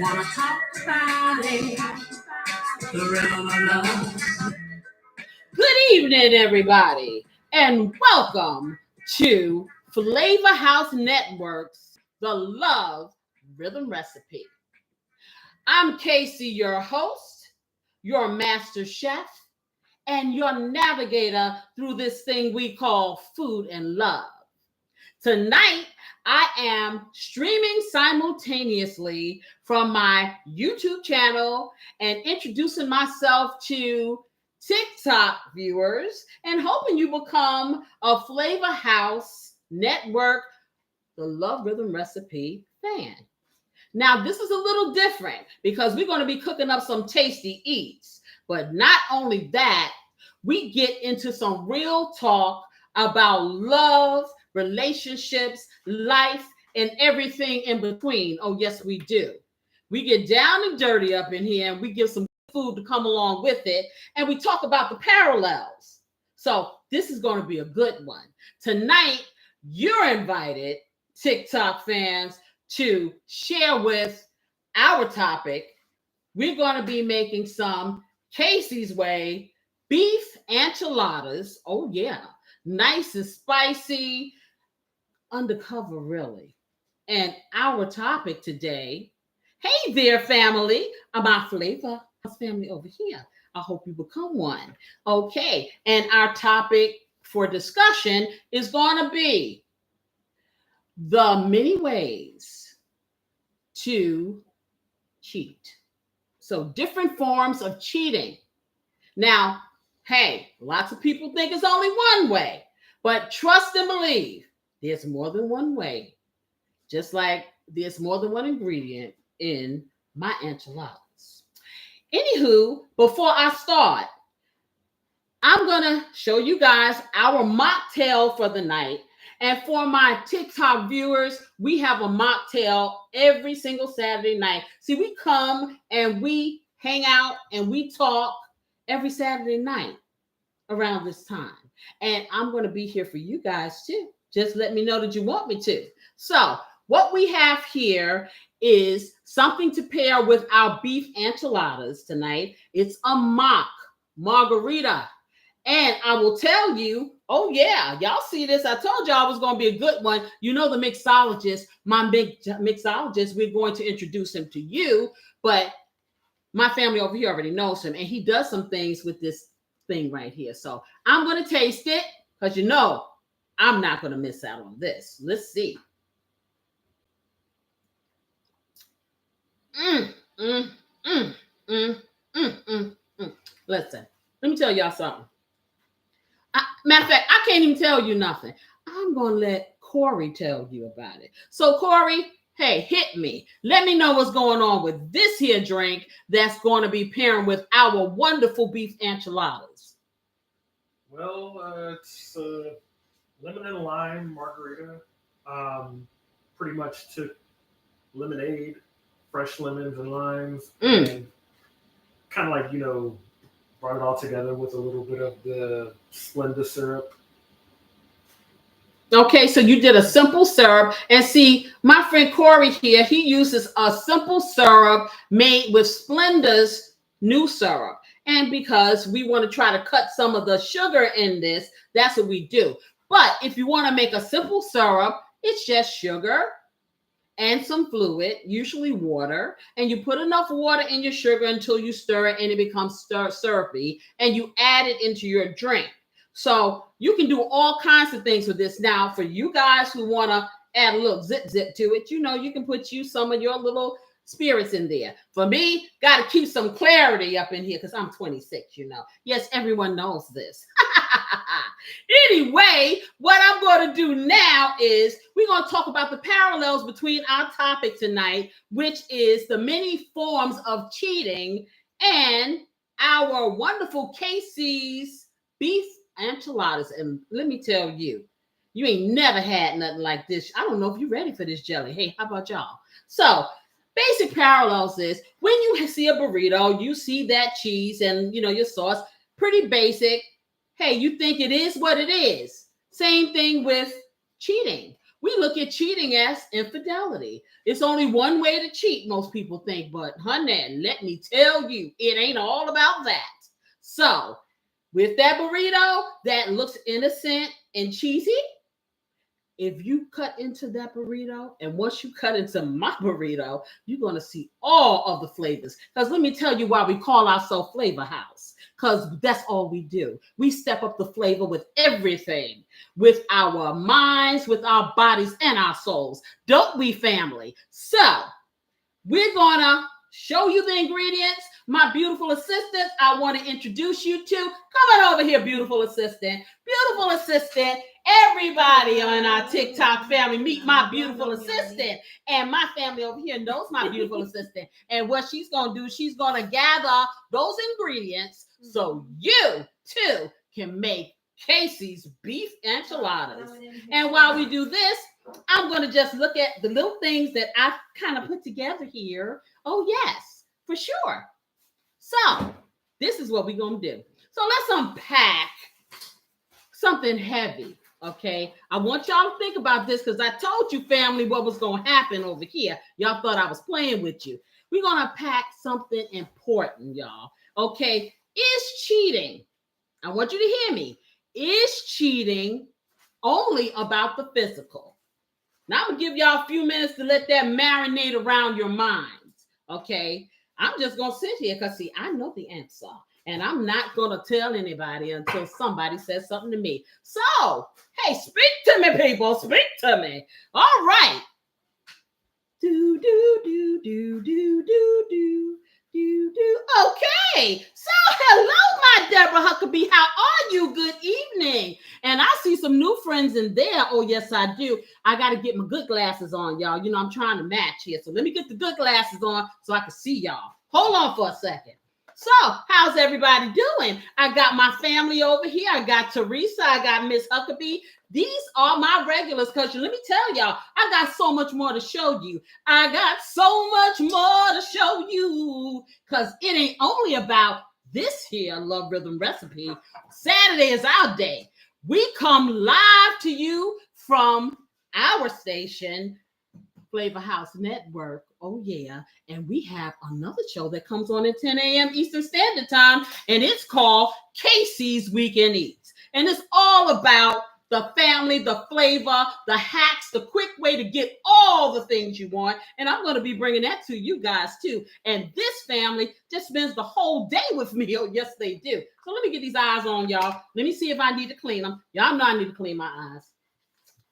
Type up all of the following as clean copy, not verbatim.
Wanna talk about it, the rhythm of love. Good evening, everybody, and welcome to FLAVAHOUSE Network's The Love Rhythm Recipe. I'm Casey, your host, your master chef, and your navigator through this thing we call food and love. Tonight, I am streaming simultaneously from my YouTube channel and introducing myself to TikTok viewers and hoping you become a FLAVAHOUSE Network, the Love Rhythm Recipe fan. Now, this is a little different because we're going to be cooking up some tasty eats. But not only that, we get into some real talk about love, relationships, life, and everything in between. Oh, yes, we do. We get down and dirty up in here and we give some food to come along with it. And we talk about the parallels. So this is going to be a good one. Tonight, you're invited, TikTok fans, to share with our topic. We're going to be making some Casey's way beef enchiladas. Oh, yeah. Nice and spicy, undercover, really. And our topic today, hey there, family. My FLAVAHOUSE family over here. I hope you become one. Okay. And our topic for discussion is going to be the many ways to cheat. So different forms of cheating. Now, hey, lots of people think it's only one way, but trust and believe there's more than one way, just like there's more than one ingredient in my enchiladas. Anywho, before I start, I'm going to show you guys our mocktail for the night. And for my TikTok viewers, we have a mocktail every single Saturday night. See, we come and we hang out and we talk every Saturday night around this time. And I'm going to be here for you guys too. Just let me know that you want me to. So what we have here is something to pair with our beef enchiladas tonight. It's a mock margarita. And I will tell you, oh yeah, y'all see this. I told y'all it was going to be a good one. You know the mixologist, my big mixologist, we're going to introduce him to you. But my family over here already knows him. And he does some things with this thing right here. So I'm going to taste it because you know I'm not going to miss out on this. Let's see. Listen, let me tell y'all something. Matter of fact, I can't even tell you nothing. I'm going to let Corey tell you about it. So, Corey, hey, hit me. Let me know what's going on with this here drink that's going to be pairing with our wonderful beef enchiladas. Well, it's lemon and lime margarita. Pretty much took lemonade, fresh lemons and limes, and kind of like, you know, brought it all together with a little bit of the Splenda syrup. Okay, so you did a simple syrup. And see, my friend Corey here, he uses a simple syrup made with Splenda's new syrup. And because we want to try to cut some of the sugar in this, that's what we do. But if you want to make a simple syrup, it's just sugar and some fluid, usually water, and you put enough water in your sugar until you stir it and it becomes syrupy, and you add it into your drink. So you can do all kinds of things with this. Now, for you guys who want to add a little zip to it, you know, you can put some of your little spirits in there. For me, got to keep some clarity up in here because I'm 26, you know. Yes, everyone knows this. Anyway, what I'm going to do now is we're going to talk about the parallels between our topic tonight, which is the many forms of cheating, and our wonderful Casey's beef enchiladas. And let me tell you, you ain't never had nothing like this. I don't know if you're ready for this jelly. Hey, how about y'all? So basic parallels is when you see a burrito, you see that cheese and, you know, your sauce, pretty basic. Hey, you think it is what it is. Same thing with cheating. We look at cheating as infidelity. It's only one way to cheat, most people think, but honey, let me tell you, it ain't all about that. So, with that burrito that looks innocent and cheesy, if you cut into that burrito, and once you cut into my burrito, you're going to see all of the flavors. Because let me tell you why we call ourselves Flavor House. Because that's all we do. We step up the flavor with everything, with our minds, with our bodies, and our souls. Don't we, family? So, we're going to show you the ingredients. My beautiful assistant, I want to introduce you to. Come on over here, beautiful assistant. Beautiful assistant. Everybody on our TikTok family, meet my beautiful assistant. And my family over here knows my beautiful assistant. And what she's going to do, she's going to gather those ingredients so you, too, can make Casey's beef enchiladas. And while we do this, I'm going to just look at the little things that I've kind of put together here. Oh, yes, for sure. So, this is what we're going to do. So, let's unpack something heavy, okay? I want y'all to think about this because I told you, family, what was going to happen over here. Y'all thought I was playing with you. We're going to unpack something important, y'all, okay? Is cheating, I want you to hear me, is cheating only about the physical? Now, I'm going to give y'all a few minutes to let that marinate around your minds, okay? I'm just going to sit here because, see, I know the answer. And I'm not going to tell anybody until somebody says something to me. So, hey, speak to me, people. Speak to me. All right. Do, do, do, do, do, do, do. Okay, so hello, my Deborah Huckabee. How are you? Good evening. And I see some new friends in there. Oh, yes, I do. I got to get my good glasses on, y'all. You know, I'm trying to match here. So let me get the good glasses on so I can see y'all. Hold on for a second. So, how's everybody doing? I got my family over here. I got Teresa. I got Miss Huckabee. These are my regulars because let me tell y'all, I got so much more to show you. I got so much more to show you because it ain't only about this here Love Rhythm Recipe. Saturday is our day. We come live to you from our station, Flavor House Network. Oh, yeah. And we have another show that comes on at 10 a.m. Eastern Standard Time, and it's called Casey's Weekend Eats. And it's all about the family, the flavor, the hacks, the quick way to get all the things you want. And I'm going to be bringing that to you guys, too. And this family just spends the whole day with me. Oh, yes, they do. So let me get these eyes on, y'all. Let me see if I need to clean them. Y'all know I need to clean my eyes.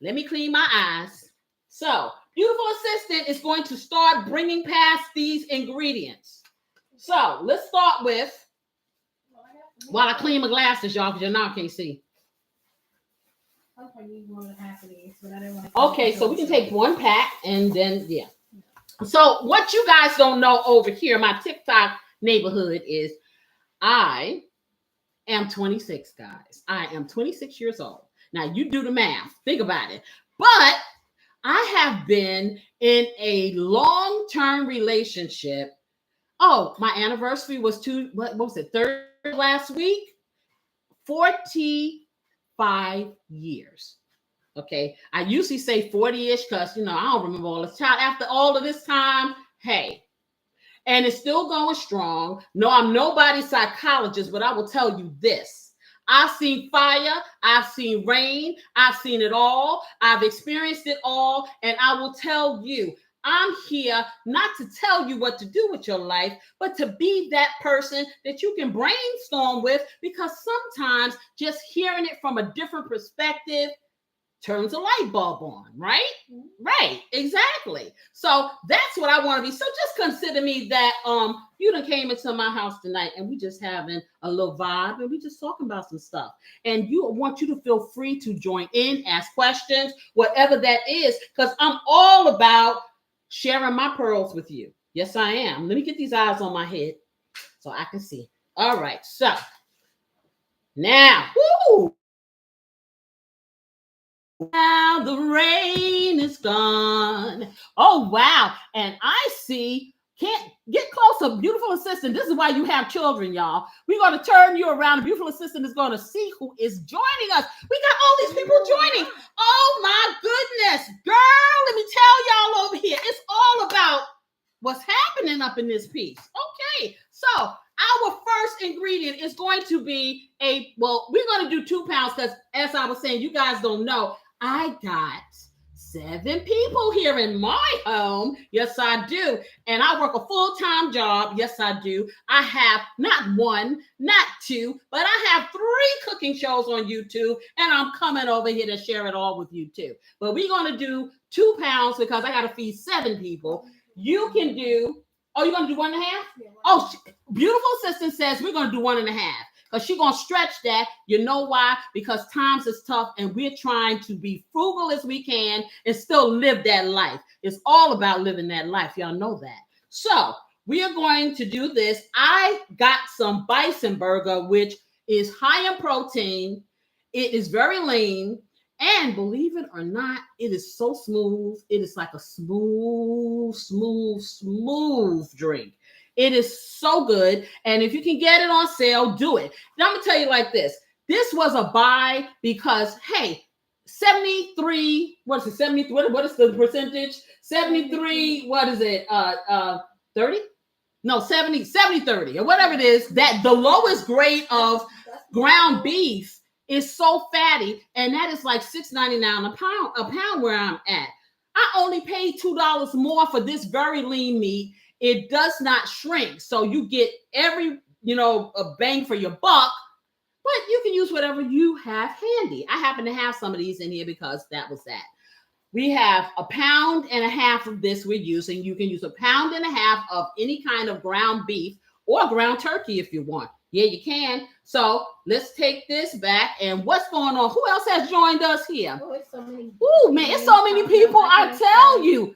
Let me clean my eyes. So, beautiful assistant is going to start bringing past these ingredients. So, let's start with, while I clean my glasses, y'all, because you now can't see. Okay, so we can take one pack and then, yeah. So, what you guys don't know over here, my TikTok neighborhood is I am 26, guys. I am 26 years old. Now, you do the math. Think about it. But I have been in a long-term relationship. Oh, my anniversary was what was it, third last week? 45 years. Okay. I usually say 40-ish because, I don't remember all this time. After all of this time, hey. And it's still going strong. No, I'm nobody's psychologist, but I will tell you this. I've seen fire, I've seen rain, I've seen it all, I've experienced it all, and I will tell you, I'm here not to tell you what to do with your life, but to be that person that you can brainstorm with, because sometimes just hearing it from a different perspective turns a light bulb on, right? Right, exactly. So that's what I want to be. So just consider me that you done came into my house tonight and we just having a little vibe and we just talking about some stuff. And you want you to feel free to join in, ask questions, whatever that is, because I'm all about sharing my pearls with you. Yes, I am. Let me get these eyes on my head so I can see. All right, so now, whoo! Now the rain is gone. Oh, wow. And I see, can't get closer, beautiful assistant. This is why you have children, y'all. We're going to turn you around. The beautiful assistant is going to see who is joining us. We got all these people joining. Oh, my Yes, girl, let me tell y'all over here. It's all about what's happening up in this piece. Okay, so our first ingredient is going to be we're going to do 2 pounds because, as I was saying, you guys don't know, I got 7 people here in my home. Yes, I do. And I work a full-time job. Yes, I do. I have not 1, not 2, but I have 3 cooking shows on YouTube, and I'm coming over here to share it all with you too. But we're going to do 2 pounds because I got to feed 7 people. You can do, you're going to do 1.5? Yeah, beautiful assistant says we're going to do 1.5. Because she's going to stretch that. You know why? Because times is tough and we're trying to be frugal as we can and still live that life. It's all about living that life. Y'all know that. So we are going to do this. I got some bison burger, which is high in protein. It is very lean. And believe it or not, it is so smooth. It is like a smooth drink. It is so good. And if you can get it on sale, do it. Now, I'm going to tell you like this. This was a buy because, hey, 73, what is it? 73, what is the percentage? 73, what is it? 30? No, 70, 30, or whatever it is. That the lowest grade of ground beef is so fatty, and that is like $6.99 a pound where I'm at. I only paid $2 more for this very lean meat. It does not shrink. So you get every, a bang for your buck, but you can use whatever you have handy. I happen to have some of these in here because that was that. We have 1.5 pounds of this we're using. You can use 1.5 pounds of any kind of ground beef or ground turkey if you want. Yeah, you can. So let's take this back. And what's going on? Who else has joined us here? Oh, it's so many. Oh, man, it's so many people. I tell you.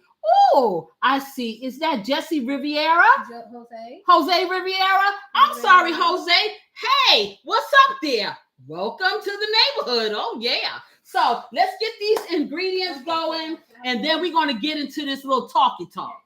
Oh, I see. Is that Jesse Riviera? Jose Riviera? I'm sorry, Jose. Hey, what's up there? Welcome to the neighborhood. Oh, yeah. So let's get these ingredients going, and then we're going to get into this little talky talk.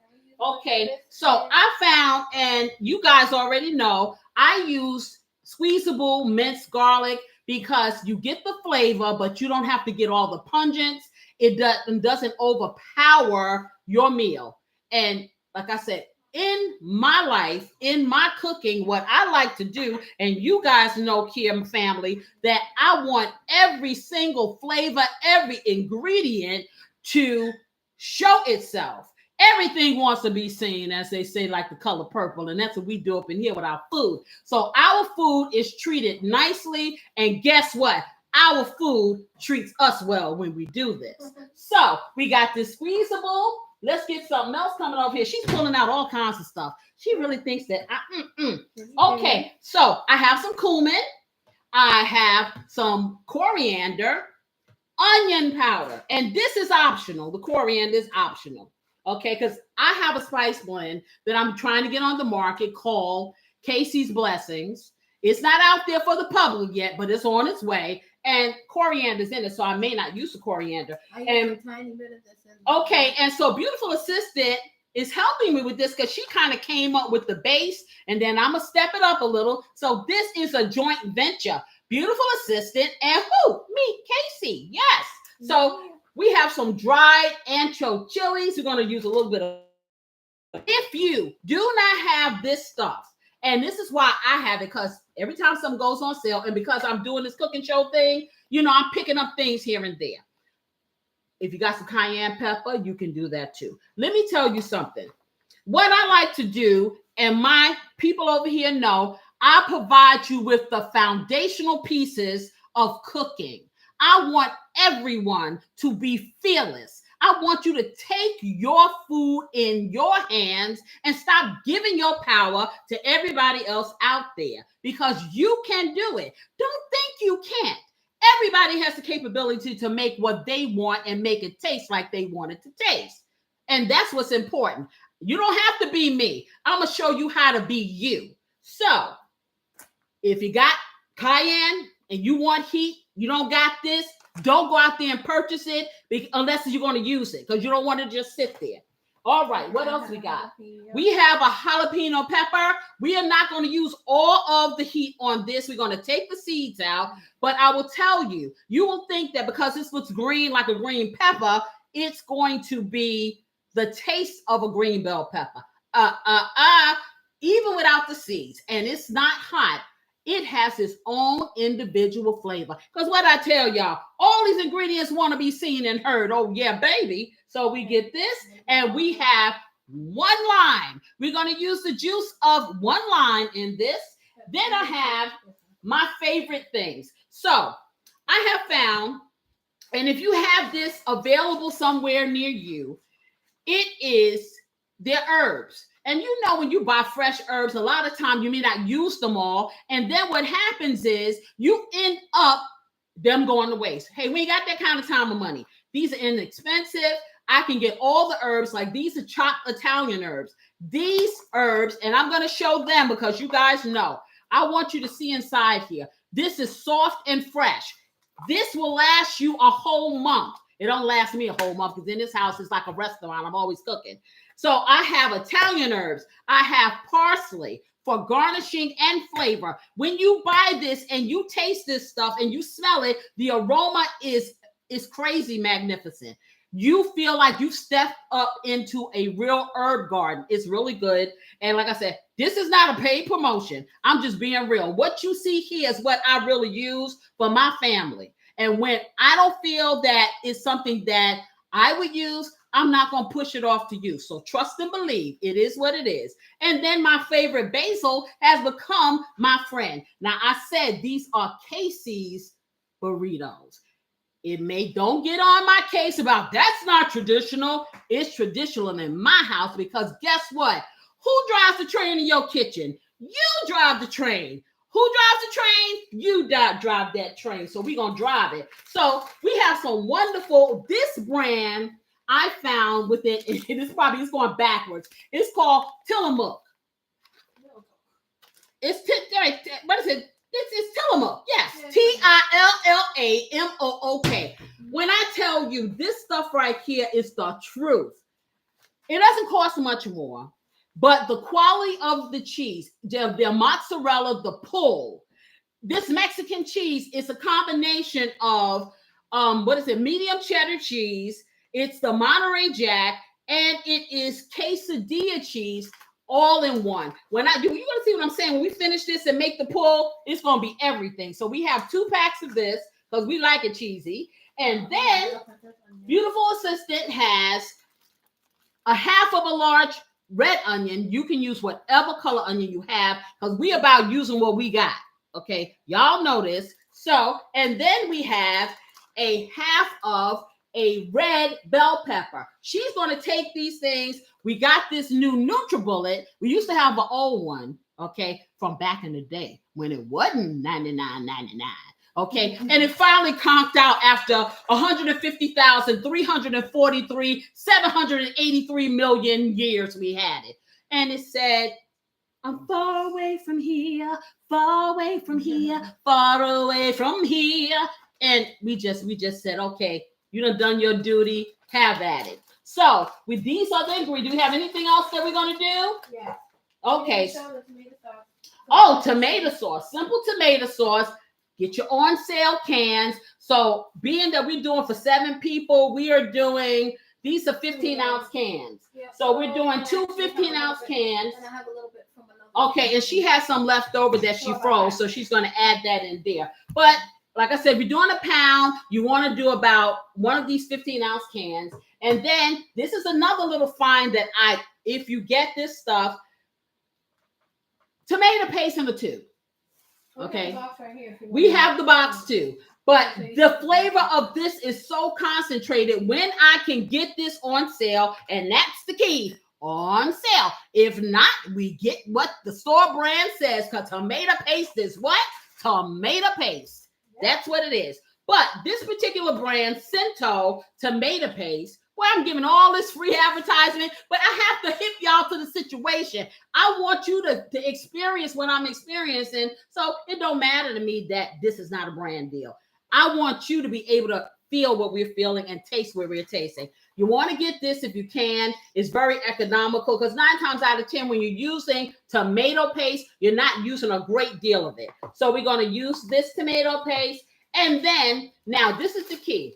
Okay, so I found, and you guys already know, I use squeezable minced garlic because you get the flavor, but you don't have to get all the pungents. It doesn't overpower your meal. And like I said, in my life, in my cooking, what I like to do, and you guys know, Kim family, that I want every single flavor, every ingredient to show itself. Everything wants to be seen, as they say, like the color purple. And that's what we do up in here with our food. So our food is treated nicely. And guess what? Our food treats us well when we do this. So we got this squeezable. Let's get something else coming over here. She's pulling out all kinds of stuff. She really thinks that Okay, so I have some cumin. I have some coriander, onion powder. And this is optional. The coriander is optional. Okay, because I have a spice blend that I'm trying to get on the market called Casey's Blessings. It's not out there for the public yet, but it's on its way. And coriander's in it, so I may not use the coriander. I use a tiny bit of this. Okay, and so Beautiful Assistant is helping me with this because she kind of came up with the base, and then I'm going to step it up a little. So this is a joint venture. Beautiful Assistant and me, Casey. Yes. So we have some dried ancho chilies. We're going to use a little bit of. If you do not have this stuff, and this is why I have it, because every time something goes on sale, and because I'm doing this cooking show thing, I'm picking up things here and there. If you got some cayenne pepper, you can do that too. Let me tell you something. What I like to do, and my people over here know, I provide you with the foundational pieces of cooking. I want everyone to be fearless. I want you to take your food in your hands and stop giving your power to everybody else out there, because you can do it. Don't think you can't. Everybody has the capability to make what they want and make it taste like they want it to taste. And that's what's important. You don't have to be me. I'm going to show you how to be you. So if you got cayenne and you want heat, you don't got this, don't go out there and purchase it unless you're going to use it, because you don't want to just sit there. All right, what else we got? We have a jalapeno pepper. We are not going to use all of the heat on this. We're going to take the seeds out, but I will tell you, you will think that because this looks green like a green pepper, it's going to be the taste of a green bell pepper. Even without the seeds, and it's not hot. It has its own individual flavor. Because what I tell y'all, all these ingredients want to be seen and heard. Oh, yeah, baby. So we get this, and we have 1 lime. We're going to use the juice of 1 lime in this. Then I have my favorite things. So I have found, and if you have this available somewhere near you, it is their herbs. And you know, when you buy fresh herbs, a lot of times you may not use them all. And then what happens is you end up them going to waste. Hey, we ain't got that kind of time or money. These are inexpensive. I can get all the herbs. Like these are chopped Italian herbs. These herbs, and I'm going to show them because you guys know. I want you to see inside here. This is soft and fresh. This will last you a whole month. It don't last me a whole month because in this house it's like a restaurant. I'm always cooking. So I have Italian herbs. I have parsley for garnishing and flavor. When you buy this and you taste this stuff and you smell it, the aroma is crazy magnificent. You feel like you stepped up into a real herb garden. It's really good. And like I said, this is not a paid promotion. I'm just being real. What you see here is what I really use for my family. And when I don't feel that it's something that I would use, I'm not going to push it off to you. So trust and believe. It is what it is. And then my favorite basil has become my friend. Now, I said these are Casey's burritos. Don't get on my case about that's not traditional. It's traditional in my house because guess what? Who drives the train in your kitchen? You drive the train. Who drives the train? You drive that train. So we're going to drive it. So we have some wonderful, this brand I found with it. It's going backwards. It's called Tillamook. What is it? It's Tillamook. Yes. Tillamook. When I tell you this stuff right here is the truth, it doesn't cost much more. But the quality of the cheese, the mozzarella, the pull, this Mexican cheese is a combination of, medium cheddar cheese. It's the Monterey Jack, and it is quesadilla cheese all in one. You're going to see what I'm saying. When we finish this and make the pull, it's going to be everything. So we have 2 packs of this because we like it cheesy. And then beautiful assistant has a half of a large red onion. You can use whatever color onion you have because we about using what we got. Okay, y'all know this. So, and then we have a half of a red bell pepper. She's going to take these things. We got this new NutriBullet. We used to have an old one, okay, from back in the day when it wasn't $99.99. Okay, and it finally conked out after 150,343, 783 million years we had it. And it said, I'm far away from here, far away from here, far away from here. And we just said, okay, you done your duty, have at it. So with these other ingredients, do we have anything else that we're going to do? Yeah. Okay. Tomato sauce. Oh, tomato sauce, simple tomato sauce. Get your on sale cans. So being that we're doing for 7 people, we are doing, these are 15-ounce cans. Yeah. So we're doing 2 15-ounce cans. And I have a little bit from another. Okay, and she has some left over that she froze, so she's going to add that in there. But like I said, if you're doing a pound, you want to do about one of these 15-ounce cans. And then this is another little find that if you get this stuff, tomato paste in the tube. Okay, we have the box too, but the flavor of this is so concentrated. When I can get this on sale, and that's the key, on sale. If not, we get what the store brand says, because tomato paste is what? Tomato paste. That's what it is. But this particular brand, Cento tomato paste, well, I'm giving all this free advertisement, but I have to hit y'all to the situation. I want you to experience what I'm experiencing. So it don't matter to me that this is not a brand deal. I want you to be able to feel what we're feeling and taste what we're tasting. You want to get this if you can. It's very economical because 9 times out of 10, when you're using tomato paste, you're not using a great deal of it. So we're going to use this tomato paste. And then, now this is the key.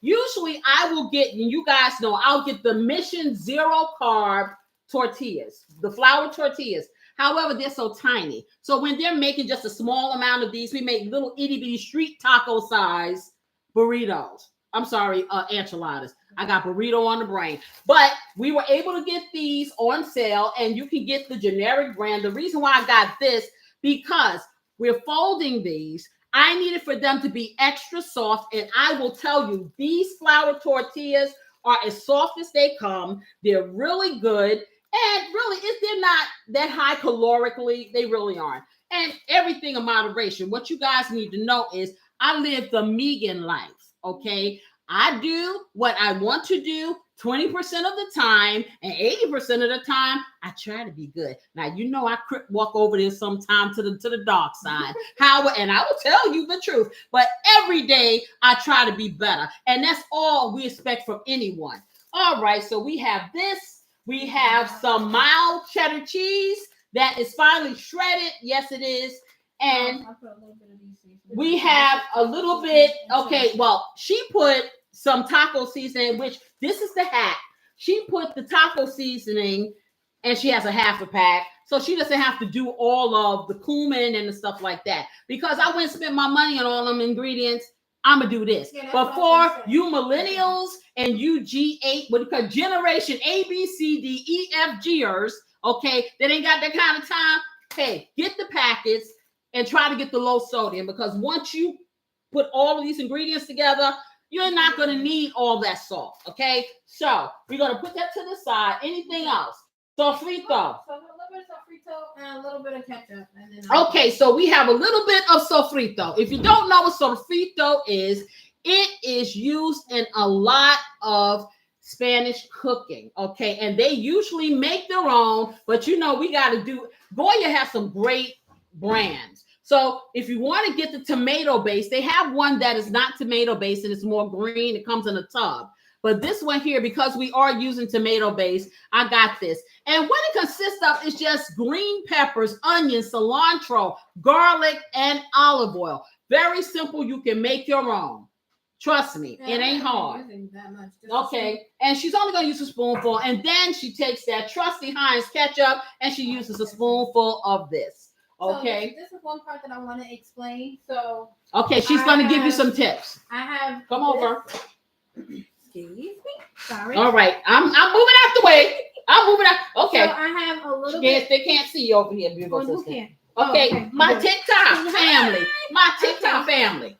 Usually I will get, and you guys know, I'll get the Mission Zero Carb tortillas, the flour tortillas. However, they're so tiny. So when they're making just a small amount of these, we make little itty bitty street taco size burritos. I'm sorry, enchiladas. I got burrito on the brain. But we were able to get these on sale, and you can get the generic brand. The reason why I got this, because we're folding these. I needed for them to be extra soft, and I will tell you, these flour tortillas are as soft as they come. They're really good. And really, if they're not that high calorically, they really aren't. And everything in moderation. What you guys need to know is I live the vegan life, okay? I do what I want to do 20% of the time, and 80% of the time, I try to be good. Now, you know I walk over there sometime to the dark side. And I will tell you the truth. But every day, I try to be better. And that's all we expect from anyone. All right, so we have this. We have some mild cheddar cheese that is finely shredded. Yes, it is. And we have a little bit. Okay, well, she put some taco seasoning, which this is the hack. She put the taco seasoning, and she has a half a pack. So she doesn't have to do all of the cumin and the stuff like that. Because I went and spent my money on all them ingredients. I'm going to do this. Yeah, but for you millennials and you G8, what you call generation A, B, C, D, E, F, Gers, okay, that ain't got that kind of time, hey, get the packets and try to get the low sodium, because once you put all of these ingredients together, you're not going to need all that salt, okay? So we're going to put that to the side. Anything else? Sofrito. So a little bit of sofrito and a little bit of ketchup. And then okay, so we have a little bit of sofrito. If you don't know what sofrito is, it is used in a lot of Spanish cooking, okay? And they usually make their own, but you know, we got to do, Goya has some great brands. So if you want to get the tomato base, they have one that is not tomato based and it's more green. It comes in a tub. But this one here, because we are using tomato base, I got this. And what it consists of is just green peppers, onions, cilantro, garlic, and olive oil. Very simple. You can make your own. Trust me, it ain't hard. Okay, and she's only going to use a spoonful. And then she takes that trusty Heinz ketchup and she uses a spoonful of this. Okay. So this is one part that I want to explain. So okay, she's going to give you some tips. I have come over. Excuse me. Sorry. All right, I'm moving out the way. I'm moving out. Okay. So I have a little bit. They can't see you over here, beautiful sister. Who can? Okay, okay. my TikTok family. My TikTok family.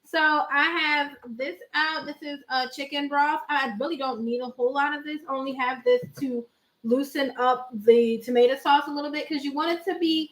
So I have this out. This is chicken broth. I really don't need a whole lot of this. I only have this to loosen up the tomato sauce a little bit because you want it to be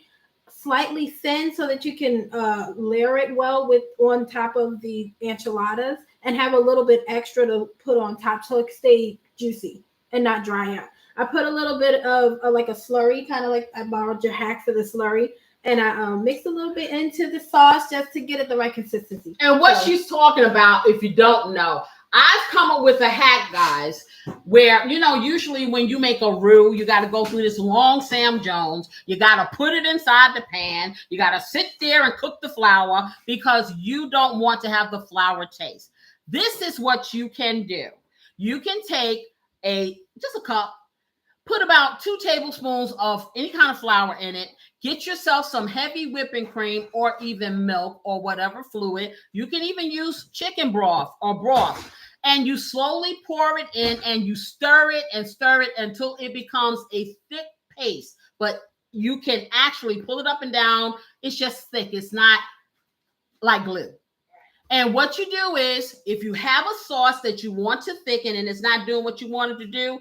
slightly thin so that you can layer it well with on top of the enchiladas and have a little bit extra to put on top so it stay juicy and not dry out. I put a little bit of like a slurry, kind of like I borrowed your hack for the slurry. And I mixed a little bit into the sauce just to get it the right consistency. And what she's talking about, if you don't know, I've come up with a hack, guys, where, you know, usually when you make a roux, you got to go through this long Sam Jones. You got to put it inside the pan. You got to sit there and cook the flour because you don't want to have the flour taste. This is what you can do. You can take just a cup, put about 2 tablespoons of any kind of flour in it. Get yourself some heavy whipping cream or even milk or whatever fluid. You can even use chicken broth or broth. And you slowly pour it in and you stir it until it becomes a thick paste. But you can actually pull it up and down. It's just thick. It's not like glue. And what you do is, if you have a sauce that you want to thicken and it's not doing what you wanted to do,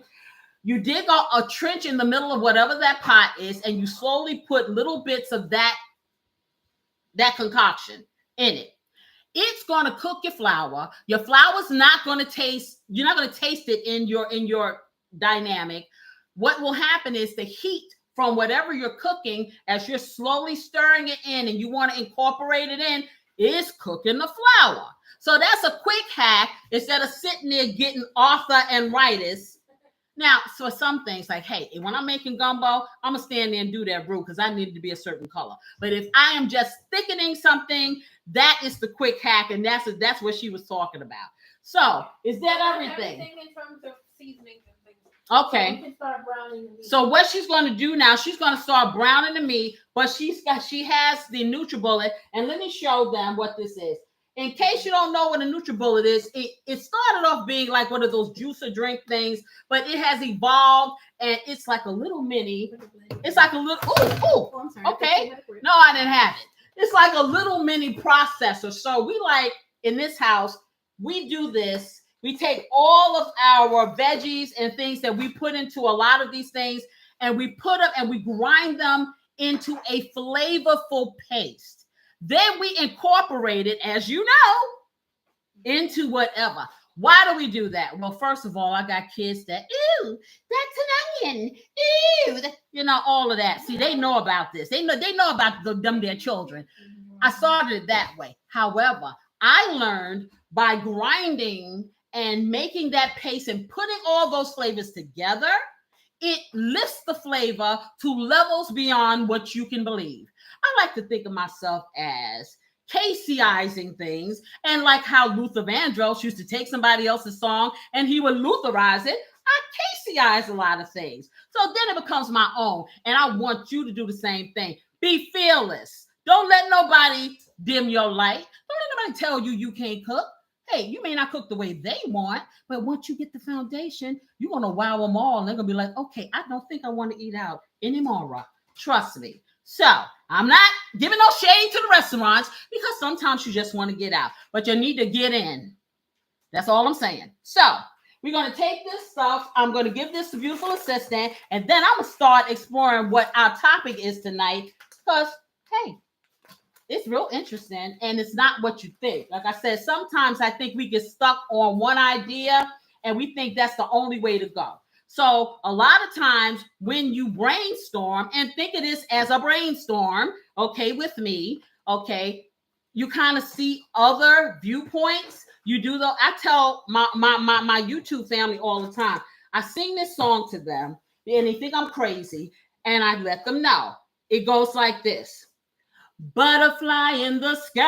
you dig a trench in the middle of whatever that pot is, and you slowly put little bits of that concoction in it. It's going to cook your flour. Your flour's not going to taste, you're not going to taste it in your dynamic. What will happen is the heat from whatever you're cooking, as you're slowly stirring it in and you want to incorporate it in, is cooking the flour. So that's a quick hack instead of sitting there getting arthritis. Now, so some things like, hey, when I'm making gumbo, I'm going to stand there and do that roux because I need it to be a certain color. But if I am just thickening something, that is the quick hack, and that's what she was talking about. So, is that Everything in terms of seasonings and things. Okay. So we can start browning the meat. So what she's going to do now, she's going to start browning the meat, but she has the NutriBullet, and let me show them what this is. In case you don't know what a NutriBullet is, it started off being like one of those juicer drink things, but it has evolved, and it's like a little mini. It's like a little. Oh, I'm sorry. Okay. No, I didn't have it. It's like a little mini processor. So we like in this house, we do this. We take all of our veggies and things that we put into a lot of these things, and we put them and we grind them into a flavorful paste. Then we incorporate it, as you know, into whatever. Why do we do that? Well, first of all, I got kids that, ew, that's an onion. Ew, all of that. See, they know about this. They know about their children. I started it that way. However, I learned by grinding and making that paste and putting all those flavors together, it lifts the flavor to levels beyond what you can believe. I like to think of myself as Caseyizing things, and like how Luther Vandross used to take somebody else's song and he would Lutherize it, I Caseyized a lot of things. So then it becomes my own, and I want you to do the same thing. Be fearless. Don't let nobody dim your light. Don't let nobody tell you can't cook. Hey, you may not cook the way they want, but once you get the foundation, you're going to wow them all. And they're going to be like, okay, I don't think I want to eat out anymore, Rock. Trust me. So I'm not giving no shade to the restaurants, because sometimes you just want to get out, but you need to get in. That's all I'm saying. So we're going to take this stuff. I'm going to give this to beautiful assistant, and then I'm going to start exploring what our topic is tonight, because, hey, it's real interesting, and it's not what you think. Like I said, sometimes I think we get stuck on one idea, and we think that's the only way to go. So a lot of times when you brainstorm, and think of this as a brainstorm, okay, with me, okay, you kind of see other viewpoints. I tell my YouTube family all the time, I sing this song to them, and they think I'm crazy, and I let them know. It goes like this. Butterfly in the sky,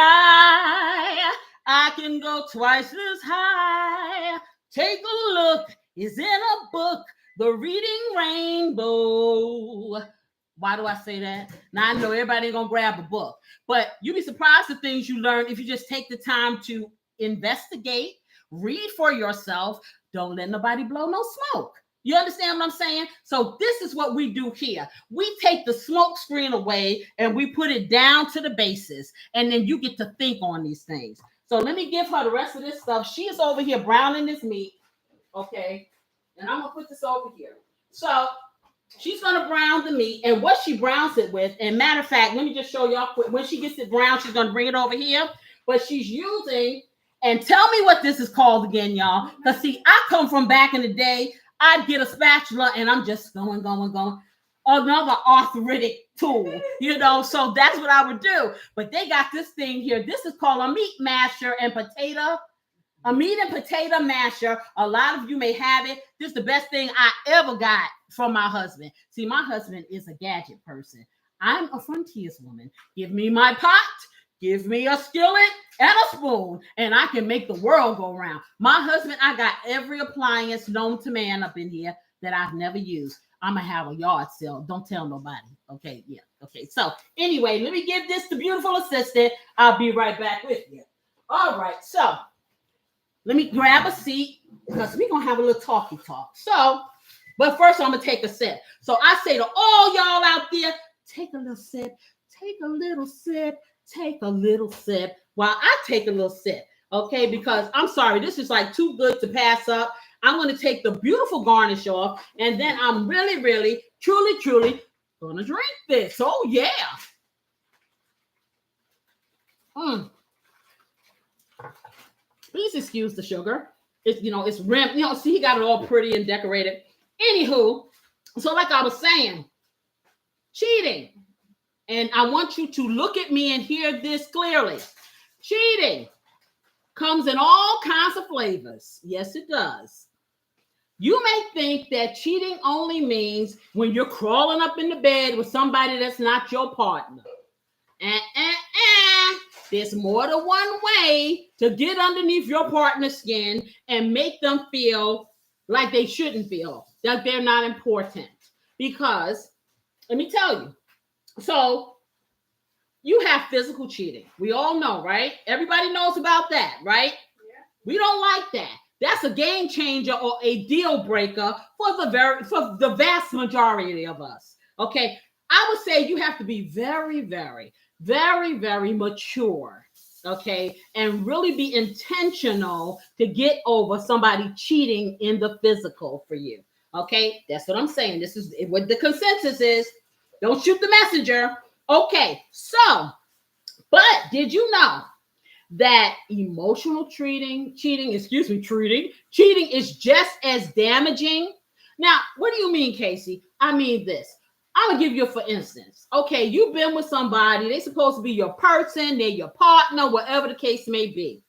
I can go twice as high. Take a look, it's in a book, The Reading Rainbow. Why do I say that? Now, I know everybody ain't gonna grab a book, but you'd be surprised the things you learn if you just take the time to investigate, read for yourself. Don't let nobody blow no smoke. You understand what I'm saying? So this is what we do here. We take the smoke screen away and we put it down to the basis, and then you get to think on these things. So let me give her the rest of this stuff. She is over here browning this meat, okay? And I'm gonna put this over here. So she's gonna brown the meat, and what she browns it with, and matter of fact, let me just show y'all quick. When she gets it brown, she's gonna bring it over here, but she's using, and tell me what this is called again, y'all. Because see, I come from back in the day, I'd get a spatula and I'm just going. Another arthritic tool, so that's what I would do. But they got this thing here. This is called a meat masher and potato. A meat and potato masher. A lot of you may have it. This is the best thing I ever got from my husband. See, my husband is a gadget person. I'm a frontierswoman. Give me my pot. Give me a skillet and a spoon, and I can make the world go round. My husband, I got every appliance known to man up in here that I've never used. I'm going to have a yard sale. Don't tell nobody. Okay, yeah. Okay, so anyway, let me give this to beautiful assistant. I'll be right back with you. All right, so let me grab a seat because we're going to have a little talk. So, but first I'm going to take a sip. So I say to all y'all out there, take a little sip, take a little sip. Take a little sip while I take a little sip, okay? Because I'm sorry, this is like too good to pass up. I'm going to take the beautiful garnish off, and then I'm really, really, truly going to drink this. Oh, yeah. Please excuse the sugar. It's rim. See, he got it all pretty and decorated. Anywho, so like I was saying, cheating. And I want you to look at me and hear this clearly. Cheating comes in all kinds of flavors. Yes, it does. You may think that cheating only means when you're crawling up in the bed with somebody that's not your partner. There's more than one way to get underneath your partner's skin and make them feel like they shouldn't feel, that they're not important. Because let me tell you, so you have physical cheating. We all know, right? Everybody knows about that, right? Yeah. We don't like that. That's a game changer or a deal breaker for the vast majority of us. Okay. I would say you have to be very, very, very, very mature. Okay. And really be intentional to get over somebody cheating in the physical for you. Okay. That's what I'm saying. This is what the consensus is. Don't shoot the messenger. Okay. So, but did you know that emotional cheating is just as damaging? Now, what do you mean, Casey? I mean this. I'm gonna give you for instance. Okay, you've been with somebody, they're supposed to be your person, they're your partner, whatever the case may be.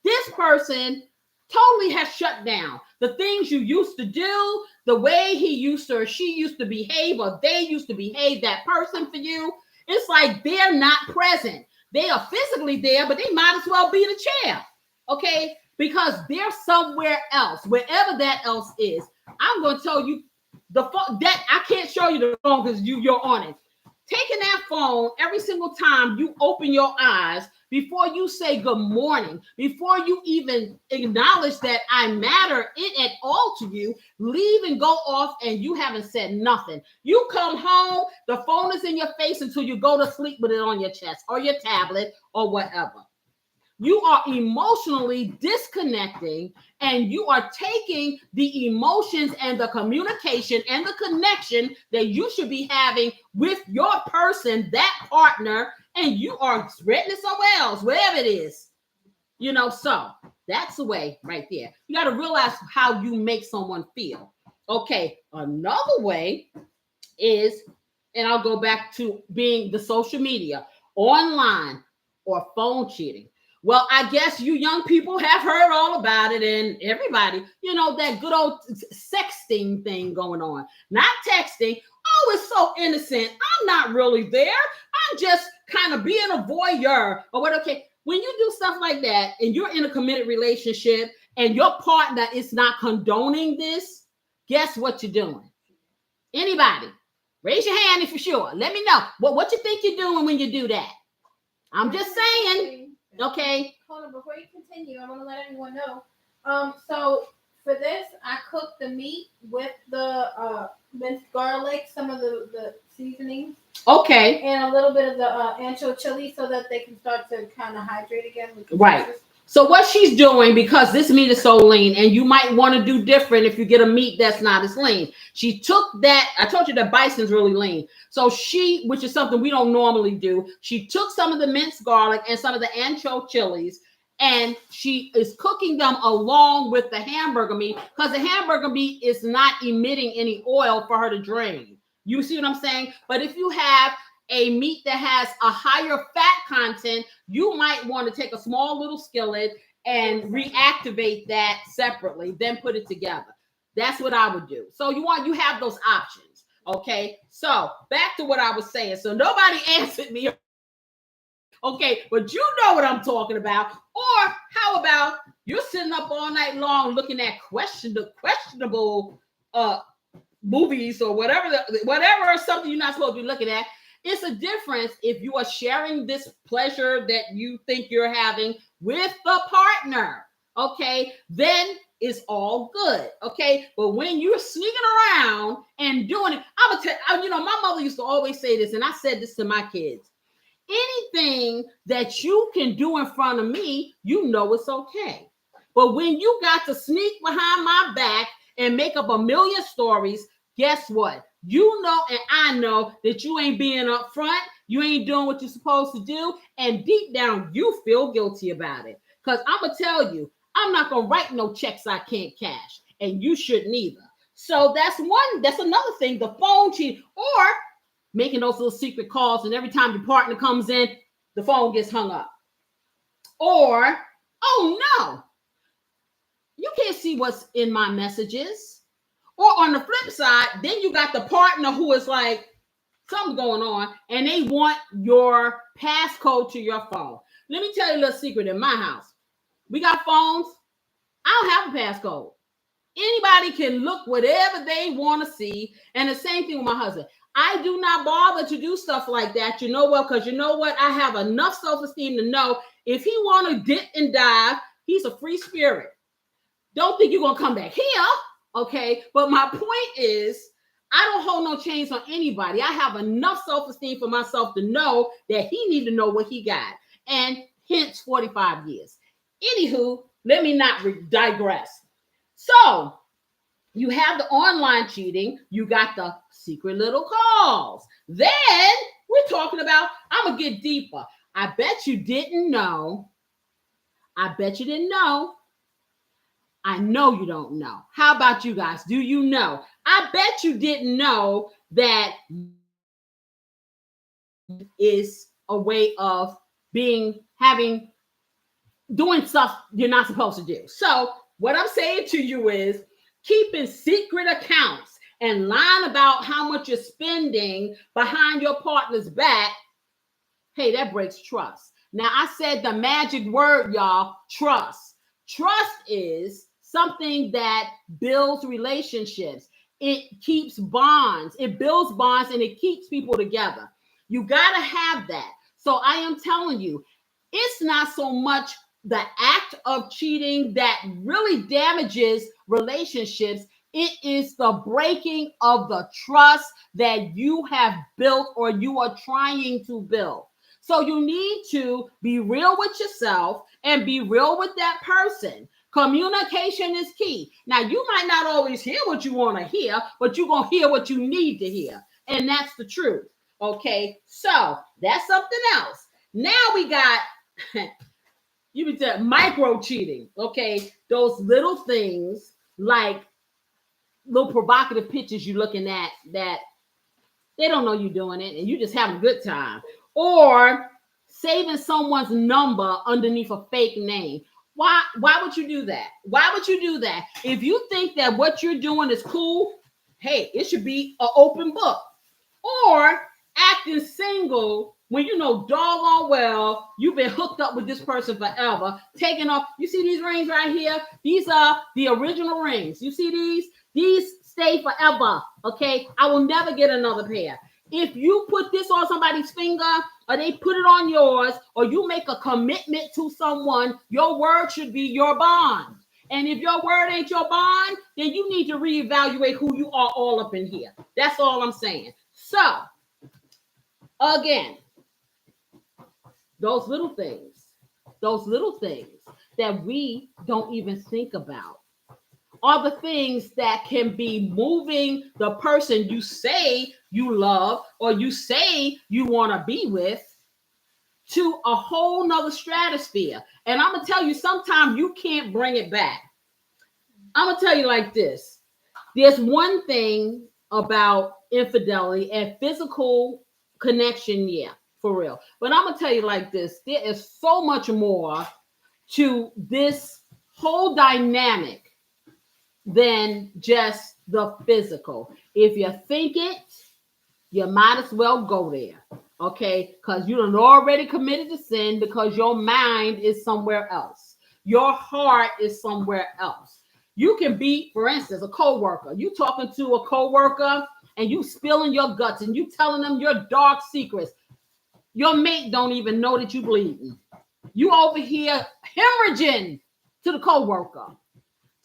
This person totally has shut down the things you used to do, the way he used to or she used to behave, or they used to behave, that person for you. It's like they're not present. They are physically there, but they might as well be in a chair, okay? Because they're somewhere else, wherever that else is. I'm going to tell you that I can't show you the phone because you're on it. Taking that phone every single time you open your eyes, before you say good morning, before you even acknowledge that I matter it at all to you, leave and go off and you haven't said nothing. You come home, the phone is in your face until you go to sleep with it on your chest or your tablet or whatever. You are emotionally disconnecting and you are taking the emotions and the communication and the connection that you should be having with your person, that partner, and you are spreading it somewhere else, wherever it is. So that's the way right there. You got to realize how you make someone feel. Okay, another way is, and I'll go back to being the social media, online or phone cheating. Well, I guess you young people have heard all about it, and everybody, that good old sexting thing going on. Not texting. Oh, it's so innocent. I'm not really there. I'm just kind of being a voyeur or what. Okay, when you do stuff like that and you're in a committed relationship and your partner is not condoning this, guess what you're doing? Anybody? Raise your hand if you're sure. Let me know. What you think you're doing when you do that? I'm just saying. Okay. Hold on, before you continue, I want to let everyone know. So for this, I cooked the meat with the minced garlic, some of the seasonings. Okay. And a little bit of the ancho chili so that they can start to kind of hydrate again. Right. So what she's doing, because this meat is so lean, and you might want to do different if you get a meat that's not as lean. She took that. I told you that bison's really lean. So which is something we don't normally do, she took some of the minced garlic and some of the ancho chilies, and she is cooking them along with the hamburger meat because the hamburger meat is not emitting any oil for her to drain. You see what I'm saying? But if you have a meat that has a higher fat content, you might want to take a small little skillet and reactivate that separately, then put it together. That's what I would do. So you have those options. Okay. So back to what I was saying. So nobody answered me. Okay, but you know what I'm talking about. Or how about you're sitting up all night long looking at questionable movies or whatever or something you're not supposed to be looking at. It's a difference if you are sharing this pleasure that you think you're having with the partner. Okay, then it's all good. Okay, but when you're sneaking around and doing it, I'm gonna tell you, my mother used to always say this, and I said this to my kids. Anything that you can do in front of me, it's okay. But when you got to sneak behind my back and make up a million stories, guess what? And I know that you ain't being up front. You ain't doing what you're supposed to do. And deep down, you feel guilty about it. Because I'm going to tell you, I'm not going to write no checks I can't cash. And you shouldn't either. So that's another thing, the phone cheat, or making those little secret calls. And every time your partner comes in, the phone gets hung up. Or, oh no, you can't see what's in my messages. Or on the flip side, then you got the partner who is like, something going on, and they want your passcode to your phone. Let me tell you a little secret in my house. We got phones. I don't have a passcode. Anybody can look whatever they want to see. And the same thing with my husband. I do not bother to do stuff like that. You know what? Because you know what? I have enough self-esteem to know if he want to dip and dive, he's a free spirit. Don't think you're going to come back here. Okay. But my point is, I don't hold no chains on anybody. I have enough self-esteem for myself to know that he need to know what he got. And hence 45 years. Anywho, let me not digress. So you have the online cheating. You got the secret little calls. Then we're talking about, I'm going to get deeper. I bet you didn't know. I bet you didn't know. I know you don't know. How about you guys? Do you know? I bet you didn't know that is a way of doing stuff you're not supposed to do. So what I'm saying to you is keeping secret accounts and lying about how much you're spending behind your partner's back. Hey, that breaks trust. Now, I said the magic word, y'all, trust. Trust is something that builds relationships. It keeps bonds. It builds bonds and it keeps people together. You got to have that. So I am telling you, it's not so much the act of cheating that really damages relationships. It is the breaking of the trust that you have built or you are trying to build. So you need to be real with yourself and be real with that person. Communication is key. Now, you might not always hear what you want to hear, but you're going to hear what you need to hear. And that's the truth. Okay, so that's something else. Now we got, you would say micro cheating. Okay, those little things like little provocative pictures you're looking at that they don't know you're doing it and you just having a good time. Or saving someone's number underneath a fake name. Why would you do that? Why would you do that? If you think that what you're doing is cool, hey, it should be an open book. Or acting single when you know doggone well you've been hooked up with this person forever, taking off. You see these rings right here? These are the original rings. You see these? These stay forever. Okay, I will never get another pair. If you put this on somebody's finger or they put it on yours or you make a commitment to someone, your word should be your bond. And if your word ain't your bond, then you need to reevaluate who you are all up in here. That's all I'm saying. So, again, those little things that we don't even think about are the things that can be moving the person you say you love or you say you want to be with to a whole nother stratosphere. And I'm going to tell you, sometimes you can't bring it back. I'm going to tell you like this. There's one thing about infidelity and physical connection, yeah, for real. But I'm going to tell you like this. There is so much more to this whole dynamic than just the physical. If you think it, you might as well go there, okay? Because you done already committed to sin because your mind is somewhere else. Your heart is somewhere else. You can be, for instance, a coworker. You talking to a coworker and you spilling your guts and you telling them your dark secrets. Your mate don't even know that you bleeding. You over here hemorrhaging to the coworker,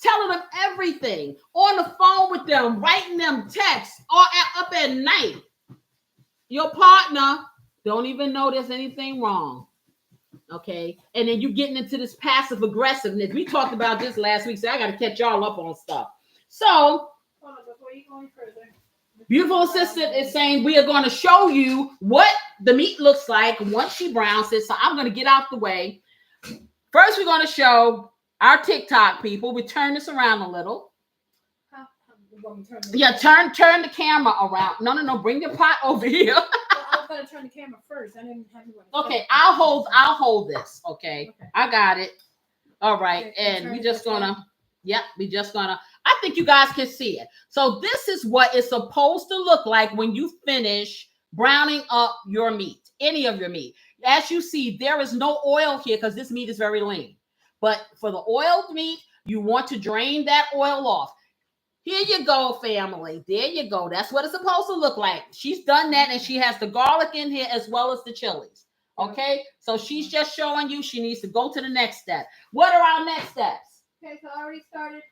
telling them everything, on the phone with them, writing them texts, or up at night. Your partner don't even know there's anything wrong, okay? And then you getting into this passive aggressiveness. We talked about this last week, so I got to catch y'all up on stuff. So, before you go any further, beautiful assistant is saying we are going to show you what the meat looks like once she browns it. So I'm going to get out the way. First, we're going to show our TikTok people. We turn this around a little. Yeah, turn the camera around. No. Bring your pot over here. Well, I was going to turn the camera first. I didn't have to. Okay, I'll hold this. Okay, I got it. All right, okay, and we just gonna. Yep, we just gonna. I think you guys can see it. So this is what it's supposed to look like when you finish browning up your meat, any of your meat. As you see, there is no oil here because this meat is very lean. But for the oiled meat, you want to drain that oil off. Here you go, family. There you go. That's what it's supposed to look like. She's done that, and she has the garlic in here as well as the chilies. Okay? So she's just showing you she needs to go to the next step. What are our next steps? Okay, so I already started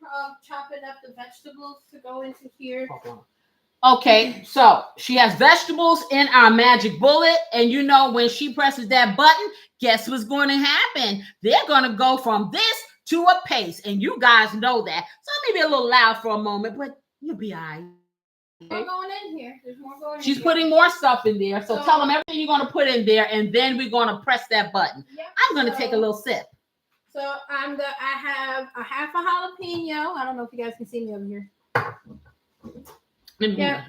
chopping up the vegetables to go into here. Okay, so she has vegetables in our magic bullet, and you know when she presses that button, guess what's going to happen? They're going to go from this to a paste, and you guys know that. So I may be a little loud for a moment, but you'll be all right. More going in here. There's more going She's in putting more stuff in there, so tell them everything you're going to put in there, and then we're going to press that button. Yep. I'm going to take a little sip. So I have a half a jalapeno. I don't know if you guys can see me over here. Yeah.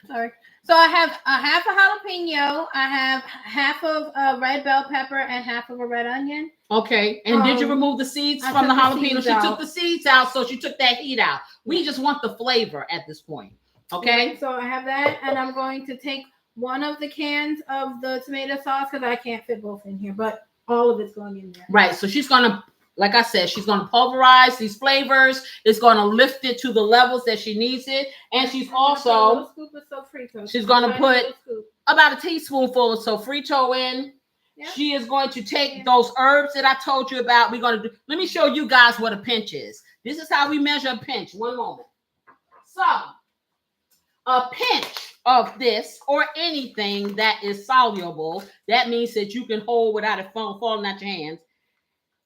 Sorry. So I have a half a jalapeno. I have half of a red bell pepper and half of a red onion. Okay. And did you remove the seeds from the jalapeno? She took the seeds out, so she took that heat out. We just want the flavor at this point. Okay. So I have that, and I'm going to take one of the cans of the tomato sauce because I can't fit both in here, but all of it's going in there. Right. So she's going to, like I said, she's going to pulverize these flavors. It's going to lift it to the levels that she needs it. And she's also, she's going to put about a teaspoonful of sofrito in. Yep. She is going to take those herbs that I told you about. We're going to do, let me show you guys what a pinch is. This is how we measure a pinch. One moment. So a pinch of this or anything that is soluble, that means that you can hold without it falling out your hands,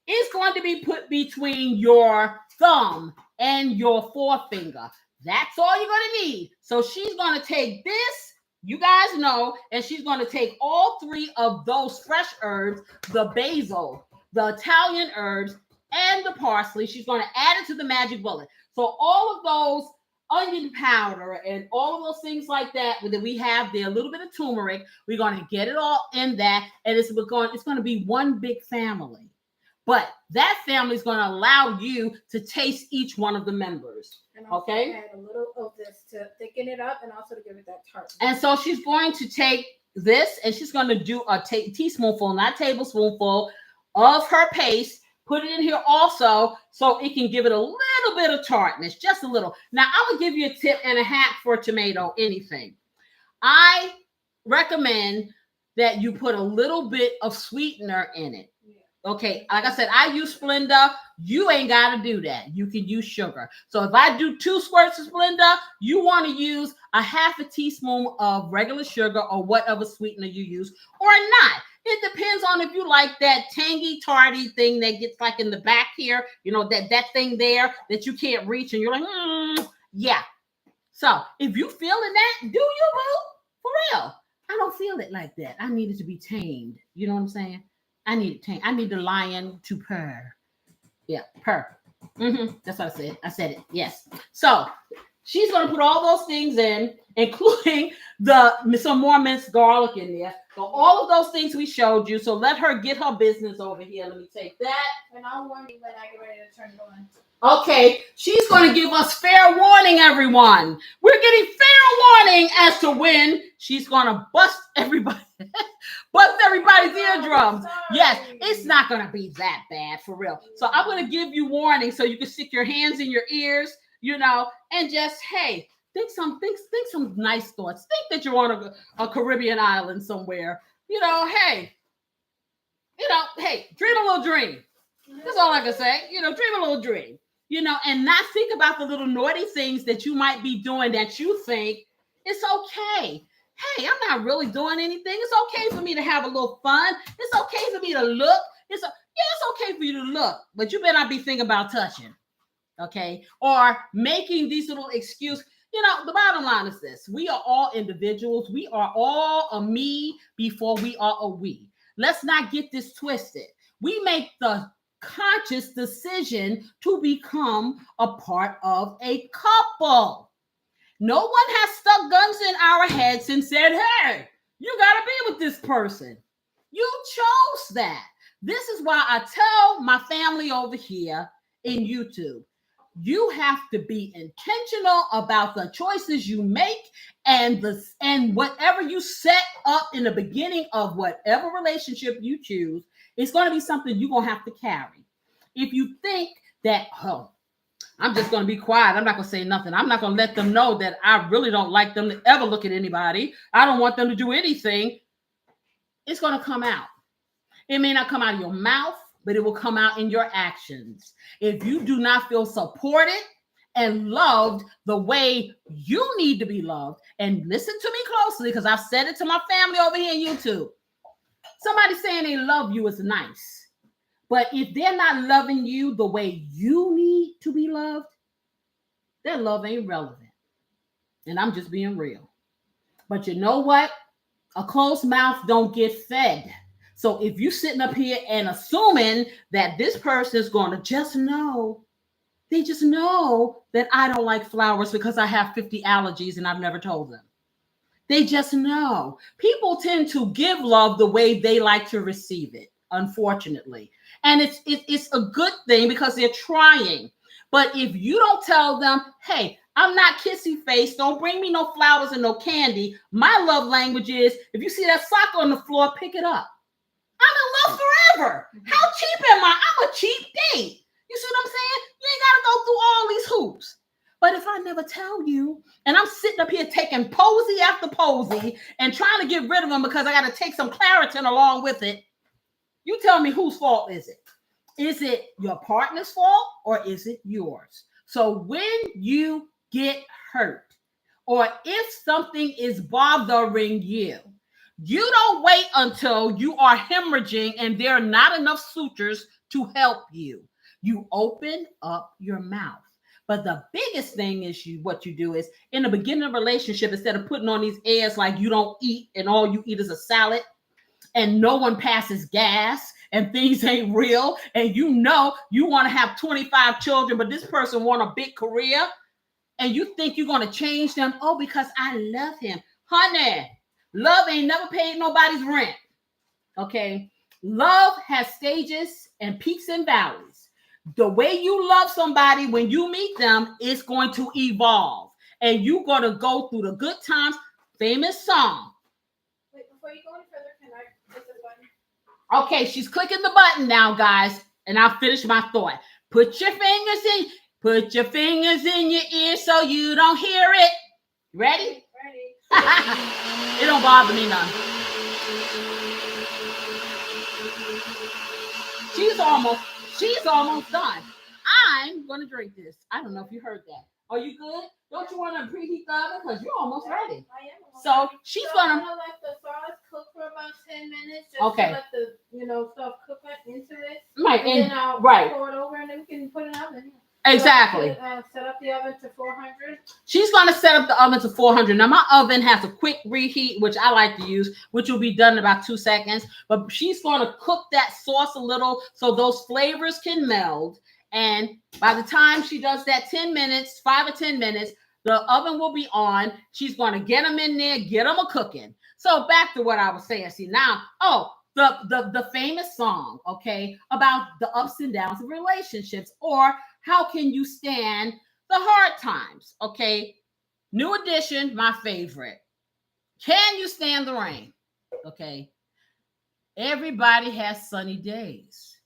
is going to be put between your thumb and your forefinger. That's all you're going to need. So she's going to take this, you guys know, and she's going to take all three of those fresh herbs, the basil, the Italian herbs, and the parsley. She's going to add it to the magic bullet. So all of those onion powder and all of those things like that we have there, a little bit of turmeric, we're going to get it all in that, and it's going to be one big family. But that family is going to allow you to taste each one of the members. And also add a little of this to thicken it up and also to give it that tart. And so she's going to take this and she's going to do a teaspoonful, not tablespoonful, of her paste. Put it in here also so it can give it a little bit of tartness, just a little. Now, I would give you a tip and a hack for tomato, anything. I recommend that you put a little bit of sweetener in it. Okay, like I said, I use Splenda. You ain't got to do that. You can use sugar. So if I do 2 squirts of Splenda, you want to use a half a teaspoon of regular sugar or whatever sweetener you use or not. It depends on if you like that tangy, tarty thing that gets like in the back here, you know, that thing there that you can't reach and you're like, yeah. So if you feeling that, do you, boo? For real. I don't feel it like that. I need it to be tamed. You know what I'm saying? I need the lion to purr. Yeah, purr. That's what I said. I said it. Yes. So she's going to put all those things in, including some more minced garlic in there. So all of those things we showed you. So let her get her business over here. Let me take that. And I'll warn you when I get ready to turn it on. Okay, she's going to give us fair warning, everyone. We're getting fair warning as to when she's going to bust everybody's eardrums. Yes, it's not going to be that bad, for real. So I'm going to give you warning so you can stick your hands in your ears, you know, and just, hey, think some nice thoughts. Think that you're on a Caribbean island somewhere. You know, hey, dream a little dream. That's all I can say. You know, dream a little dream. You know, and not think about the little naughty things that you might be doing that you think it's okay. Hey, I'm not really doing anything. It's okay for me to have a little fun. It's okay for me to look. It's okay for you to look, but you better not be thinking about touching, okay? Or making these little excuses. You know, the bottom line is this. We are all individuals. We are all a me before we are a we. Let's not get this twisted. We make the conscious decision to become a part of a couple. No one has stuck guns in our heads and said, hey, you got to be with this person. You chose that. This is why I tell my family over here in YouTube, you have to be intentional about the choices you make and whatever you set up in the beginning of whatever relationship you choose. It's going to be something you're going to have to carry. If you think that, oh, I'm just going to be quiet, I'm not going to say nothing, I'm not going to let them know that I really don't like them to ever look at anybody, I don't want them to do anything, it's going to come out. It may not come out of your mouth, but it will come out in your actions. If you do not feel supported and loved the way you need to be loved, and listen to me closely because I've said it to my family over here on YouTube. Somebody saying they love you is nice, but if they're not loving you the way you need to be loved, their love ain't relevant. And I'm just being real. But you know what? A closed mouth don't get fed. So if you're sitting up here and assuming that this person is going to just know, they just know that I don't like flowers because I have 50 allergies and I've never told them. They just know. People tend to give love the way they like to receive it, unfortunately. And it's a good thing because they're trying. But if you don't tell them, hey, I'm not kissy face, don't bring me no flowers and no candy. My love language is, if you see that sock on the floor, pick it up. I'm in love forever. How cheap am I? I'm a cheap date. You see what I'm saying? You ain't got to go through all these hoops. But if I never tell you, and I'm sitting up here taking posy after posy and trying to get rid of them because I got to take some Claritin along with it, you tell me whose fault is it? Is it your partner's fault or is it yours? So when you get hurt or if something is bothering you, you don't wait until you are hemorrhaging and there are not enough sutures to help you. You open up your mouth. But the biggest thing is what you do is in the beginning of a relationship, instead of putting on these airs like you don't eat and all you eat is a salad and no one passes gas and things ain't real, and you know you want to have 25 children, but this person want a big career and you think you're going to change them. Oh, because I love him. Honey, love ain't never paid nobody's rent. Okay. Love has stages and peaks and valleys. The way you love somebody when you meet them is going to evolve. And you're going to go through the good times. Famous song. Wait, before you go any further, can I click the button? Okay, she's clicking the button now, guys. And I'll finish my thought. Put your fingers in your ear so you don't hear it. Ready? Ready. It don't bother me none. She's almost done. I'm going to drink this. I don't know if you heard that. Are you good? Don't you want to preheat the oven? Because you're almost ready. I am. So she's going I'm to... going to let the sauce cook for about 10 minutes. Just Okay. to let the, stuff cook into it. Right. And then I'll pour it over and then we can put it in the oven. Exactly. So set up the oven to 400. She's going to set up the oven to 400. Now, my oven has a quick reheat, which I like to use, which will be done in about 2 seconds. But she's going to cook that sauce a little so those flavors can meld. And by the time she does that 10 minutes, 5 or 10 minutes, the oven will be on. She's going to get them in there, get them a cooking. So back to what I was saying. See, now, the famous song, okay, about the ups and downs of relationships, or how can you stand the hard times? Okay. New edition, my favorite. Can you stand the rain? Okay. Everybody has sunny days.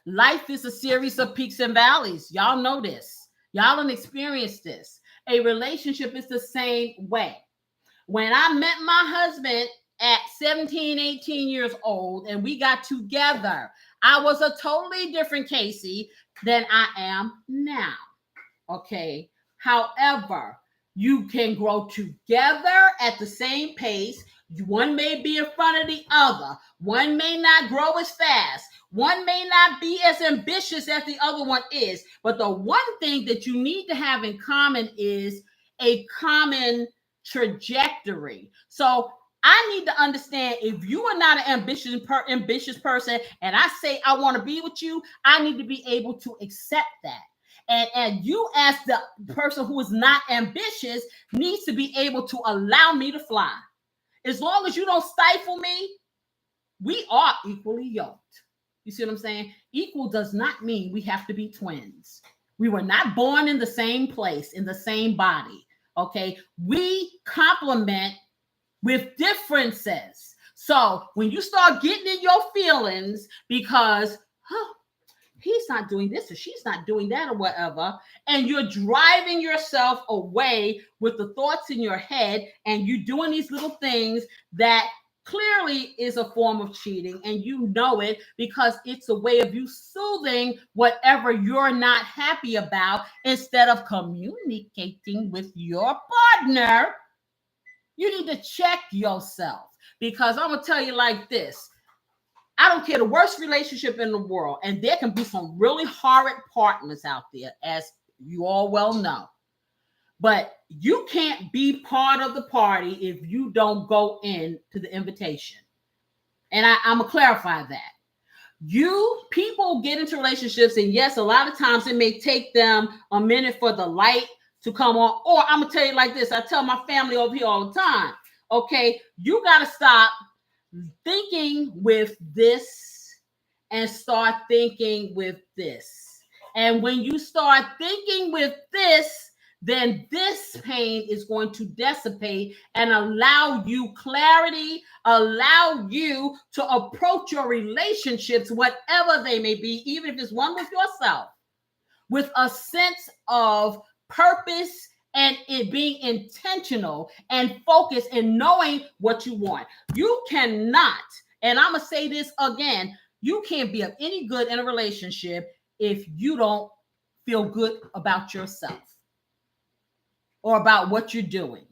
Life is a series of peaks and valleys. Y'all know this. Y'all done experienced this. A relationship is the same way. When I met my husband at 17, 18 years old, and we got together, I was a totally different Casey than I am now. Okay. However, you can grow together at the same pace. One may be in front of the other. One may not grow as fast. One may not be as ambitious as the other one is. But the one thing that you need to have in common is a common trajectory. So I need to understand, if you are not an ambitious person and I say I want to be with you, I need to be able to accept that. And you, as the person who is not ambitious, needs to be able to allow me to fly. As long as you don't stifle me, we are equally yoked. You see what I'm saying? Equal does not mean we have to be twins. We were not born in the same place, in the same body. Okay. We complement with differences. So when you start getting in your feelings because, he's not doing this or she's not doing that or whatever, and you're driving yourself away with the thoughts in your head, and you're doing these little things that clearly is a form of cheating, and you know it because it's a way of you soothing whatever you're not happy about instead of communicating with your partner. You need to check yourself, because I'm gonna tell you like this. I don't care the worst relationship in the world, and there can be some really horrid partners out there, as you all well know. But you can't be part of the party if you don't go in to the invitation. And I'm gonna clarify that. People get into relationships, and yes, a lot of times it may take them a minute for the light to come on. Or I'm gonna tell you like this. I tell my family over here all the time. Okay, you gotta stop thinking with this and start thinking with this. And when you start thinking with this, then this pain is going to dissipate and allow you clarity, allow you to approach your relationships, whatever they may be, even if it's one with yourself, with a sense of purpose and it being intentional and focused and knowing what you want. You cannot, and I'm going to say this again, you can't be of any good in a relationship if you don't feel good about yourself or about what you're doing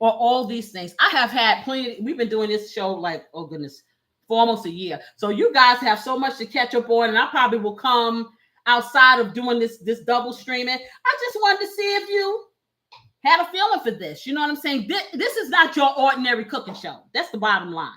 or all these things. I have had plenty. We've been doing this show like, oh goodness, for almost a year. So you guys have so much to catch up on, and I probably will come outside of doing this double streaming. I just wanted to see if you had a feeling for this. You know what I'm saying? This is not your ordinary cooking show. That's the bottom line.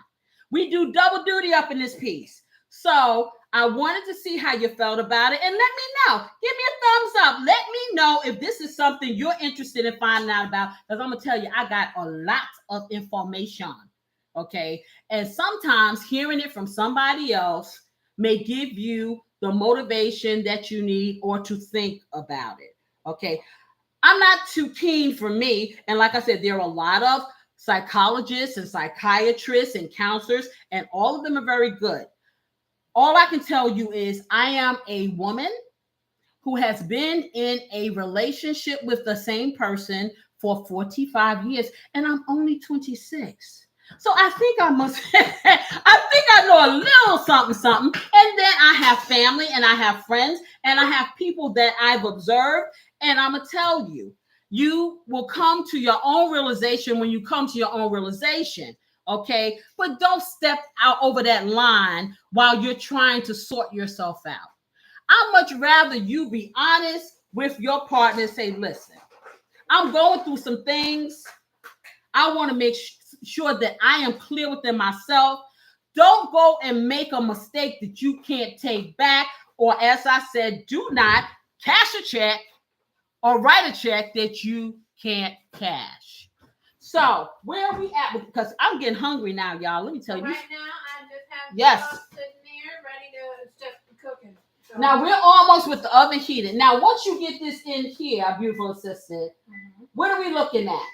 We do double duty up in this piece. So I wanted to see how you felt about it, and let me know. Give me a thumbs up. Let me know if this is something you're interested in finding out about, because I'm going to tell you, I got a lot of information, okay? And sometimes hearing it from somebody else may give you the motivation that you need or to think about it, okay? I'm not too keen for me, and like I said, there are a lot of psychologists and psychiatrists and counselors, and all of them are very good. All I can tell you is I am a woman who has been in a relationship with the same person for 45 years, and I'm only 26. So I think I must, I think I know a little something. And then I have family, and I have friends, and I have people that I've observed. And I'm going to tell you, you will come to your own realization when you come to your own realization. Okay, but don't step out over that line while you're trying to sort yourself out. I'd much rather you be honest with your partner and say, listen, I'm going through some things. I want to make sure that I am clear within myself. Don't go and make a mistake that you can't take back. Or as I said, do not cash a check or write a check that you can't cash. So where are we at? Because I'm getting hungry now, y'all. Let me tell you. Right now, I just have yes sitting there ready to just be cooking. So. Now we're almost with the oven heated. Now once you get this in here, our beautiful assistant, what are we looking at?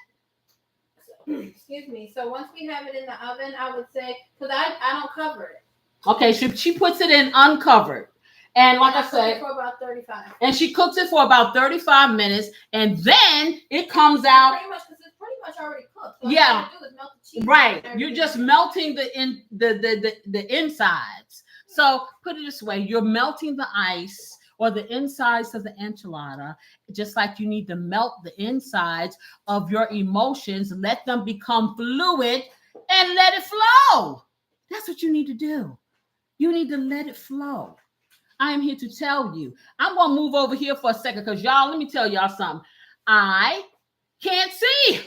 Excuse me. So once we have it in the oven, I would say, because I don't cover it. Okay, she puts it in uncovered. And like I said, for about 35. And she cooks it for about 35 minutes, and then it comes out. Pretty much, because it's pretty much already cooked. So yeah, all you do is melt the cheese. Right. You're just melting the insides. So put it this way: you're melting the ice or the insides of the enchilada, just like you need to melt the insides of your emotions. Let them become fluid and let it flow. That's what you need to do. You need to let it flow. I am here to tell you. I'm going to move over here for a second because y'all, let me tell y'all something. I can't see.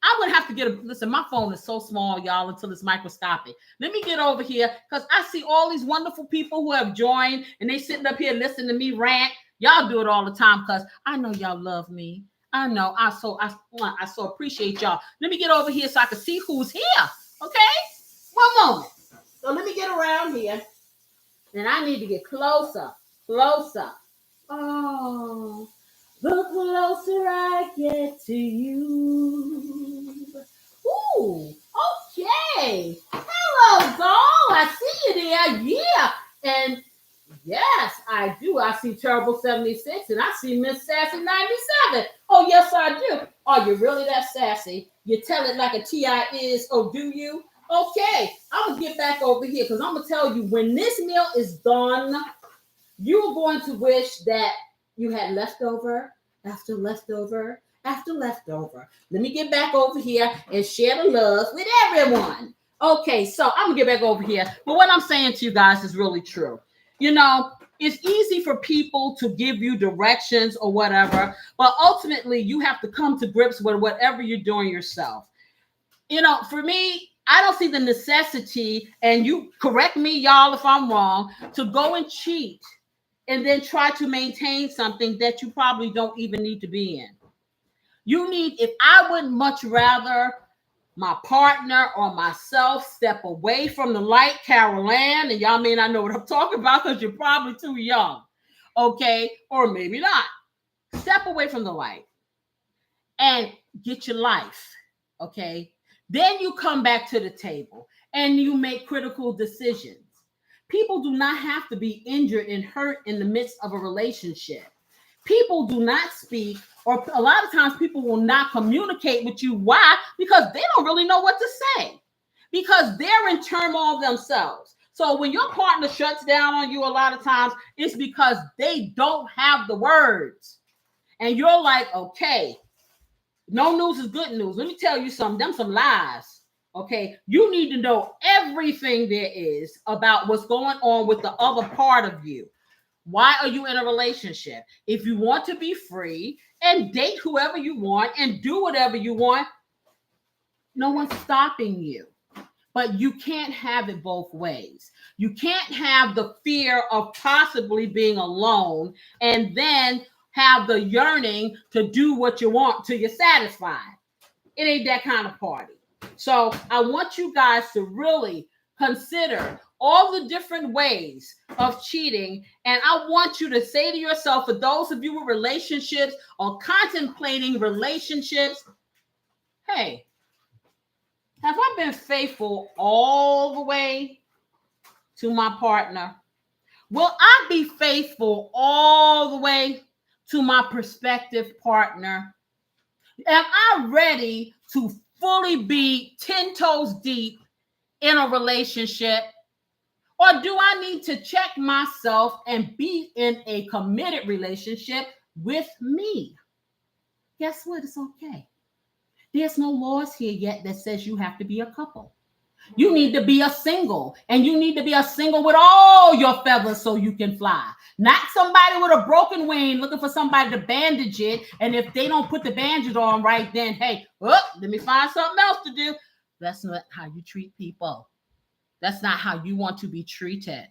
I'm going to have to listen, my phone is so small, y'all, until it's microscopic. Let me get over here because I see all these wonderful people who have joined and they sitting up here listening to me rant. Y'all do it all the time because I know y'all love me. I know. I so appreciate y'all. Let me get over here so I can see who's here. Okay? One moment. So let me get around here. And I need to get closer. Oh, the closer I get to you. Ooh, okay. Hello, doll. I see you there. Yeah. And yes, I do. I see Terrible 76 and I see Miss Sassy 97. Oh, yes, I do. Are you really that sassy? You tell it like a TI is. Oh, do you? Okay, I'm going to get back over here because I'm going to tell you when this meal is done, you're going to wish that you had leftover after leftover after leftover. Let me get back over here and share the love with everyone. Okay, so I'm gonna get back over here. But what I'm saying to you guys is really true. You know, it's easy for people to give you directions or whatever, but ultimately you have to come to grips with whatever you're doing yourself. You know, for me, I don't see the necessity, and you correct me, y'all, if I'm wrong, to go and cheat and then try to maintain something that you probably don't even need to be in. You need, if I would much rather my partner or myself step away from the light, Carol Ann, and y'all may not know what I'm talking about because you're probably too young, okay? Or maybe not. Step away from the light and get your life, okay? Then you come back to the table and you make critical decisions. People do not have to be injured and hurt in the midst of a relationship. People do not speak, or a lot of times people will not communicate with you. Why? Because they don't really know what to say, because they're in turmoil themselves. So when your partner shuts down on you, a lot of times it's because they don't have the words. And you're like, okay, no news is good news. Let me tell you something, them some lies. Okay, you need to know everything there is about what's going on with the other part of you. Why are you in a relationship? If you want to be free and date whoever you want and do whatever you want, no one's stopping you. But you can't have it both ways. You can't have the fear of possibly being alone and then have the yearning to do what you want till you're satisfied. It ain't that kind of party. So I want you guys to really consider all the different ways of cheating. And I want you to say to yourself, for those of you with relationships or contemplating relationships, hey, have I been faithful all the way to my partner? Will I be faithful all the way to my prospective partner? Am I ready to fully be 10 toes deep in a relationship? Or do I need to check myself and be in a committed relationship with me? Guess what? It's okay. There's no laws here yet that says you have to be a couple. You need to be a single, and you need to be a single with all your feathers so you can fly. Not somebody with a broken wing looking for somebody to bandage it. And if they don't put the bandage on right, then hey, let me find something else to do. That's not how you treat people. That's not how you want to be treated.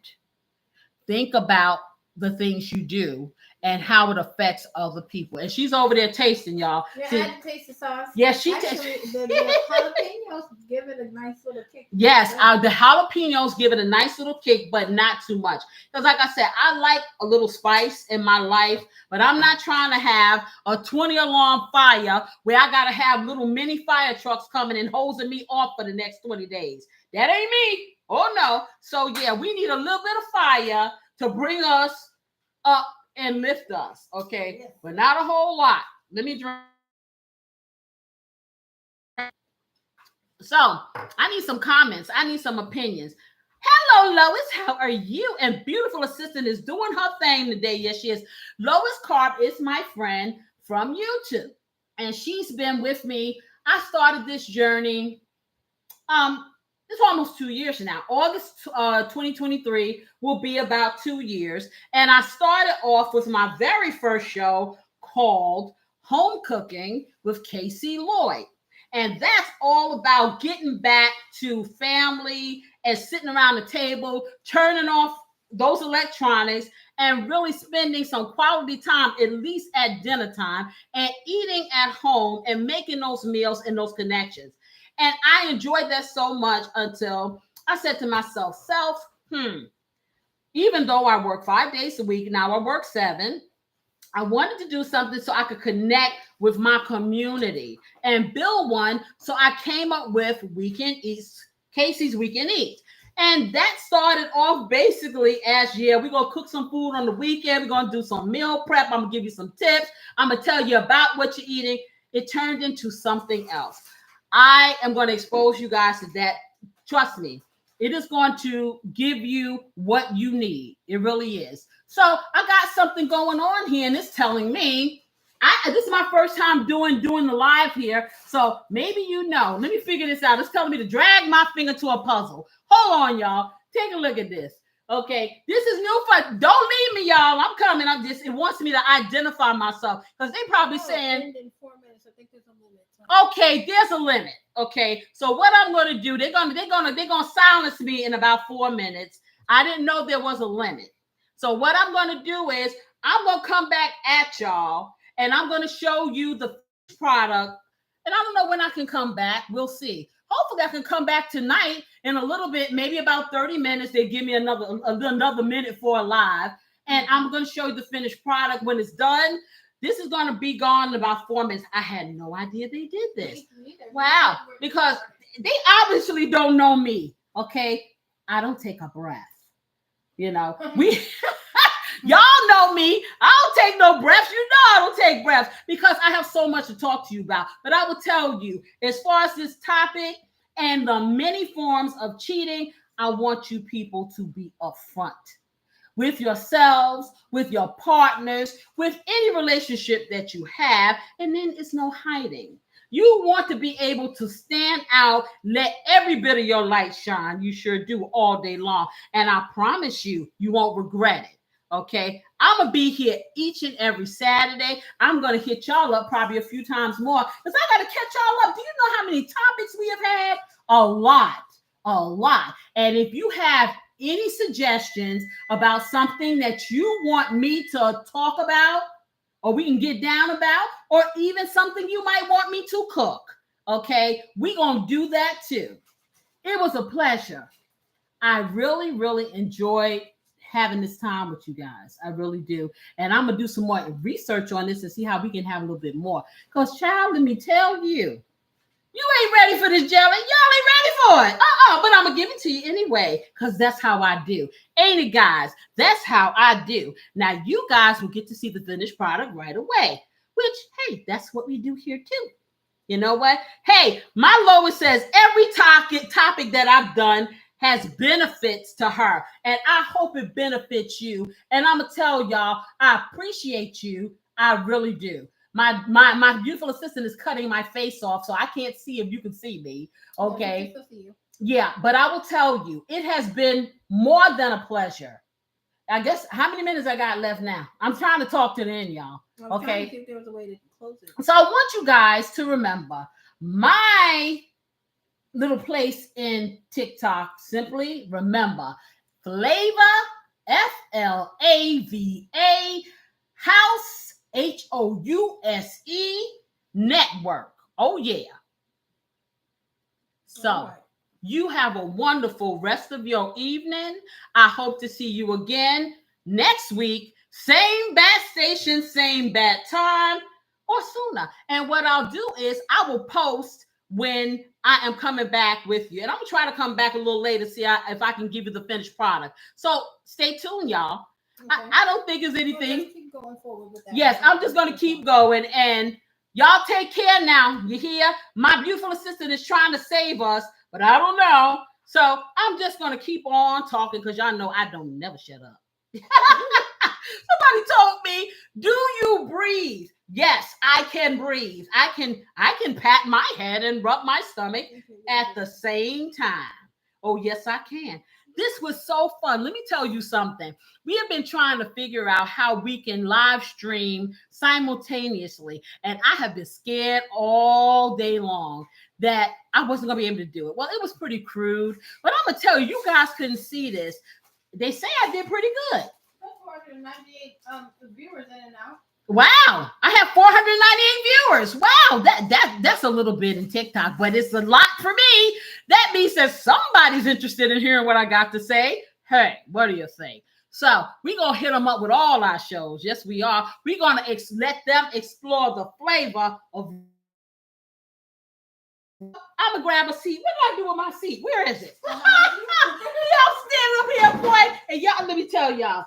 Think about the things you do and how it affects other people. And she's over there tasting, y'all. Yeah, I had to taste the sauce. Yeah, she actually the jalapenos give it a nice little kick. Yes, the jalapenos give it a nice little kick, but not too much. Because like I said, I like a little spice in my life, but I'm not trying to have a 20-alarm fire where I got to have little mini fire trucks coming and hosing me off for the next 20 days. That ain't me. Oh, no. So, yeah, we need a little bit of fire to bring us up and lift us, okay? Yes. But not a whole lot. Let me drink. So, I need some comments. I need some opinions. Hello, Lois. How are you? And beautiful assistant is doing her thing today. Yes, she is. Lois Carp is my friend from YouTube, and she's been with me. I started this journey. It's almost 2 years now. August 2023 will be about 2 years. And I started off with my very first show called Home Cooking with Casey Lloyd. And that's all about getting back to family and sitting around the table, turning off those electronics and really spending some quality time, at least at dinner time, and eating at home and making those meals and those connections. And I enjoyed that so much until I said to myself, even though I work 5 days a week, now I work 7, I wanted to do something so I could connect with my community and build one. So I came up with Weekend Eats, Casey's Weekend Eats. And that started off basically as, yeah, we're going to cook some food on the weekend. We're going to do some meal prep. I'm going to give you some tips. I'm going to tell you about what you're eating. It turned into something else. I am going to expose you guys to that. Trust me, it is going to give you what you need. It really is. So I got something going on here, and it's telling me, this is my first time doing the live here. So maybe you know. Let me figure this out. It's telling me to drag my finger to a puzzle. Hold on, y'all. Take a look at this. Okay, this is new for. Don't leave me, y'all. I'm coming. It wants me to identify myself because they probably saying. In 4 minutes, I think there's a limit. Okay, there's a limit. Okay, so what I'm going to do? They're gonna silence me in about 4 minutes. I didn't know there was a limit. So what I'm going to do is I'm going to come back at y'all and I'm going to show you the product. And I don't know when I can come back. We'll see. Hopefully I can come back tonight in a little bit, maybe about 30 minutes. They give me another minute for a live. And I'm going to show you the finished product when it's done. This is going to be gone in about 4 minutes. I had no idea they did this. Wow. Because they obviously don't know me. Okay. I don't take a breath. You know, y'all know me. I don't take no breaths. You know, I don't take breaths because I have so much to talk to you about. But I will tell you, as far as this topic and the many forms of cheating, I want you people to be upfront with yourselves, with your partners, with any relationship that you have. And then it's no hiding. You want to be able to stand out, let every bit of your light shine. You sure do all day long. And I promise you, you won't regret it. Okay. I'm going to be here each and every Saturday. I'm going to hit y'all up probably a few times more because I got to catch y'all up. Do you know how many topics we have had? A lot. And if you have any suggestions about something that you want me to talk about, or we can get down about, or even something you might want me to cook. Okay, we're going to do that too. It was a pleasure. I really, really enjoyed having this time with you guys. I really do. And I'm going to do some more research on this and see how we can have a little bit more. Because, child, let me tell you, you ain't ready for this jelly. Y'all ain't ready for it. But I'm going to give it to you anyway, because that's how I do. Ain't it, guys? That's how I do. Now, you guys will get to see the finished product right away, which, hey, that's what we do here too. You know what? Hey, my Lois says every topic that I've done has benefits to her, and I hope it benefits you. And I'm going to tell y'all, I appreciate you. I really do. My beautiful assistant is cutting my face off, so I can't see if you can see me. Okay. Yeah, but I will tell you, it has been more than a pleasure. I guess how many minutes I got left now? I'm trying to talk to the end, y'all. Okay. I think there was a way to close it. So I want you guys to remember my little place in TikTok. Simply remember Flava, FLAVA, House. HOUSE network. Oh, yeah. So you have a wonderful rest of your evening. I hope to see you again next week. Same bat station, same bat time, or sooner. And what I'll do is I will post when I am coming back with you. And I'm going to try to come back a little later, see if I can give you the finished product. So stay tuned, y'all. Okay. I don't think there's anything. Well, keep going forward with that. Yes, I'm just going to keep going. And y'all take care now. You hear? My beautiful assistant is trying to save us, but I don't know. So I'm just going to keep on talking because y'all know I don't never shut up. Somebody told me, do you breathe? Yes, I can breathe. I can pat my head and rub my stomach at the same time. Oh, yes, I can. This was so fun. Let me tell you something. We have been trying to figure out how we can live stream simultaneously. And I have been scared all day long that I wasn't going to be able to do it. Well, it was pretty crude. But I'm going to tell you, you guys couldn't see this. They say I did pretty good. 498 viewers in and out. Wow, I have 498 viewers. Wow, that's a little bit in TikTok, but it's a lot for me. That means that somebody's interested in hearing what I got to say. Hey, what do you think? So we're going to hit them up with all our shows. Yes, we are. We're going to let them explore the flavor of. I'm going to grab a seat. What do I do with my seat? Where is it? Y'all stand up here, boy. And y'all, let me tell y'all,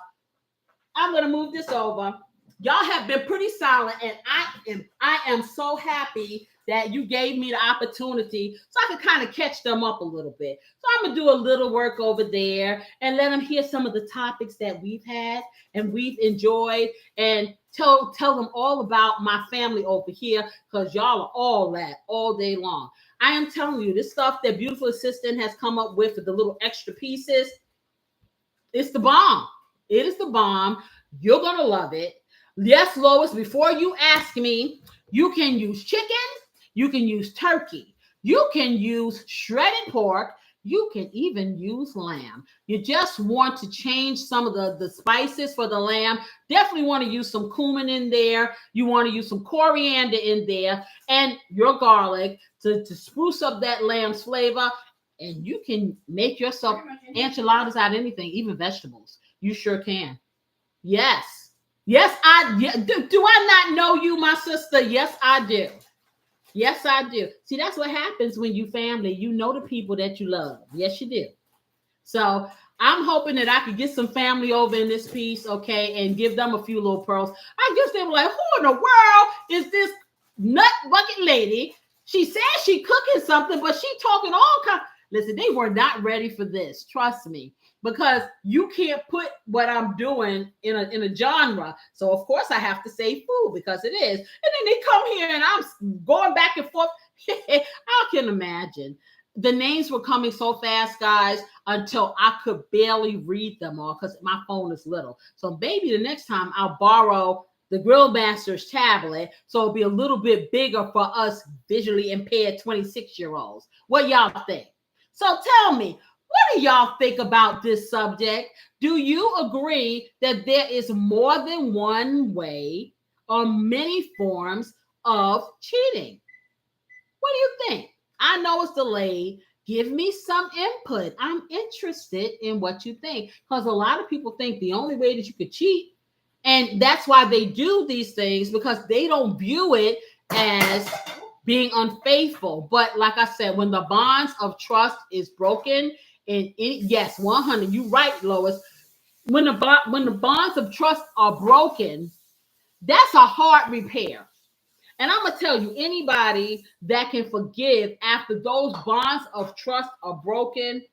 I'm going to move this over. Y'all have been pretty solid, and I am so happy that you gave me the opportunity so I could kind of catch them up a little bit. So I'm going to do a little work over there and let them hear some of the topics that we've had and we've enjoyed, and tell them all about my family over here, because y'all are all that all day long. I am telling you, this stuff that beautiful assistant has come up with the little extra pieces, it's the bomb. It is the bomb. You're going to love it. Yes, Lois, before you ask me, you can use chicken, you can use turkey, you can use shredded pork, you can even use lamb. You just want to change some of the spices for the lamb. Definitely want to use some cumin in there. You want to use some coriander in there and your garlic to spruce up that lamb's flavor. And you can make yourself enchiladas out of anything, even vegetables. You sure can. Yes. Yes, do I not know you, my sister? Yes, I do. Yes, I do. See, that's what happens when you family. You know the people that you love. Yes, you do. So I'm hoping that I could get some family over in this piece, okay, and give them a few little pearls. I guess they were like, who in the world is this nut bucket lady? She says she cooking something, but she talking all kinds. Listen, they were not ready for this. Trust me. Because you can't put what I'm doing in a genre. So of course I have to say food, because it is. And then they come here and I'm going back and forth. I can imagine. The names were coming so fast, guys, until I could barely read them all because my phone is little. So maybe the next time I'll borrow the Grill Master's tablet, so it'll be a little bit bigger for us visually impaired 26-year-olds. What y'all think? So tell me, what do y'all think about this subject? Do you agree that there is more than one way or many forms of cheating? What do you think? I know it's delayed. Give me some input. I'm interested in what you think, because a lot of people think the only way that you could cheat, and that's why they do these things, because they don't view it as being unfaithful. But like I said, when the bonds of trust is broken, and yes, 100, you're right, Lois. When the bonds of trust are broken, that's a hard repair. And I'm gonna tell you, anybody that can forgive after those bonds of trust are broken,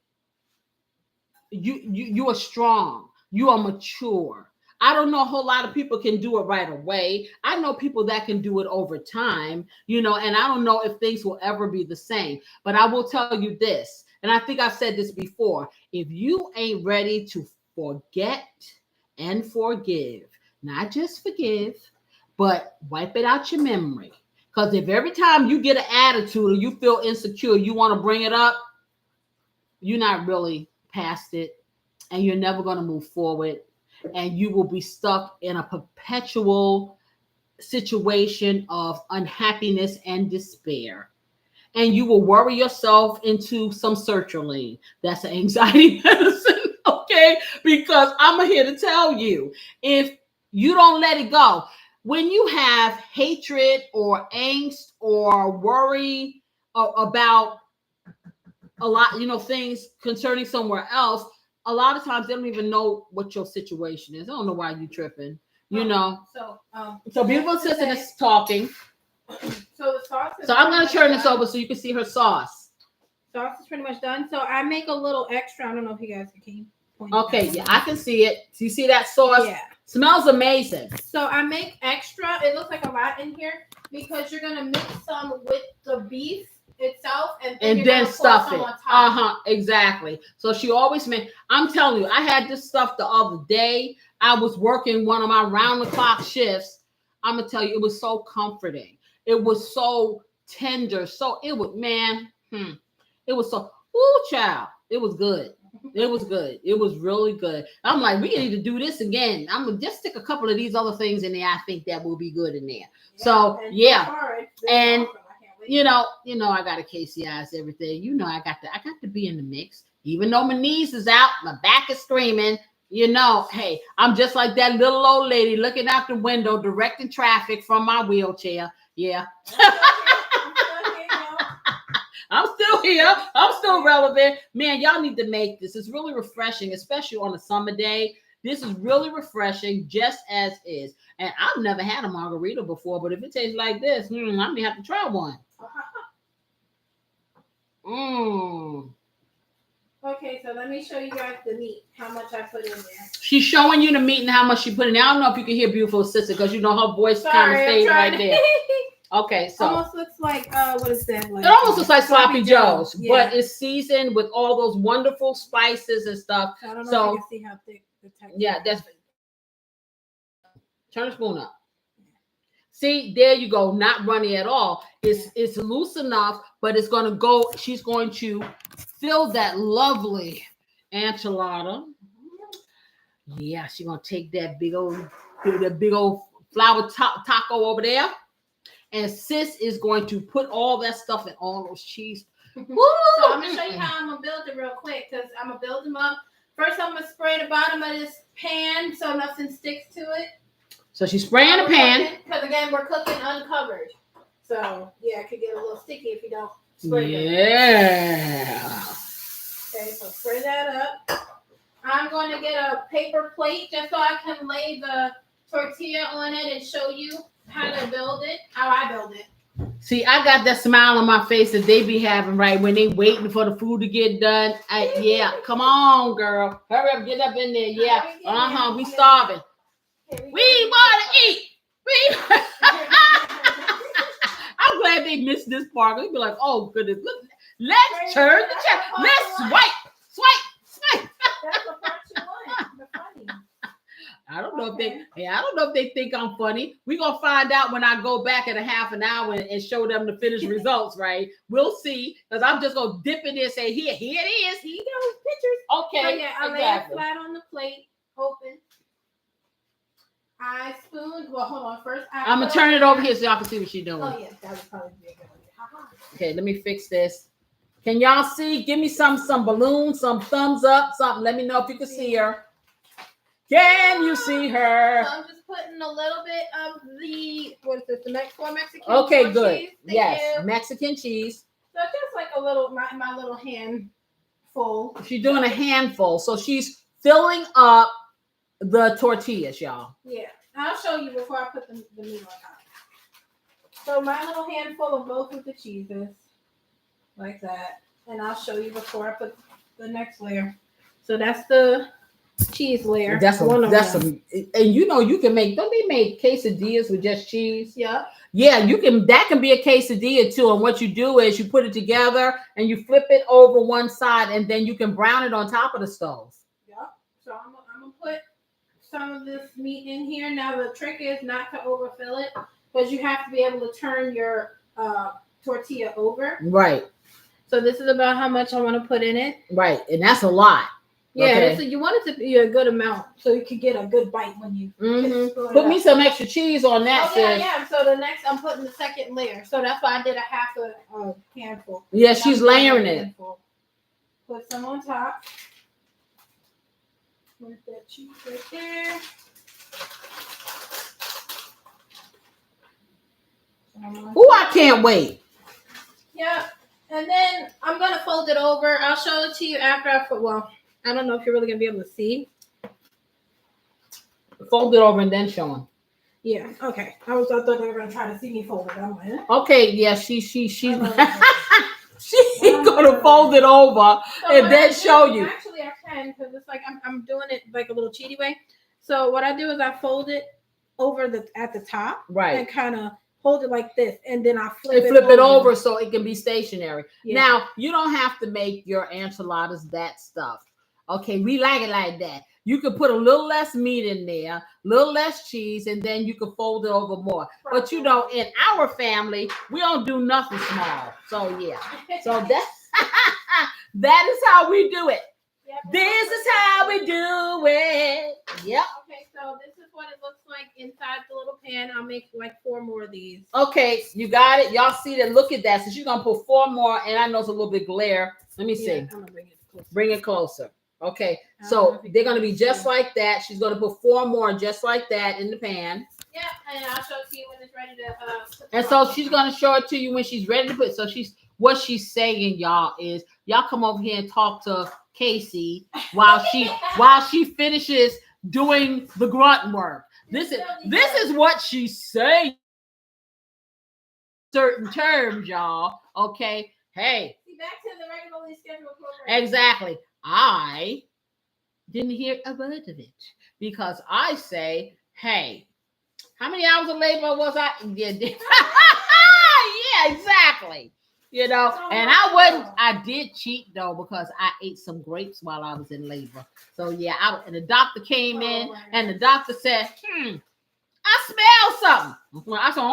you are strong. You are mature. I don't know a whole lot of people can do it right away. I know people that can do it over time, and I don't know if things will ever be the same. But I will tell you this, and I think I've said this before: if you ain't ready to forget and forgive, not just forgive, but wipe it out your memory. Because if every time you get an attitude or you feel insecure, you want to bring it up, you're not really past it, and you're never going to move forward, and you will be stuck in a perpetual situation of unhappiness and despair. And you will worry yourself into some sertraline. That's an anxiety medicine, okay? Because I'm here to tell you, if you don't let it go, when you have hatred or angst or worry about a lot, things concerning somewhere else, a lot of times they don't even know what your situation is. I don't know why you tripping, So beautiful sister is talking. So the sauce is, so I'm going to turn this over so you can see her sauce. Sauce is pretty much done. So I make a little extra. I don't know if you guys can point it Okay, out. yeah, I can see it. Do you see that sauce? Yeah. Smells amazing. So I make extra. It looks like a lot in here because you're gonna mix some with the beef itself and then stuff it. Exactly. So she always made. I'm telling you, I had this stuff the other day. I was working one of my round-the-clock shifts. I'm gonna tell you, it was so comforting. It was so tender. So it was, it was so. Ooh, child, it was good. It was good. It was really good. I'm like, we need to do this again. I'm gonna just stick a couple of these other things in there. I think that will be good in there. Yeah, so yeah, and awesome. I got a Casey eyes, everything. I got to be in the mix. Even though my knees is out, my back is screaming. You know, hey, I'm just like that little old lady looking out the window, directing traffic from my wheelchair. Yeah. I'm still here. I'm still relevant. Man, y'all need to make this. It's really refreshing, especially on a summer day. This is really refreshing, just as is. And I've never had a margarita before, but if it tastes like this, I may have to try one. Okay, so let me show you guys the meat, how much I put in there. She's showing you the meat and how much she put in there. I don't know if you can hear beautiful sister because you know her voice kind of stayed right there. Okay, so almost looks like what is that? Like, it almost looks like sloppy joes, yeah. but it's seasoned with all those wonderful spices and stuff. I don't know if you can see how thick the texture. Yeah, that's. Turn the spoon up. See, there you go. Not runny at all. It's loose enough, but it's gonna go. She's going to fill that lovely enchilada. Yeah, she's gonna take that big old flour taco over there. And sis is going to put all that stuff in all those cheese. So I'm gonna show you how I'm gonna build it real quick because I'm gonna build them up. First, I'm gonna spray the bottom of this pan so nothing sticks to it. So she's spraying the pan. Because again, we're cooking uncovered. So yeah, it could get a little sticky if you don't spray it. Yeah. Okay, so spray that up. I'm going to get a paper plate just so I can lay the tortilla on it and show you how to build it, how I build it. See, I got that smile on my face that they be having right when they waiting for the food to get done. Yeah, come on, girl. Hurry up, get up in there. Yeah, we starving. We want to eat. I'm glad they missed this part. They'll be like, oh, goodness. Look, let's turn the check. Let's swipe. That's the part you want. The funny. I don't know if they think I'm funny. We're gonna find out when I go back in a half an hour and show them the finished results, right? We'll see. Because I'm just gonna dip in there and say, here it is. Here you go, pictures. Okay. So yeah, I lay it flat on the plate, open. I spooned. Well, hold on. First, I'm gonna turn it over here so y'all can see what she's doing. Oh yes, that would probably be a good idea. Okay, let me fix this. Can y'all see? Give me some balloons, some thumbs up, something. Let me know if you can see her. Can you see her? So I'm just putting a little bit of the Mexican. Okay, good. Cheese. Yes, Mexican cheese. So just like a little, my little handful. She's doing a handful. So she's filling up the tortillas, y'all. Yeah, I'll show you before I put the meat on top. So my little handful of both of the cheeses, like that. And I'll show you before I put the next layer. So that's the cheese layer. And you know you can make. Don't they make quesadillas with just cheese? Yeah. Yeah, you can. That can be a quesadilla too. And what you do is you put it together and you flip it over one side, and then you can brown it on top of the stove. Yeah. So I'm gonna put some of this meat in here. Now the trick is not to overfill it because you have to be able to turn your tortilla over. Right. So this is about how much I want to put in it. Right, and that's a lot. Yeah, okay. So you want it to be a good amount so you can get a good bite when you put me some extra cheese on that. Yeah. So the next, I'm putting the second layer. So that's why I did a half a handful. Yeah, she's layering it. Put some on top. Put that cheese right there. Oh, I can't wait. Yep. And then I'm gonna fold it over. I'll show it to you after I put. Well, I don't know if you're really gonna be able to see. Fold it over and then show them. Yeah. Okay. I thought they were gonna try to see me fold it. I'm like, okay. Yeah. She's gonna fold it over and then show you. Actually, I can because it's like I'm doing it like a little cheaty way. So what I do is I fold it over at the top, right, and kind of hold it like this, and then I flip it over so it can be stationary. Yeah. Now you don't have to make your enchiladas that stuffed. Okay, we like it like that. You could put a little less meat in there, a little less cheese, and then you could fold it over more. But you know, in our family, we don't do nothing small. So yeah. So that is how we do it. Yep. This is how we do it. Yep. Okay, so this is what it looks like inside the little pan. I'll make like 4 more of these. Okay, you got it. Y'all see that? Look at that. So she's gonna put 4 more, and I know it's a little bit glare. Let me see. I'm gonna bring it closer. Bring it closer. Okay, I don't know so if you they're can going to be just see. like that. She's going to put 4 more just like that in the pan. Yeah, and I'll show it to you when it's ready to. And so she's going to show it to you when she's ready to put. So what she's saying, y'all, is y'all come over here and talk to Casey while she finishes doing the grunt work. This is what she's saying. Certain terms, y'all. Okay. Hey. See, back to the regularly scheduled program. Exactly. I didn't hear a word of it because I say, hey, how many hours of labor was I? Yeah, yeah, exactly. You know, and I did cheat though because I ate some grapes while I was in labor. So yeah, and the doctor came in and the doctor said, I smell something. I said,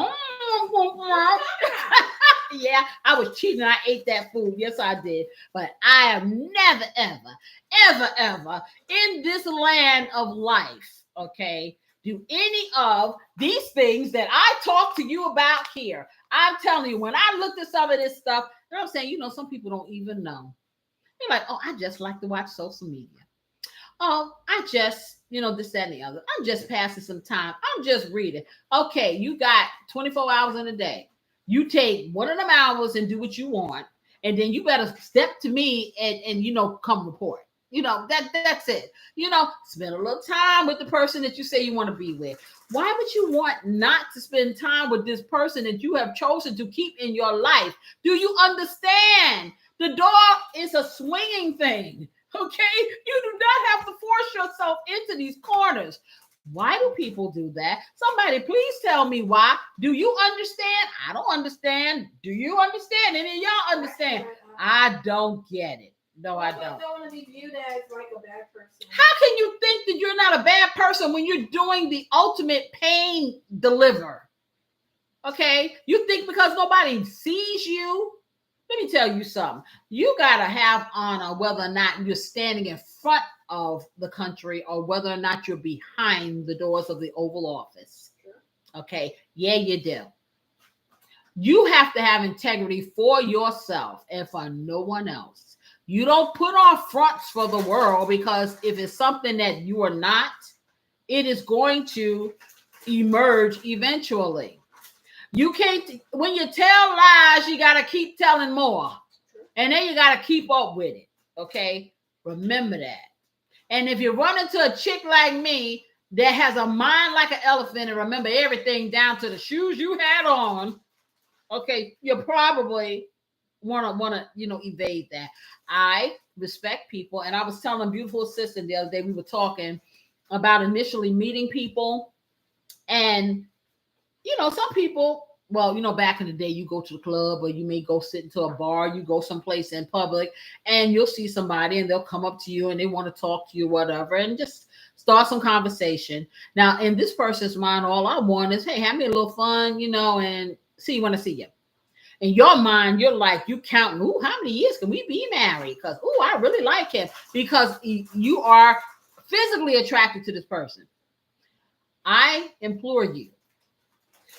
yeah, I was cheating. I ate that food. Yes, I did. But I have never, ever in this land of life, okay, do any of these things that I talk to you about here. I'm telling you, when I looked at some of this stuff, and I'm saying, some people don't even know. They're like, oh, I just like to watch social media. Oh, I just, this, that, and the other. I'm just passing some time. I'm just reading. Okay, you got 24 hours in a day. You take one of them hours and do what you want, and then you better step to me and come report. That's it. Spend a little time with the person that you say you want to be with. Why would you want not to spend time with this person that you have chosen to keep in your life? Do you understand? The door is a swinging thing. Okay, you do not have to force yourself into these corners. Why do people do that? Somebody please tell me why. Do you understand? I don't understand. Do you understand? Any of y'all understand? I don't get it. No, I don't. I don't want to be viewed as like a bad person. How can you think that you're not a bad person when you're doing the ultimate pain deliver? Okay, you think because nobody sees you? Let me tell you something. You got to have honor whether or not you're standing in front of the country or whether or not you're behind the doors of the Oval Office. Okay. Yeah, you do. You have to have integrity for yourself and for no one else. You don't put on fronts for the world because if it's something that you are not, it is going to emerge eventually. You can't, when you tell lies, you got to keep telling more. And then you got to keep up with it. Okay? Remember that. And if you run into a chick like me that has a mind like an elephant and remember everything down to the shoes you had on, okay, you probably want to evade that. I respect people. And I was telling a beautiful assistant the other day, we were talking about initially meeting people. And some people, back in the day, you go to the club or you may go sit into a bar, you go someplace in public and you'll see somebody and they'll come up to you and they want to talk to you, whatever, and just start some conversation. Now, in this person's mind, all I want is, hey, have me a little fun, and see you when I see you. In your mind, you're like, you counting, ooh, how many years can we be married? Because, ooh, I really like him. Because you are physically attracted to this person. I implore you,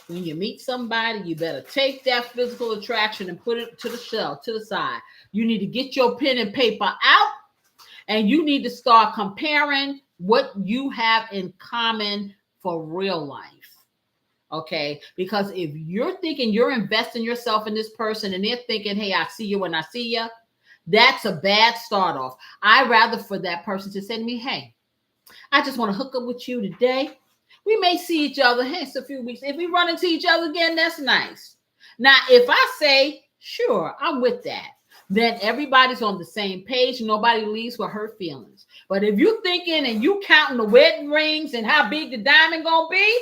when you meet somebody, you better take that physical attraction and put it to the shelf, to the side. You need to get your pen and paper out, and you need to start comparing what you have in common for real life. Okay? Because if you're thinking you're investing yourself in this person and they're thinking, hey, I see you when I see you, that's a bad start off. I'd rather for that person to say to me, hey, I just want to hook up with you today. We may see each other. Hey, it's a few weeks. If we run into each other again, that's nice. Now, if I say, sure, I'm with that, then everybody's on the same page. Nobody leaves with hurt feelings. But if you're thinking and you counting the wedding rings and how big the diamond gonna be,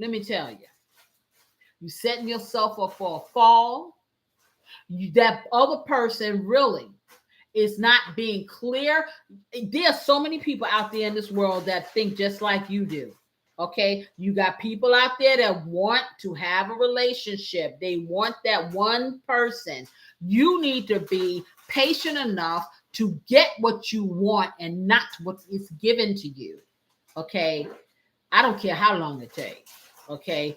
let me tell you, you're setting yourself up for a fall. That other person really is not being clear. There are so many people out there in this world that think just like you do. Okay, you got people out there that want to have a relationship. They want that one person. You need to be patient enough to get what you want and not what is given to you. Okay, I don't care how long it takes. Okay,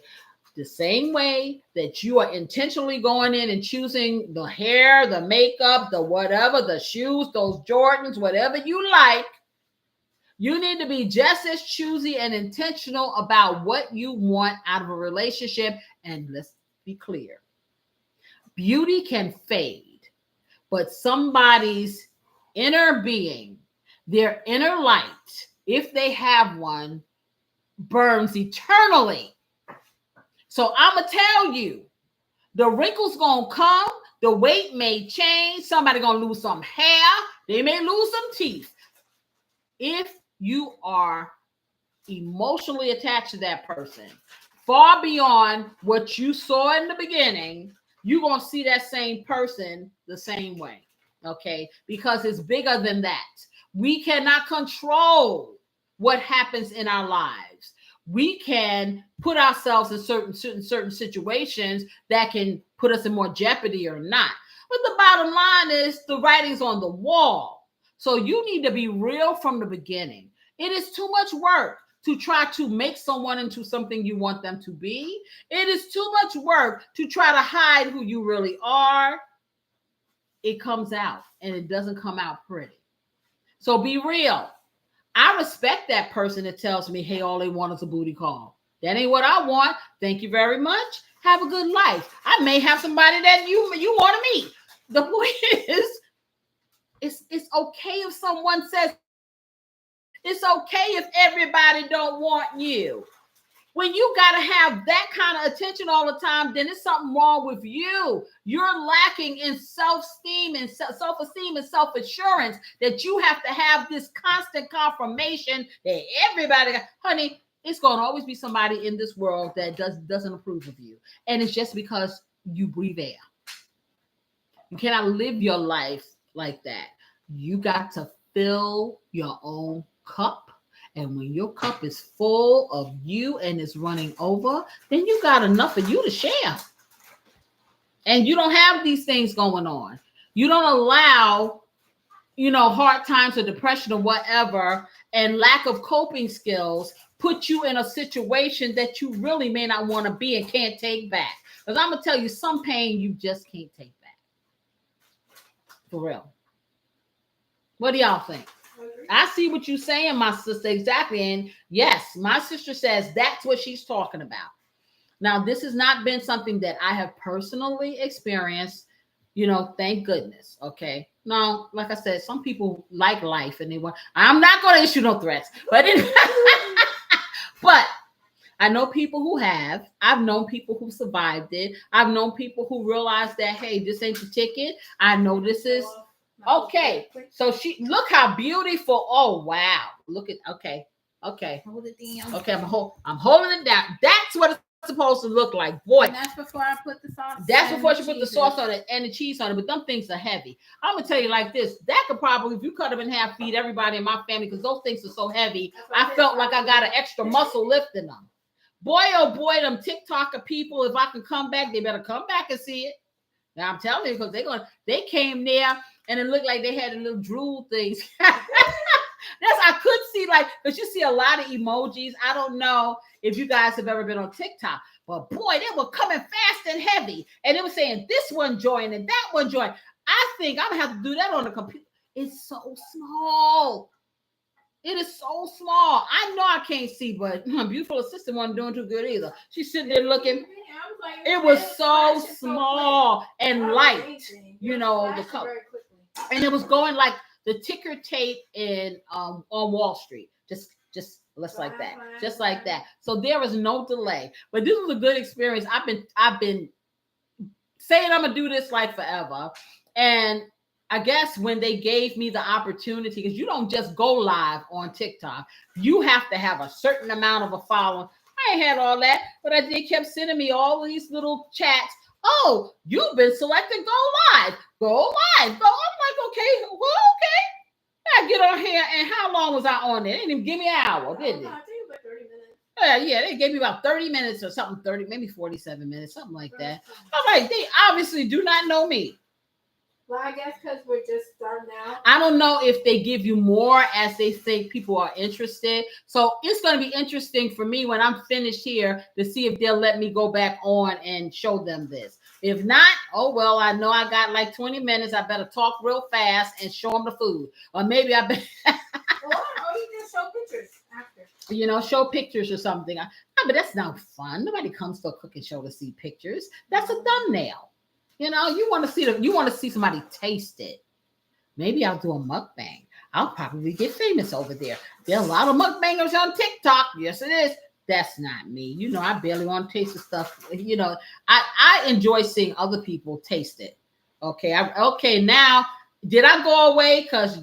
The same way that you are intentionally going in and choosing the hair, the makeup, the whatever, the shoes, those Jordans, whatever you like, you need to be just as choosy and intentional about what you want out of a relationship. And let's be clear. Beauty can fade, but somebody's inner being, their inner light, if they have one, burns eternally. So I'm going to tell you, the wrinkles going to come, the weight may change, somebody going to lose some hair, they may lose some teeth. If you are emotionally attached to that person, far beyond what you saw in the beginning, you're going to see that same person the same way, okay? Because it's bigger than that. We cannot control what happens in our lives. We can put ourselves in certain situations that can put us in more jeopardy or not. But the bottom line is the writing's on the wall. So you need to be real from the beginning. It is too much work to try to make someone into something you want them to be. It is too much work to try to hide who you really are. It comes out, and it doesn't come out pretty. So be real. I respect that person that tells me, hey, all they want is a booty call. That ain't what I want. Thank you very much. Have a good life. I may have somebody that you want to meet. The point is, it's okay if someone says, it's okay if everybody don't want you. When you got to have that kind of attention all the time, then there's something wrong with you. You're lacking in self-esteem and self-assurance that you have to have this constant confirmation that everybody, honey, it's going to always be somebody in this world that doesn't approve of you. And it's just because you breathe air. You cannot live your life like that. You got to fill your own cup. And when your cup is full of you and it's running over, then you got enough for you to share. And you don't have these things going on. You don't allow, hard times or depression or whatever, and lack of coping skills put you in a situation that you really may not want to be and can't take back. Because I'm going to tell you, some pain you just can't take back. For real. What do y'all think? I see what you're saying, my sister, exactly. And yes, my sister says that's what she's talking about. Now, this has not been something that I have personally experienced, thank goodness. Okay. Now, like I said, some people like life and they want, I'm not going to issue no threats, but but I know people who have. I've known people who survived it. I've known people who realized that, hey, this ain't the ticket. I know this is okay. So look how beautiful. Oh, wow. Look at, okay. Hold it down. Okay, I'm holding it down. That's what it's supposed to look like. Boy. And that's before I put the sauce. That's before she put the sauce on it and the cheese on it. But them things are heavy. I'm going to tell you like this. That could probably, if you cut them in half, feed everybody in my family because those things are so heavy. I felt like I got an extra muscle lifting them. Boy, oh boy, them TikToker people, if I can come back, they better come back and see it. Now I'm telling you, because they came there and it looked like they had a little drool things. I could see, because you see a lot of emojis. I don't know if you guys have ever been on TikTok, but boy, they were coming fast and heavy. And they were saying this one joined and that one joined. I think I'm going to have to do that on the computer. It's so small. It is so small. I know I can't see, but my beautiful assistant wasn't doing too good either. She's sitting there looking. It was so small and light, the color. And it was going like the ticker tape on Wall Street. Just like that. Just like that. So there was no delay. But this was a good experience. I've been saying I'm gonna do this like forever. And I guess when they gave me the opportunity, because you don't just go live on TikTok, you have to have a certain amount of a following. I ain't had all that, but they kept sending me all these little chats. Oh, you've been selected. Go live. Go live. So I'm like, okay, well, okay. I get on here, and how long was I on there? They didn't even give me an hour, did they? I think it was like 30 minutes. Yeah, they gave me about 30 minutes or something, maybe 47 minutes, something like that. I'm like, they obviously do not know me. Well, I guess because we're just starting out. I don't know if they give you more as they think people are interested. So it's going to be interesting for me when I'm finished here to see if they'll let me go back on and show them this. If not, oh, well, I know I got like 20 minutes. I better talk real fast and show them the food. Or maybe I better... or you can show pictures after. You know, show pictures or something. But that's not fun. Nobody comes to a cooking show to see pictures. That's a thumbnail. You know, you want to see somebody taste it. Maybe I'll do a mukbang. I'll probably get famous over there. There are a lot of mukbangers on TikTok. Yes, it is. That's not me. You know, I barely want to taste the stuff. You know, I enjoy seeing other people taste it. Okay. Okay. Now, did I go away? Because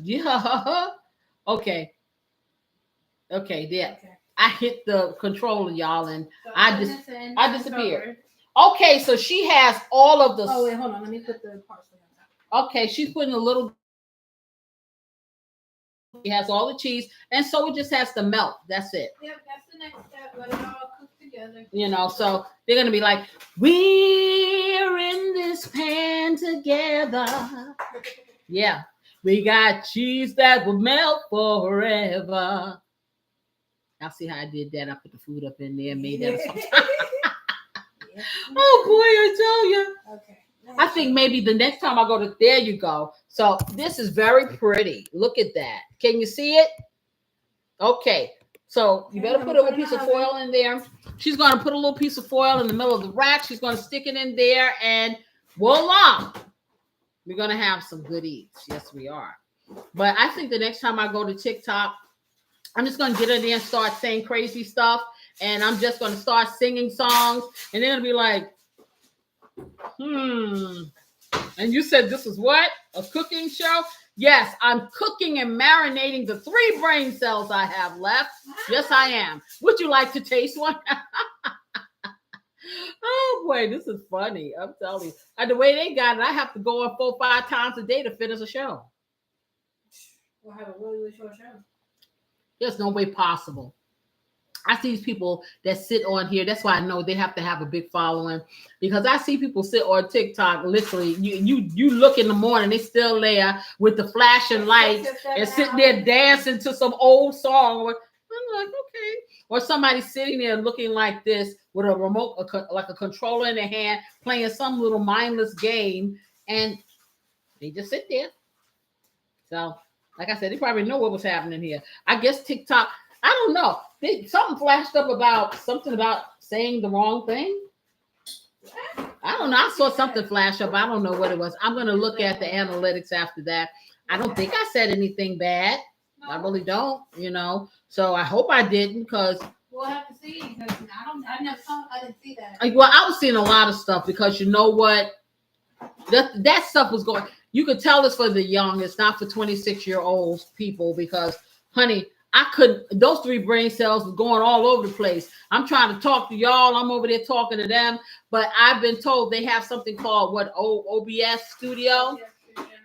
okay. Okay. Yeah. Okay. I hit the controller, y'all, and so I disappeared. Okay, so she has all of the. Oh wait, hold on. Let me put the parsley on top. Okay, she's putting a little. She has all the cheese, and so it just has to melt. That's it. Yep, that's the next step. Let it all cook together. You know, so they're gonna be like, "We're in this pan together." Yeah, we got cheese that will melt forever. I'll see how I did that. I put the food up in there, made that. Oh boy, I tell you. Okay. I think maybe the next time I go to, there you go. So this is very pretty. Look at that. Can you see it? Okay. So you better put a little piece of foil in there. She's going to put a little piece of foil in the middle of the rack. She's going to stick it in there and voila. We're going to have some good eats. Yes, we are. But I think the next time I go to TikTok, I'm just going to get in there and start saying crazy stuff. And I'm just going to start singing songs. And they're going to be like, And you said this is what? A cooking show? Yes, I'm cooking and marinating the 3 brain cells I have left. Yes, I am. Would you like to taste one? Oh, boy, this is funny. I'm telling you. And the way they got it, I have to go on 4 or 5 times a day to finish a show. We'll have a really, really short show. There's no way possible. I see these people that sit on here. That's why I know they have to have a big following, because I see people sit on TikTok. Literally, you look in the morning, they still there with the flashing lights and sitting there dancing to some old song. I'm like, okay. Or somebody sitting there looking like this with a remote, like a controller in their hand, playing some little mindless game, and they just sit there. So, like I said, they probably know what was happening here. I guess TikTok. I don't know. Something flashed up about saying the wrong thing. I don't know. I saw something flash up. I don't know what it was. I'm going to look at the analytics after that. I don't think I said anything bad. No. I really don't, you know. So I hope I didn't, because we'll have to see. Because I didn't see that. Well, I was seeing a lot of stuff, because you know what? That stuff was going. You could tell it's for the young. It's not for 26-year-old people, because, honey, I couldn't. Those 3 brain cells were going all over the place. I'm trying to talk to y'all. I'm over there talking to them. But I've been told they have something called OBS Studio,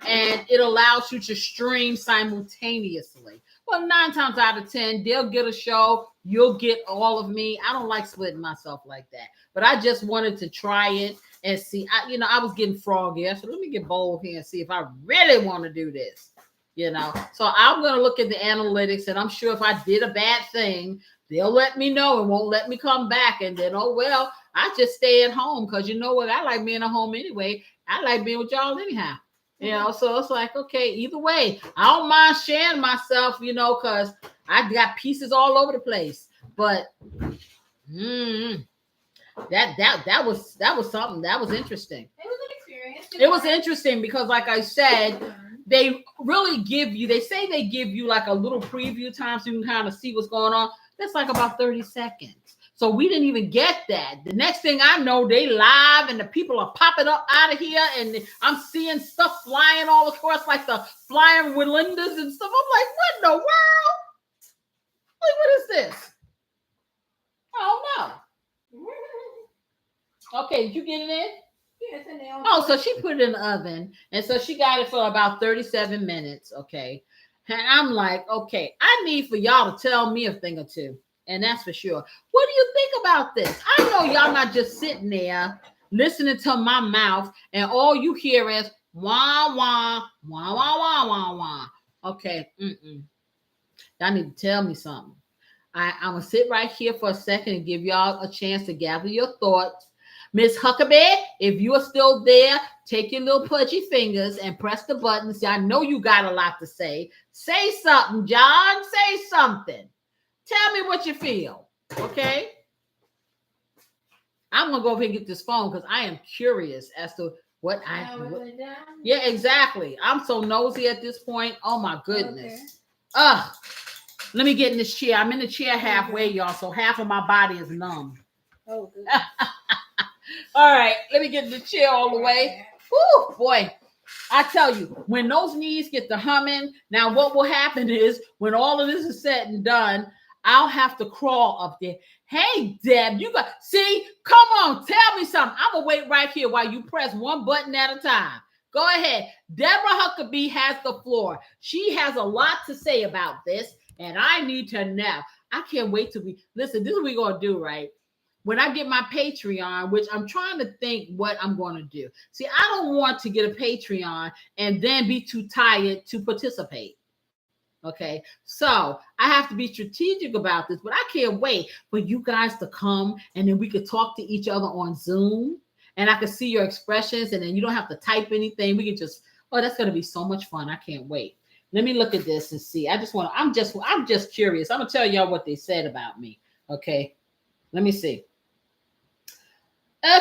and it allows you to stream simultaneously. Well, 9 times out of 10, they'll get a show. You'll get all of me. I don't like splitting myself like that. But I just wanted to try it and see. I was getting froggy. So let me get bold here and see if I really want to do this. You know, so I'm going to look at the analytics, and I'm sure if I did a bad thing, they'll let me know and won't let me come back. And then, oh, well, I just stay at home, because you know what? I like being at home anyway. I like being with y'all anyhow. You know, so it's like, okay, either way, I don't mind sharing myself, you know, because I got pieces all over the place. But that was something that was interesting. It was an experience. It was interesting because, like I said, they really give you, they say they give you like a little preview time so you can kind of see what's going on. That's like about 30 seconds. So we didn't even get that. The next thing I know, they live and the people are popping up out of here, and I'm seeing stuff flying all across, like the flying Willindas and stuff. I'm like, what in the world? Like, what is this? I don't know. Okay, did you get it in? Yes, and oh, so she put it in the oven, and so she got it for about 37 minutes. Okay, and I'm like, okay, I need for y'all to tell me a thing or two, and that's for sure. What do you think about this? I know y'all not just sitting there listening to my mouth, and all you hear is Wah, wah, wah, wah, wah, wah, wah. Okay. Y'all need to tell me something. I'm going to sit right here for a second and give y'all a chance to gather your thoughts. Miss Huckabee, if you are still there, take your little pudgy fingers and press the buttons. I know you got a lot to say. Say something, John. Say something. Tell me what you feel. Okay? I'm going to go over here and get this phone because I am curious as to what yeah, exactly. I'm so nosy at this point. Oh, my goodness. Okay. Let me get in this chair. I'm in the chair halfway, y'all, so half of my body is numb. Oh, good. All right, let me get in the chair all the way. Woo, boy. I tell you, when those knees get to humming, now what will happen is when all of this is said and done, I'll have to crawl up there. Hey, Deb, you got, see, come on, tell me something. I'm going to wait right here while you press one button at a time. Go ahead. Deborah Huckabee has the floor. She has a lot to say about this, and I need to know. I can't wait till listen, this is what we're going to do, right? When I get my Patreon, which I'm trying to think what I'm going to do. See, I don't want to get a Patreon and then be too tired to participate. Okay, so I have to be strategic about this, but I can't wait for you guys to come and then we could talk to each other on Zoom and I can see your expressions and then you don't have to type anything. We can just, oh, that's going to be so much fun. I can't wait. Let me look at this and see. I'm just curious. I'm going to tell y'all what they said about me. Okay, let me see.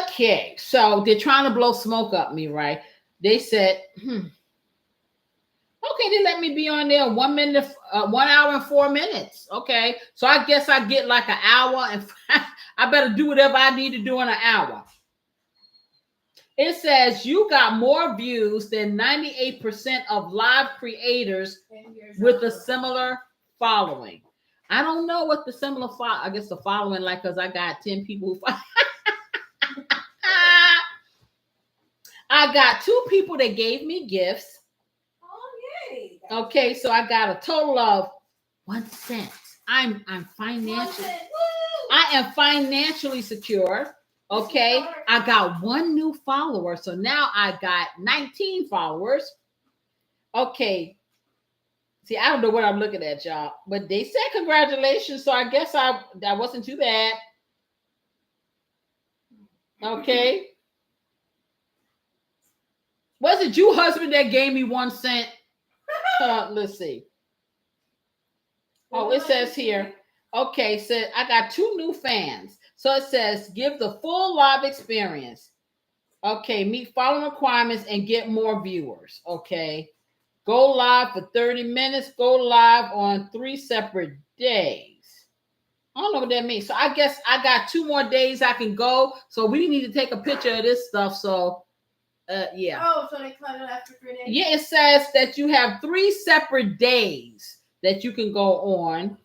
Okay, so they're trying to blow smoke up me, right? They said, okay, they let me be on there 1 minute, 1 hour and 4 minutes. Okay, so I guess I get like an hour and I better do whatever I need to do in an hour. It says you got more views than 98% of live creators with a similar following. I don't know what the similar I guess the following, like, because I got 10 people who I got 2 people that gave me gifts. Oh, yay. Okay, so I got a total of 1 cent. I'm financially, I am financially secure. Okay, I got 1 new follower, so now I got 19 followers. Okay, see, I don't know what I'm looking at, y'all, but they said congratulations, so I guess that wasn't too bad. Okay. Was it you, husband, that gave me 1 cent? Let's see. Oh, it says here. Okay, so I got 2 new fans. So it says, give the full live experience. Okay, meet following requirements and get more viewers. Okay. Go live for 30 minutes. Go live on 3 separate days. I don't know what that means. So I guess I got 2 more days I can go. So we need to take a picture of this stuff. So yeah. Oh, so they cut it after 3 days? Yeah, it says that you have 3 separate days that you can go on.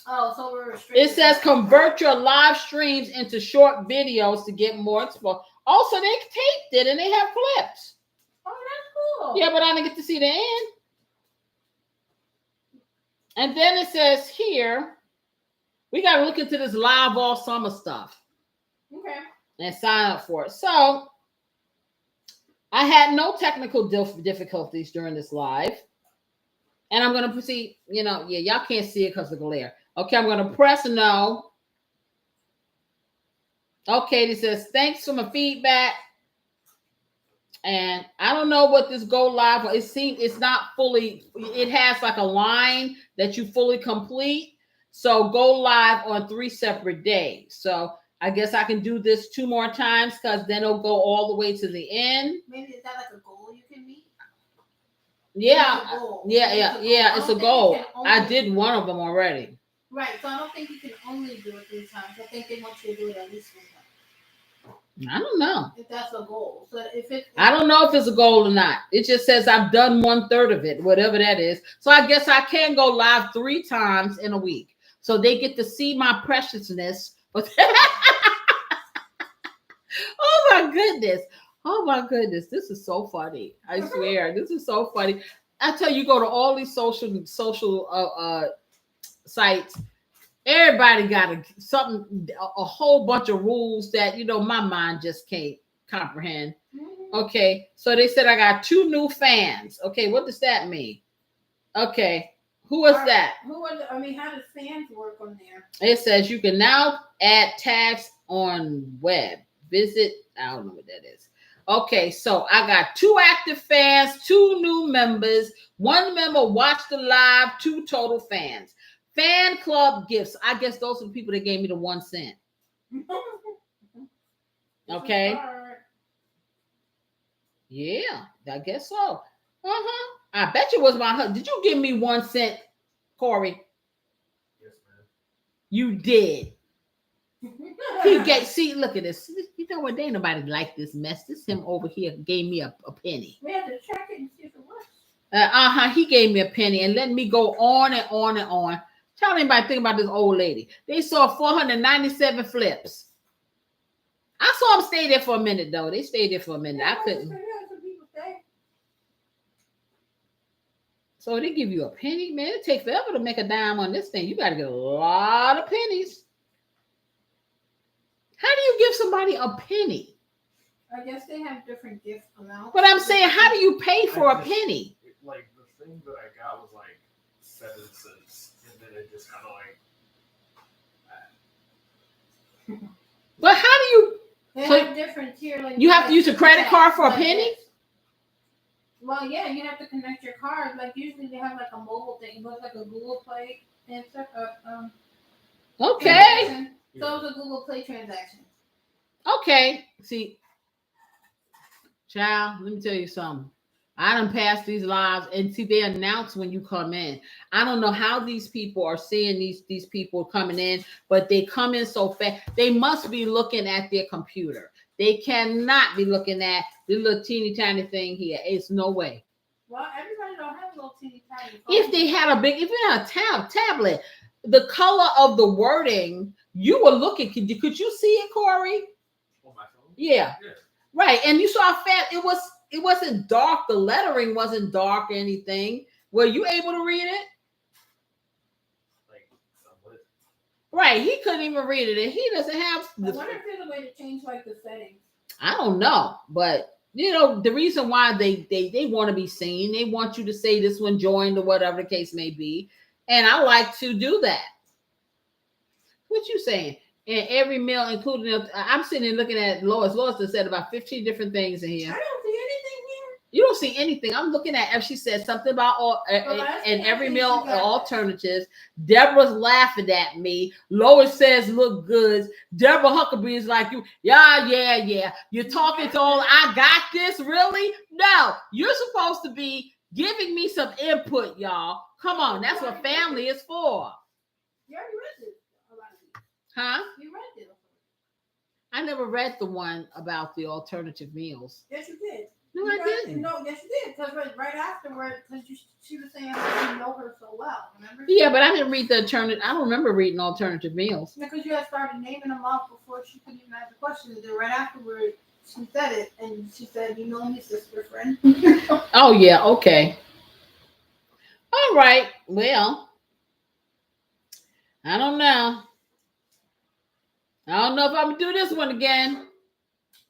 Oh, so we're restricted. It says convert your live streams into short videos to get more exposure. Also, they taped it and they have clips. Oh, that's cool. Yeah, but I didn't get to see the end. And then it says here, we got to look into this live all summer stuff. Okay. And sign up for it. So I had no technical difficulties during this live. And I'm going to proceed, y'all can't see it because of the glare. Okay, I'm going to press no. Okay, it says, thanks for my feedback. And I don't know what this go live, it seems it's not fully, it has like a line that you fully complete. So go live on 3 separate days. So I guess I can do this 2 more times because then it'll go all the way to the end. Maybe is that like a goal you can meet? Yeah. It's a goal. I did one of them already. Right. So I don't think you can only do it 3 times. I think they want you to do it at least 1 time. I don't know. If that's a goal. So I don't know if it's a goal or not. It just says I've done 1/3 of it, whatever that is. So I guess I can go live 3 times in a week. So they get to see my preciousness. Oh my goodness. Oh my goodness. This is so funny. I swear. This is so funny. I tell you, go to all these social sites. Everybody got a whole bunch of rules that, my mind just can't comprehend. Okay, so they said I got 2 new fans. Okay, what does that mean? Okay, who is that? Who are the, I mean, how does fans work on there? It says you can now add tags on web. Visit, I don't know what that is. Okay, so I got 2 active fans, 2 new members, 1 member watched the live, 2 total fans. Fan club gifts. I guess those are the people that gave me the 1 cent. Okay. Yeah, I guess so. I bet you was my husband. Did you give me 1 cent, Corey? Yes, man. You did. He gave. See, look at this. You know what? There ain't nobody like this mess. This him over here gave me a penny. We had to check it and see if it was. He gave me a penny and let me go on and on and on. Tell anybody think about this old lady. They saw 497 flips. I saw them stay there for a minute though. They stayed there for a minute. I couldn't. So they give you a penny, man. It takes forever to make a dime on this thing. You got to get a lot of pennies. How do you give somebody a penny? I guess they have different gift amounts. But I'm saying, how do you pay for a penny? Like the thing that I got was like 7 cents, and then it just kind of like. But how do you? They So have different tier. Like you have to use a credit card for a penny? Well, yeah, you have to connect your card. Like usually they have like a mobile thing, it looks like a Google Play and stuff. Okay. Transaction. So it was a Google Play transaction. Okay. See, child, let me tell you something. I done passed these lives, and see, they announce when you come in. I don't know how these people are seeing these people coming in, but they come in so fast. They must be looking at their computer. They cannot be looking at the little teeny tiny thing here. It's no way. Well, everybody don't have a little teeny tiny phone. If they had a big, if you had a tablet, the color of the wording, you were looking. Could you see it, Corey? On my phone? Yeah. Right. And you saw how fast it was. It wasn't dark. The lettering wasn't dark or anything. Were you able to read it? Like somewhat. Right. He couldn't even read it. And he doesn't have. I wonder if there's a way to change like the settings. I don't know. But, you know, the reason why they want to be seen, they want you to say this one joined or whatever the case may be. And I like to do that. What you saying? And every meal, including, I'm sitting here looking at Lois. Lois has said about 15 different things in here. I don't see anything here. You don't see anything. I'm looking at if she said something about all and every meal alternatives. Deborah's laughing at me. Lois says look good. Deborah Huckabee is like you. Yeah. You're talking to all. I got this. Really? No. You're supposed to be giving me some input, y'all. Come on. That's what family is for. You already read it. Huh? You read it. I never read the one about the alternative meals. Yes, you did. No, I didn't. No, yes, you did. Because right afterward, because she was saying you know her so well. Remember? Yeah, but I didn't read the alternative. I don't remember reading alternative meals. Because you had started naming them off before she could even ask the question. And then right afterward, she said it, and she said, "You know me, sister friend." Oh yeah, okay. All right. Well, I don't know. I don't know if I'm gonna do this one again.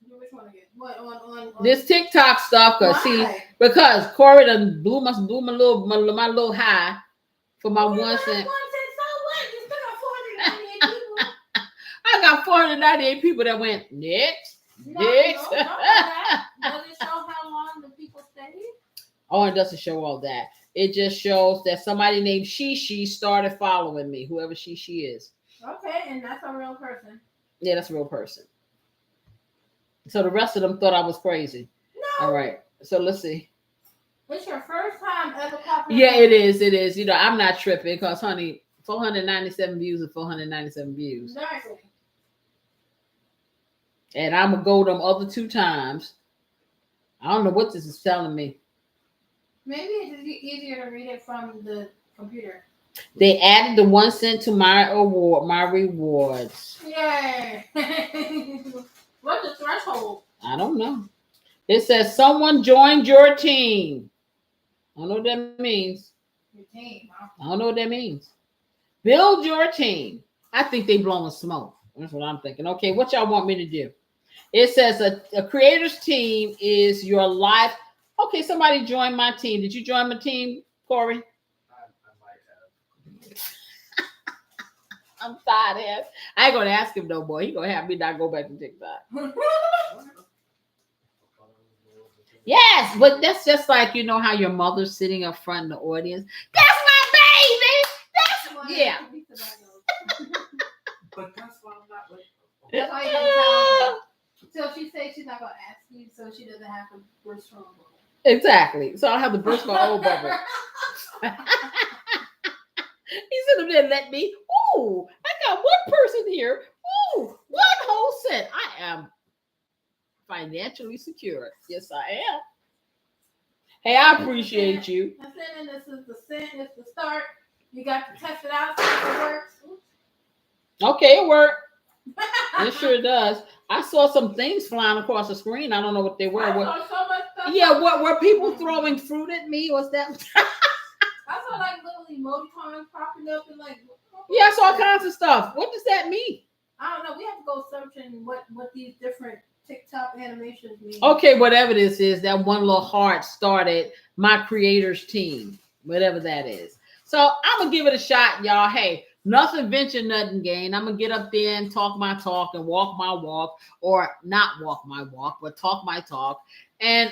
Which one again? What on this TikTok stuff? Because Corey done blew my little high for my 1 cent. So what? You still got 498 people. I got 498 people that went next. Next. Does it show how long the people stayed? Oh, it doesn't show all that. It just shows that somebody named She started following me, whoever she is. Okay, and that's a real person. Yeah, that's a real person. So the rest of them thought I was crazy. No. All right. So let's see. It's your first time ever popping. Yeah, it is. It is. You know, I'm not tripping because, honey, 497 views are 497 views. Exactly. And I'm going to go them other 2 times. I don't know what this is telling me. Maybe it's easier to read it from the computer. They added the 1 cent to my rewards. Yay. What's the threshold? I don't know. It says someone joined your team. I don't know what that means. Your team, huh? I don't know what that means. Build your team. I think they blowing smoke. That's what I'm thinking. Okay, what y'all want me to do? It says a creator's team is your life. Okay, somebody joined my team. Did you join my team, Corey? I might have. I'm tired. I ain't gonna ask him no more. He gonna have me not go back to TikTok. Yes, but that's just like, you know how your mother's sitting up front in the audience. That's my baby. That's yeah. But that's why I'm not like. That's why you have to so she says she's not gonna ask you, so she doesn't have to burst her own bubble. Exactly. So I have to burst my own bubble. He said up there, let me. Ooh, I got one person here. Ooh, one whole set. I am financially secure. Yes, I am. Hey, I appreciate you. That's it, and this is the sentence, the start. You got to test it out, see if it works. Okay, it worked. It sure does. I saw some things flying across the screen. I don't know what they were. I saw so much stuff. Yeah, what were people throwing fruit at me? What's that? I saw like little emoticons popping up and like. Yeah, I saw all kinds of stuff. What does that mean? I don't know. We have to go searching what these different TikTok animations mean. Okay, whatever this is, that one little heart started my creators team, whatever that is. So I'm gonna give it a shot, y'all. Hey, nothing venture, nothing gain. I'm gonna get up there and talk my talk and walk my walk, or not walk my walk, but talk my talk. And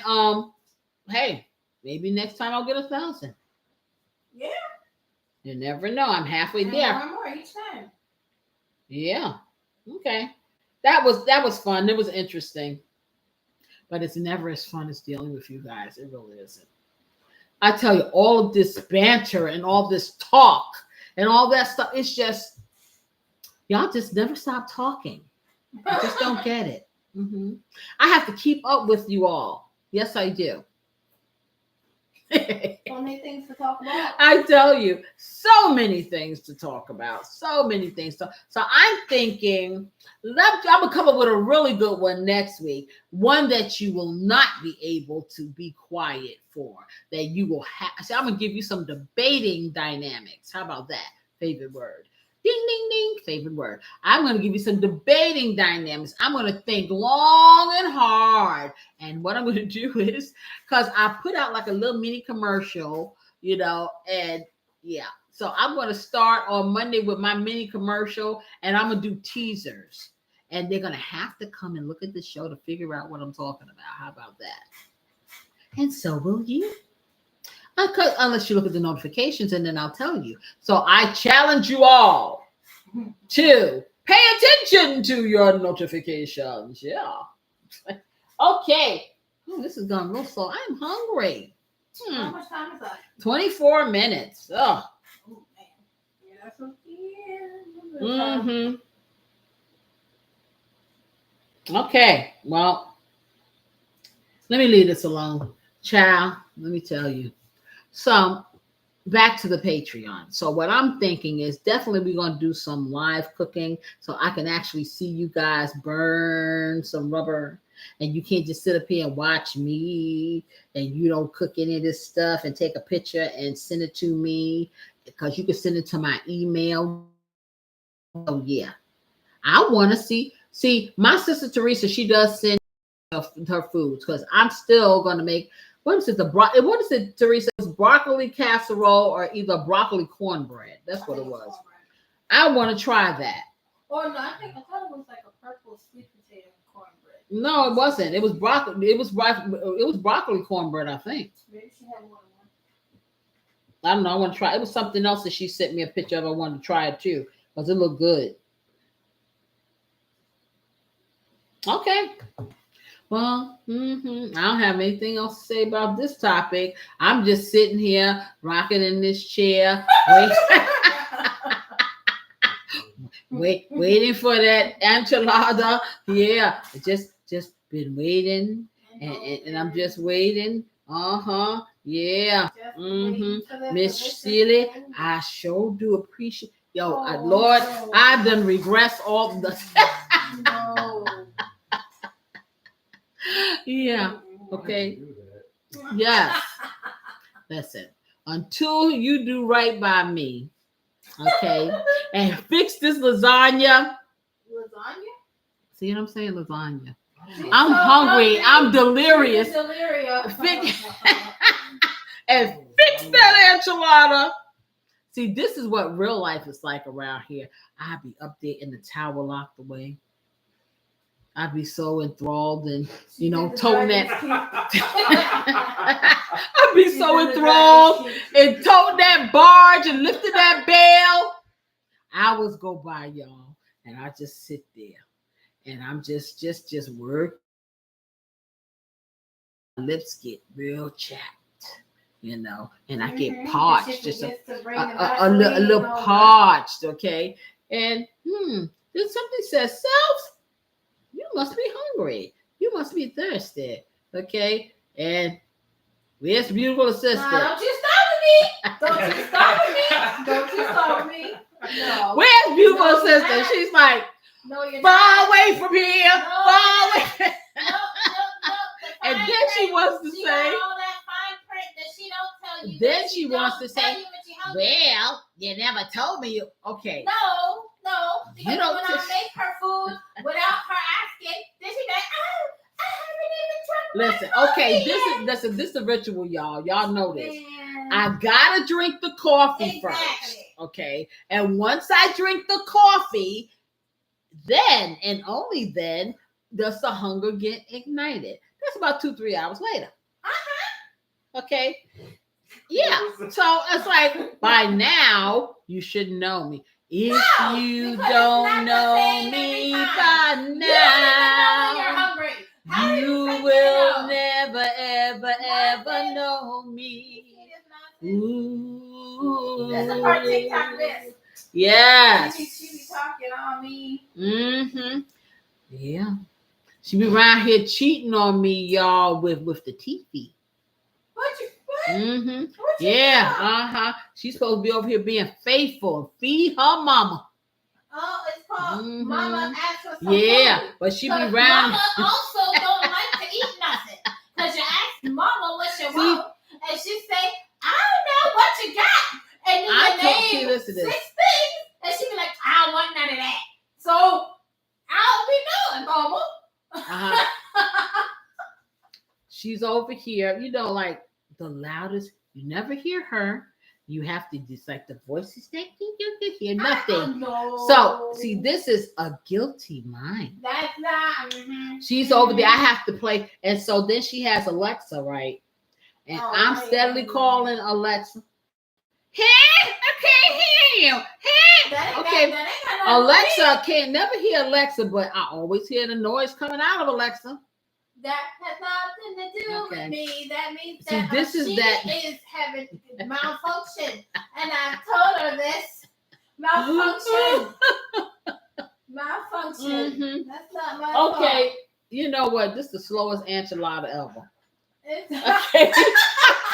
hey, maybe next time I'll get 1,000. Yeah. You never know. I'm halfway and there. more each time. Yeah. Okay. That was fun. It was interesting. But it's never as fun as dealing with you guys. It really isn't. I tell you, all of this banter and all this talk and all that stuff, it's just, y'all just never stop talking. I just don't get it. Mm-hmm. I have to keep up with you all. Yes, I do. So many things to talk about. I tell you, so many things to talk about. So many things. So I'm thinking, I'm going to come up with a really good one next week. One that you will not be able to be quiet for. That you will have. So I'm going to give you some debating dynamics. How about that? Favorite word. Ding, ding, ding. Favorite word. I'm going to give you some debating dynamics. I'm going to think long and hard. And what I'm going to do is, because I put out like a little mini commercial, you know, and yeah. So I'm going to start on Monday with my mini commercial, and I'm going to do teasers. And they're going to have to come and look at the show to figure out what I'm talking about. How about that? And so will you. Unless you look at the notifications, and then I'll tell you. So I challenge you all to pay attention to your notifications. Yeah. Okay. Oh, this has gone real slow. I'm hungry. How much time is that? 24 minutes. Oh. Oh man. Yeah, that's okay. Mm-hmm. Okay. Well, let me leave this alone. Child, let me tell you. So back to the Patreon. So what I'm thinking is definitely we're going to do some live cooking so I can actually see you guys burn some rubber, and you can't just sit up here and watch me and you don't cook any of this stuff and take a picture and send it to me, because you can send it to my email. Oh yeah. I want to see my sister Teresa, she does send her foods, because I'm still going to make, what is it, Teresa? It's broccoli casserole or either broccoli cornbread. That's what it was. I want to try that. Oh no, I thought it was like a purple sweet potato cornbread. No, it wasn't. It was broccoli. It was broccoli cornbread, I think. Maybe she had more than one. I don't know. I want to try. It was something else that she sent me a picture of. I wanted to try it too, because it looked good. Okay. Well, I don't have anything else to say about this topic. I'm just sitting here rocking in this chair, waiting for that enchilada. Yeah, just been waiting, and I'm just waiting. Yeah. Miss Sheila, I sure do appreciate. Lord, no. I've done regress all the. No. Yeah. Okay. Yes. Listen. Until you do right by me, okay, and fix this lasagna. Lasagna? See what I'm saying? Lasagna. I'm hungry. I'm delirious. Delirious. And fix that enchilada. See, this is what real life is like around here. I'd be up there in the tower locked away. I'd be so enthralled and, toting that. I'd be so enthralled and toting that barge and lifting that bell. Hours go by, y'all, and I just sit there and I'm just work. Lips get real chapped, and I get parched, just a little parched, okay? And then something says, Self, you must be hungry. You must be thirsty, okay? And where's the beautiful assistant? Don't you stop me! Don't you stop me! Don't you stop me! No. Where's beautiful assistant? She's like, no, you're far not. away from here. No, Far away. No. And then she wants to she say, got all that fine print that she don't tell you. then she wants to say, well, you never told me. Okay. No. Because You don't when I make her food without her asking, then she like, I haven't even tried. Listen, okay, this is a ritual, y'all. Y'all know this. Man. I gotta drink the coffee first. Okay. And once I drink the coffee, then and only then does the hunger get ignited. That's about 2-3 hours later. Okay. Yeah. So it's like by now you should know me. If you don't know me by now, you will never, ever know me. Ooh. That's a part TikTok list. Yes. She be talking on me. Mm-hmm. Yeah. She be around here cheating on me, y'all, with the TV. What? Mm-hmm. What Yeah. Uh-huh. She's supposed to be over here being faithful and feed her mama. Oh, it's called Mama Asked for some Yeah, food. but she be around. Mama also don't like to eat nothing. Because you ask Mama what she want, and she say, I don't know what you got. And then you name 6 things, and she be like, I don't want none of that. So, I'll be knowing, Mama. Uh-huh. She's over here, like the loudest. You never hear her. You have to just like the voices that you can hear nothing. So see, this is a guilty mind. That's not. She's over there. I have to play, and so then she has Alexa, right? And I'm steadily calling Alexa. Hey, I can't hear you. Hey, okay. Alexa can't never hear Alexa, but I always hear the noise coming out of Alexa. That has nothing to do with me. That means that this is having malfunction. And I've told her this. Malfunction. Mm-hmm. That's not my fault. Okay, you know what? This is the slowest enchilada ever. Okay.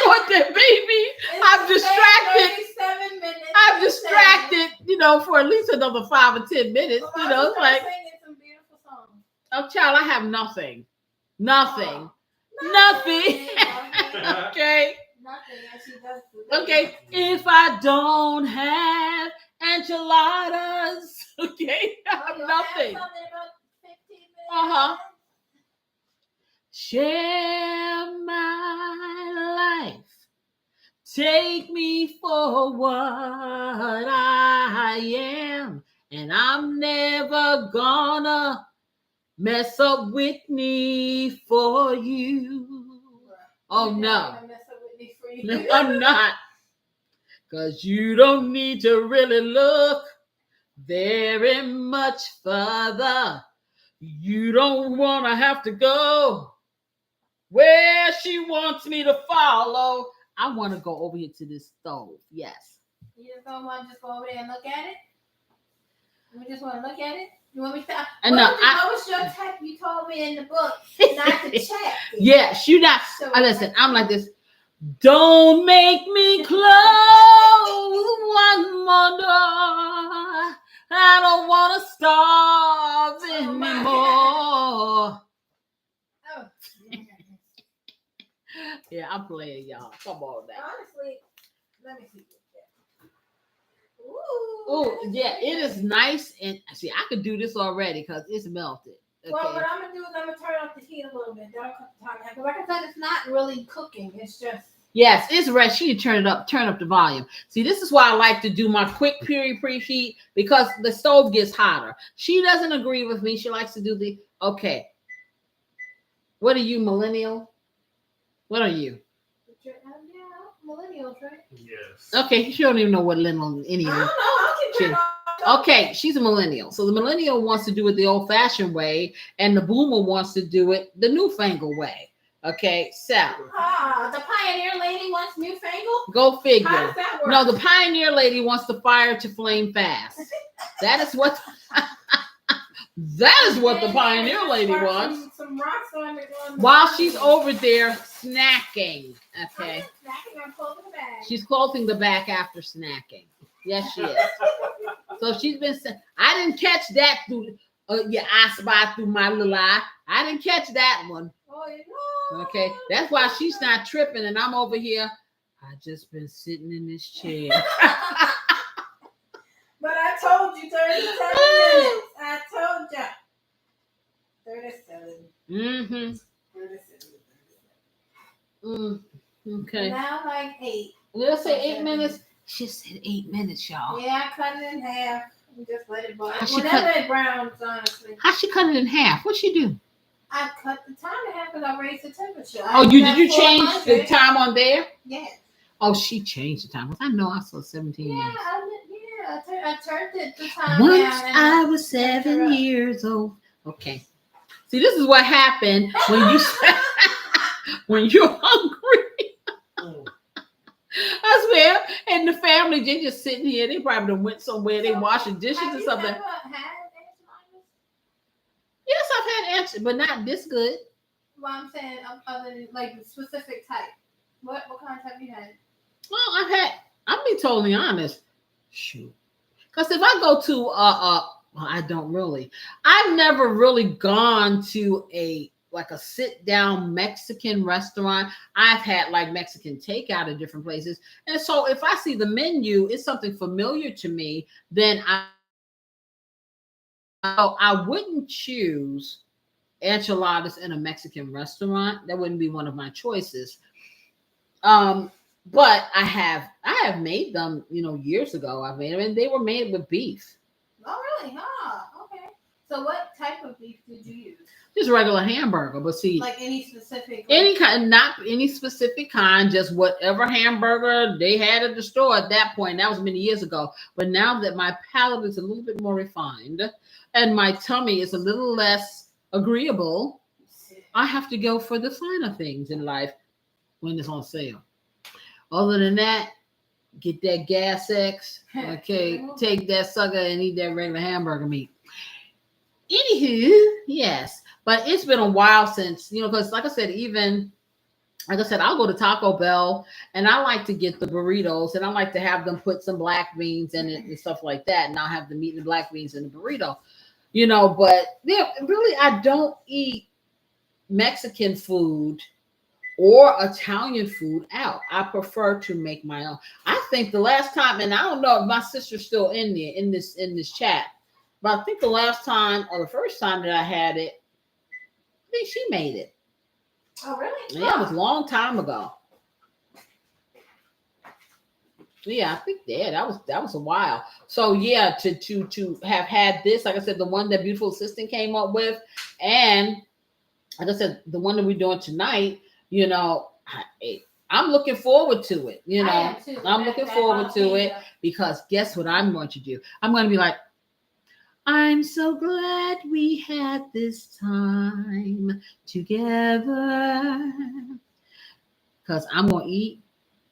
What the baby? I'm distracted. 37 minutes. I'm distracted, for at least another 5 or 10 minutes. Well, It's like, singing some beautiful songs. Oh, child, I have nothing. Nothing. Okay. Okay. If I don't have enchiladas, okay, I have nothing. Share my life. Take me for what I am. And I'm never gonna mess up Whitney for you. Oh, no. I'm not. Because you don't need to really look very much further. You don't want to have to go where she wants me to follow. I want to go over here to this stove. Yes. You just don't want to just go over there and look at it? You just want to look at it? You want me to? What was your type you told me in the book not to check? Yes, you not. Listen, I'm like this. Don't make me close one more door. I don't want to starve anymore. Oh. Yeah, I'm playing, y'all. Come on now. Honestly, let me see. Oh, yeah, it is nice. And see, I could do this already because it's melted. Well, what I'm gonna do is I'm gonna turn up the heat a little bit. That'll cut the time in half. But like I said, it's not really cooking. It's just. Yes, it's red. She can turn up the volume. See, this is why I like to do my quick preheat because the stove gets hotter. She doesn't agree with me. She likes to do the okay. What are you, millennial? What are you? Yeah, millennials, right? Yes. Okay, she don't even know what millennial. I don't know. I'll keep turning off. Okay, she's a millennial. So the millennial wants to do it the old-fashioned way, and the boomer wants to do it the newfangled way. Okay, so the pioneer lady wants newfangled. Go figure. How does that work? No, the pioneer lady wants the fire to flame fast. That is what. That is what the pioneer lady wants. Some rocks on it. While she's over there snacking. Okay. Snacking, I'm closing the bag. She's closing the back after snacking. Yes, she is. So she's been saying, I didn't catch that through your eye spot through my little eye. I didn't catch that one. Oh, no. Okay. That's why she's not tripping and I'm over here. I just been sitting in this chair. But I told you 37 minutes. I told you. 37. 37. Okay. Now like 8. We'll say 8 minutes. She said 8 minutes, y'all. Yeah, I cut it in half. And just let it boil. How'd Whenever it browns, honestly. How she cut it in half? What'd she do? I cut the time in half because I raised the temperature. Oh, did you change the time on there? Yes. Oh, she changed the time. I know I saw 17 Yeah, minutes. I turned it the time Once down. I was 7 years old. Okay. See, this is what happened when you when you're hungry. I swear, and the family, they just sitting here. They probably done went somewhere. They washing dishes or something. Have you ever had enchiladas? Yes, I've had answers, but not this good. Well, I'm saying other than like the specific type. What kinds have you had? Well, I'll be totally honest. Shoot. Because if I go to well, I don't really. I've never really gone to a sit down Mexican restaurant. I've had like Mexican takeout at different places. And so if I see the menu, it's something familiar to me, then I wouldn't choose enchiladas in a Mexican restaurant. That wouldn't be one of my choices. But I have made them, years ago. I made them and they were made with beef. Oh, really? Huh. Okay. So what type of beef did you use? Just regular hamburger, but see, like any specific, any kind, not any specific kind, just whatever hamburger they had at the store at that point. That was many years ago. But now that my palate is a little bit more refined and my tummy is a little less agreeable, I have to go for the finer things in life when it's on sale. Other than that, get that Gas X. Okay, take that sucker and eat that regular hamburger meat. Anywho, yes, but it's been a while since, because like I said, I'll go to Taco Bell and I like to get the burritos and I like to have them put some black beans in it and stuff like that. And I'll have the meat and the black beans in the burrito, but really, I don't eat Mexican food or Italian food out. I prefer to make my own. I think the last time, and I don't know if my sister's still in there in this chat, but I think the last time or the first time that I had it, I think she made it. Oh, really? Yeah, it was a long time ago. Yeah, I think that was a while. So yeah, to have had this, like I said, the one that Beautiful Assistant came up with, and like I said, the one that we're doing tonight, I'm looking forward to it. I'm looking forward to it because guess what I'm going to do? I'm going to be like, I'm so glad we had this time together because I'm going to eat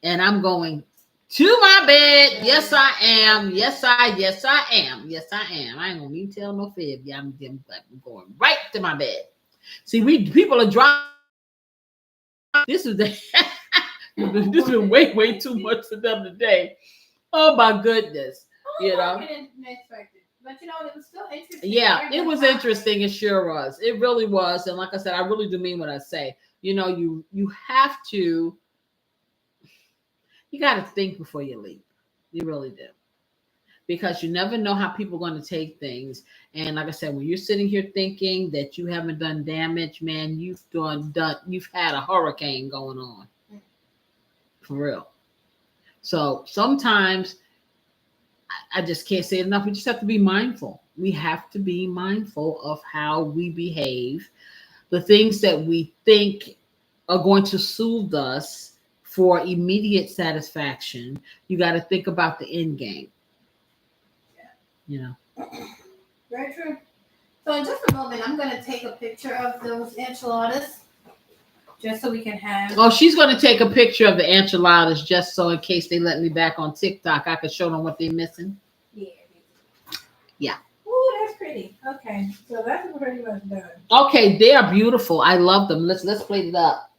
and I'm going to my bed. Yes, I am. Yes, I am. Yes, I am. I ain't going to even tell no fib. Yeah, I'm going right to my bed. See, people are driving. This is this is way too much for them today. Oh my goodness. But it was still interesting. Yeah, it was interesting. It sure was. It really was. And like I said, I really do mean what I say. You have to, you got to think before you leap. You really do. because you never know how people are going to take things. And like I said, when you're sitting here thinking that you haven't done damage, man, you've had a hurricane going on. For real. So sometimes I just can't say it enough. We just have to be mindful. We have to be mindful of how we behave, the things that we think are going to soothe us for immediate satisfaction. You got to think about the end game. You know. Very true. So in just a moment, I'm going to take a picture of those enchiladas, just so we can have. Oh, she's going to take a picture of the enchiladas just so in case they let me back on TikTok, I can show them what they're missing. Yeah. Yeah. Ooh, that's pretty. Okay, so that's pretty much done. Okay, they are beautiful. I love them. Let's plate it up.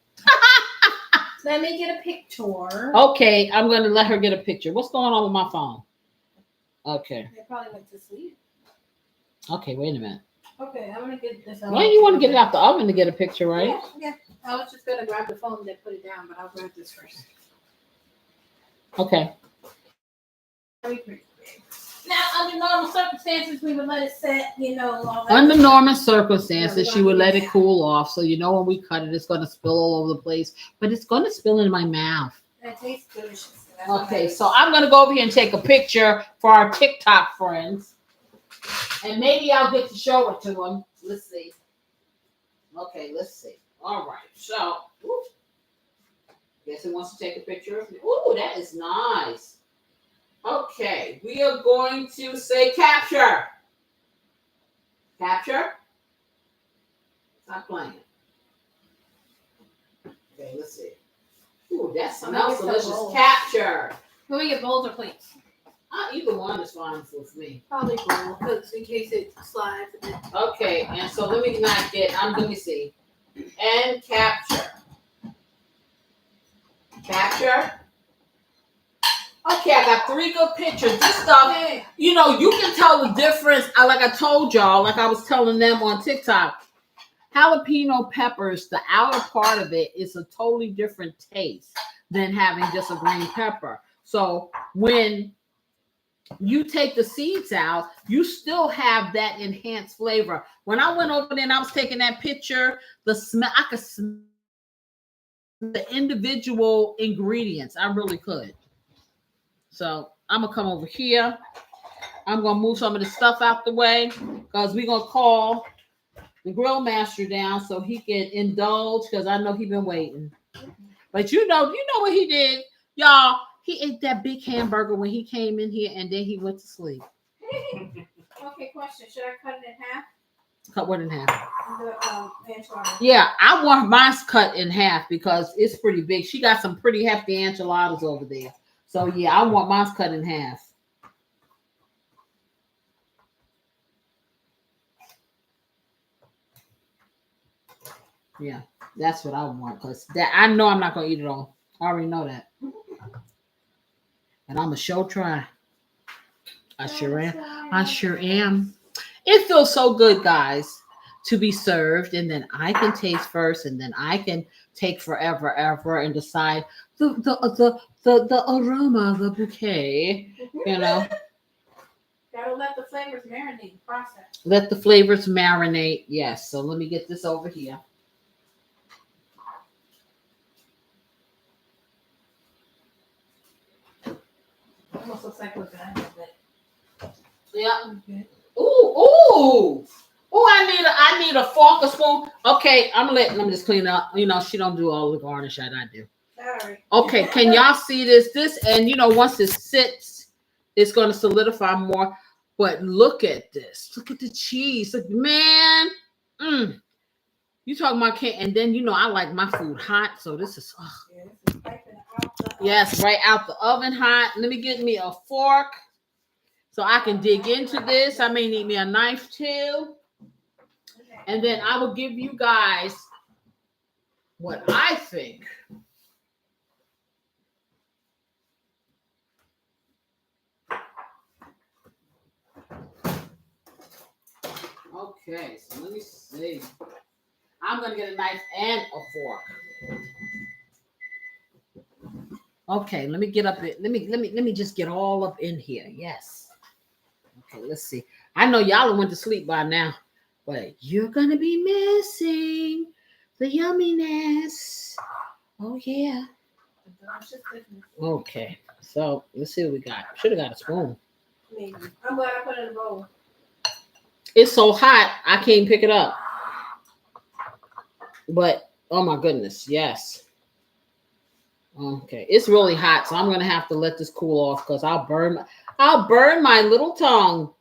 Let me get a picture. Okay, I'm going to let her get a picture. What's going on with my phone? Okay. They probably went to sleep. Okay, wait a minute. Okay, I'm going to get this. Well, you want to get it out the oven to get a picture, right? Yeah. I was just going to grab the phone and then put it down, but I'll grab this first. Okay. Now, under normal circumstances, we would let it set, all that. Under normal circumstances, she would let it cool off. So, when we cut it, it's going to spill all over the place. But it's going to spill in my mouth. It tastes delicious. Okay, so I'm going to go over here and take a picture for our TikTok friends. And maybe I'll get to show it to them. Let's see. Okay, let's see. All right, so, guess who wants to take a picture of me? Ooh, that is nice. Okay, we are going to say capture. Capture. Stop playing. Okay, let's see. Ooh, that smells delicious. Capture. Can we get bowls or plates? Either one is fine with me. Probably bowl, because in case it slides a bit. Okay, and so let me not get, let me see. And capture. Capture. Okay, I got 3 good pictures. This stuff, you can tell the difference. Like I told y'all, like I was telling them on TikTok, jalapeno peppers, the outer part of it is a totally different taste than having just a green pepper. So when you take the seeds out, you still have that enhanced flavor. When I went over there and I was taking that picture, the smell, I could smell the individual ingredients. I really could. So I'm going to come over here. I'm going to move some of the stuff out the way because we're going to call the grill master down so he can indulge because I know he's been waiting. But you know what he did, y'all. He ate that big hamburger when he came in here and then he went to sleep. Okay, question. Should I cut it in half? Cut what in half? The enchilada. Yeah, I want mine cut in half because it's pretty big. She got some pretty hefty enchiladas over there. So, yeah, I want mine cut in half. Yeah, that's what I want because I know I'm not going to eat it all. I already know that. And I'm a show try. I sure am. It feels so good, guys, to be served. And then I can taste first. And then I can take forever and decide the aroma, the bouquet, Gotta let the flavors marinate. Process. Let the flavors marinate. Yes. So let me get this over here. Almost looks like we're done with it. Yeah. Okay. Ooh. I need a fork or spoon. Okay, let me just clean up. She don't do all the garnish that I do. Sorry. Okay, can y'all see this? And once it sits, it's gonna solidify more. But look at this. Look at the cheese. Look, man. You talking about can't, and then I like my food hot, so this is yes, right out the oven hot. Let me get me a fork so I can dig into this. I may need me a knife too. And then I will give you guys what I think. Okay, so let me see. I'm gonna get a knife and a fork. Okay, let me get up it. Let me just get all up in here. Yes. Okay, let's see. I know y'all went to sleep by now, but you're gonna be missing the yumminess. Oh yeah. Okay, so let's see what we got. Should have got a spoon. Maybe. I'm glad I put it in a bowl. It's so hot, I can't pick it up. But oh my goodness, yes. Okay, it's really hot, so I'm gonna have to let this cool off because I'll burn my little tongue.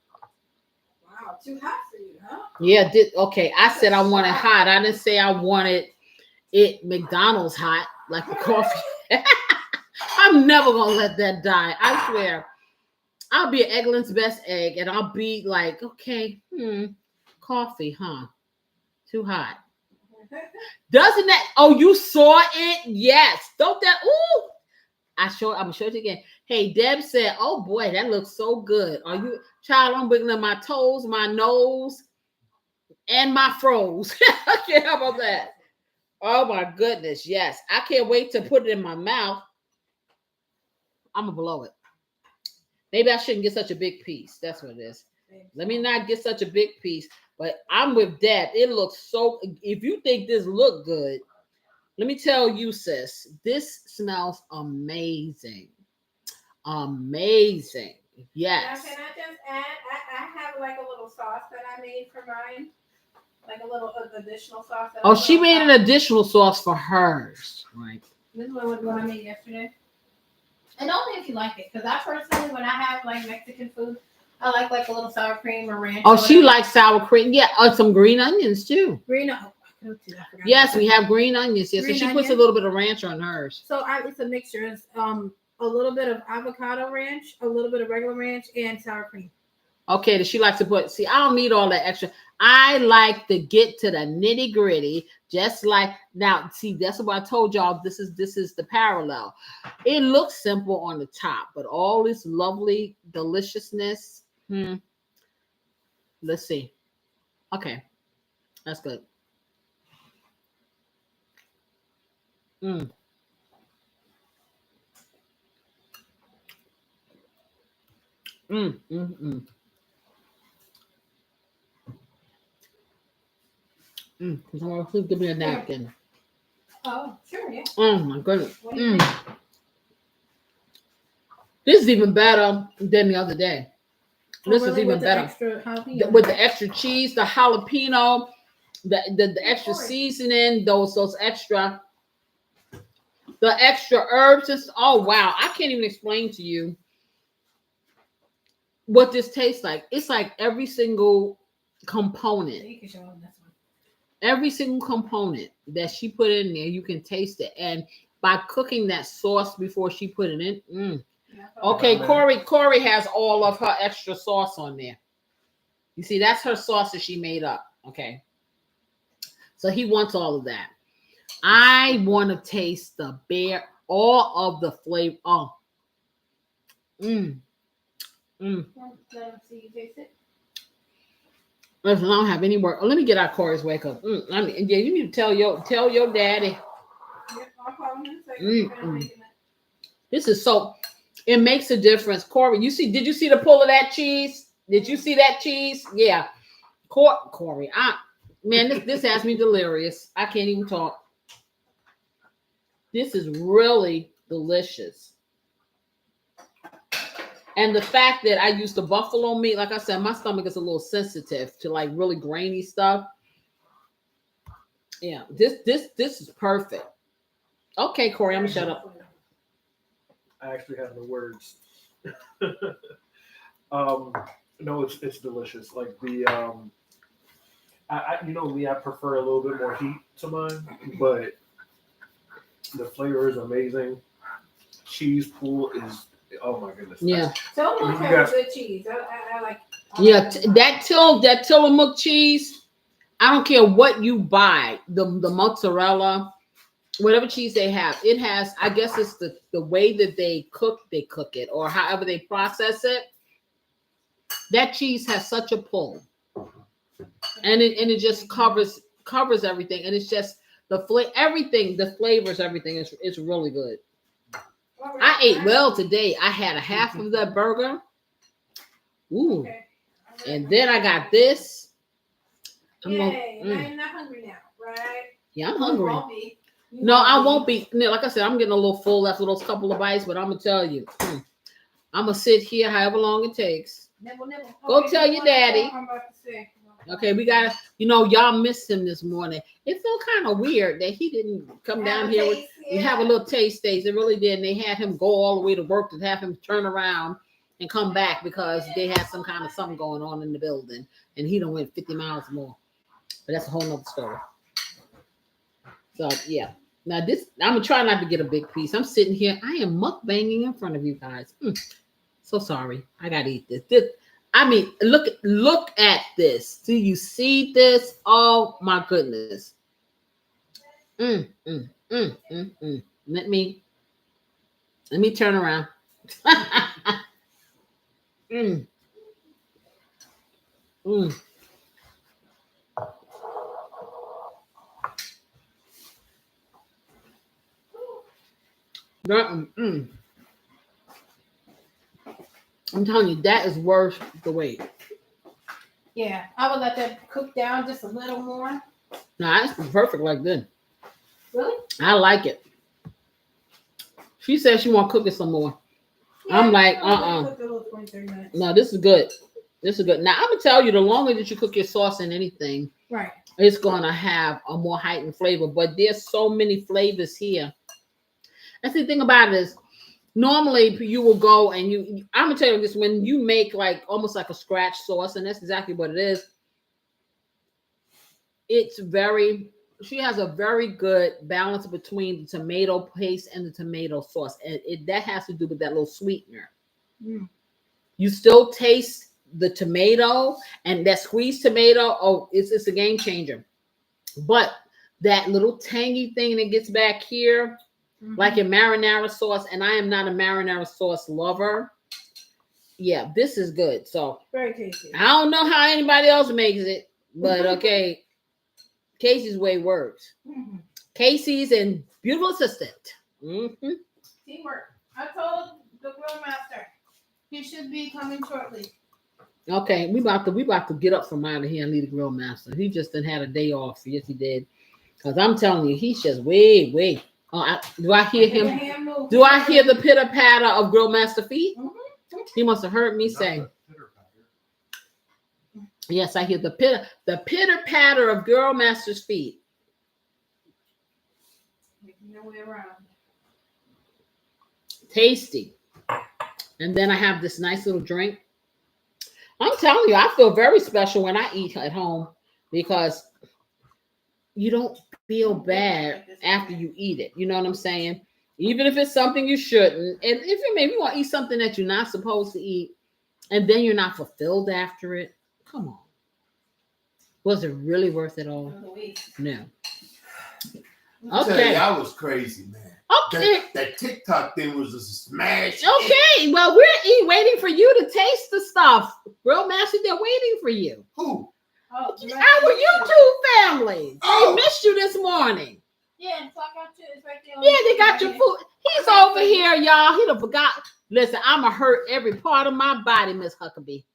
Wow, too hot for you, huh? Yeah, okay. I said I want it hot. I didn't say I wanted it McDonald's hot, like the coffee. I'm never gonna let that die. I swear. I'll be Eggland's best egg, and I'll be like, okay, coffee, huh? Too hot. Doesn't that? Oh, you saw it? Yes. Don't that? Ooh. I'm gonna show it again. Hey, Deb said, "Oh boy, that looks so good." Are you, child? I'm wiggling my toes, my nose, and my froze. Okay, how about that? Oh my goodness, yes. I can't wait to put it in my mouth. I'm gonna blow it. Maybe I shouldn't get such a big piece. That's what it is. Let me not get such a big piece. But I'm with Deb. It looks so. If you think this look good, let me tell you, sis, this smells amazing. Amazing. Yes. Now, can I just add? I have like a little sauce that I made for mine. Like a little additional sauce. Oh, she made an additional sauce for hers. Right. This is what I made yesterday. And only if you like it. Because I personally, when I have like Mexican food, I like a little sour cream or ranch. Oh, she likes sour cream. Yeah. Some green onions too. Yes, we have green onions. Yes, so she puts a little bit of ranch on hers. So it's a mixture. It's a little bit of avocado ranch, a little bit of regular ranch, and sour cream. Okay, that she likes to put. See, I don't need all that extra. I like to get to the nitty gritty. Just like now, see, that's what I told y'all. This is the parallel. It looks simple on the top, but all this lovely deliciousness. Let's see. Okay, that's good. Because please give me a napkin. Oh, sure, yeah. Oh my goodness. This is even better than the other day. This is even better. With the extra cheese, the jalapeno, the extra seasoning, those extra, the extra herbs. Oh wow, I can't even explain to you what this tastes like. It's like every single component. Every single component that she put in there, you can taste it. And by cooking that sauce before she put it in, Okay, Corey has all of her extra sauce on there. You see, that's her sauce that she made up. Okay. So he wants all of that. I want to taste all of the flavor. Oh. Let him see you taste it. Listen, I don't have any work. Let me get out Corey's wake up. You need to tell your daddy. I'll call him in a second. This is so. It makes a difference, Corey. Did you see the pull of that cheese? Did you see that cheese? Yeah, Corey. This has me delirious. I can't even talk. This is really delicious. And the fact that I used the buffalo meat, like I said, my stomach is a little sensitive to like really grainy stuff. Yeah, this is perfect. Okay, Corey, I'm gonna shut up. I actually have no words. No, it's delicious. Like the I prefer a little bit more heat to mine, but the flavor is amazing. Cheese pool is, oh my goodness. Yeah. Tillamook has good cheese. I like. That Tillamook cheese. I don't care what you buy. The mozzarella, whatever cheese they have, it has. I guess it's the way that they cook it, or however they process it. That cheese has such a pull, and it just covers everything, and it's just the flavors, everything is really good. I ate well today. I had a half of that burger. Ooh, okay. And then I got this. Yay, now you're not hungry now, right? Yeah, I'm hungry. Won't be. No, I won't be. Like I said, I'm getting a little full after those couple of bites, but I'm gonna tell you, I'm gonna sit here however long it takes. Nibble. Go tell your daddy. I'm about to say. Okay, we gotta. Y'all missed him this morning. It felt kind of weird that he didn't come down here. We have a little taste. It really did. And they had him go all the way to work to have him turn around and come back because they had some kind of something going on in the building, and he done went 50 miles more. But that's a whole nother story. So yeah. Now this, I'm gonna try not to get a big piece. I'm sitting here. I am mukbanging in front of you guys. So sorry. I gotta eat this. I mean, look at this. Do you see this? Oh my goodness. Let me turn around. I'm telling you, that is worth the wait. Yeah, I would let that cook down just a little more. Nah, it's perfect like this. Really? I like it. She said she want to cook it some more. Yeah, I'm like, No, this is good. This is good. Now I'm gonna tell you, the longer that you cook your sauce in anything, right, it's gonna have a more heightened flavor. But there's so many flavors here. That's the thing about it is, normally you will go and I'm gonna tell you this, when you make like almost like a scratch sauce, and that's exactly what it is. She has a very good balance between the tomato paste and the tomato sauce. And that has to do with that little sweetener. You still taste the tomato and that squeezed tomato. Oh, it's a game changer. But that little tangy thing that gets back here, like in marinara sauce, and I am not a marinara sauce lover. Yeah, this is good. So very tasty. I don't know how anybody else makes it, but okay. Casey's way works. Casey's and beautiful assistant. Teamwork. I told the grill master he should be coming shortly. Okay, we about to get up from out of here and leave the grill master. He just done had a day off. Yes, he did. Cause I'm telling you, he's just way. Do I hear him? Do I hear the pitter patter of grill master feet? He must have heard me say. Yes, I hear the pitter patter of Girl Master's feet. No way around. Tasty. And then I have this nice little drink. I'm telling you, I feel very special when I eat at home because you don't feel bad after you eat it. You know what I'm saying? Even if it's something you shouldn't. And if you want to eat something that you're not supposed to eat, and then you're not fulfilled after it, come on. Was it really worth it all? No. Okay. That was crazy, man. Okay. That TikTok thing was a smash. Okay. Well, we're waiting for you to taste the stuff. Grill Master, they're waiting for you. Who? Our YouTube family. They missed you this morning. Yeah, so I got you. It's right there. Yeah, they got your food. He's over here, y'all. He done forgot. Listen, I'ma hurt every part of my body, Miss Huckabee.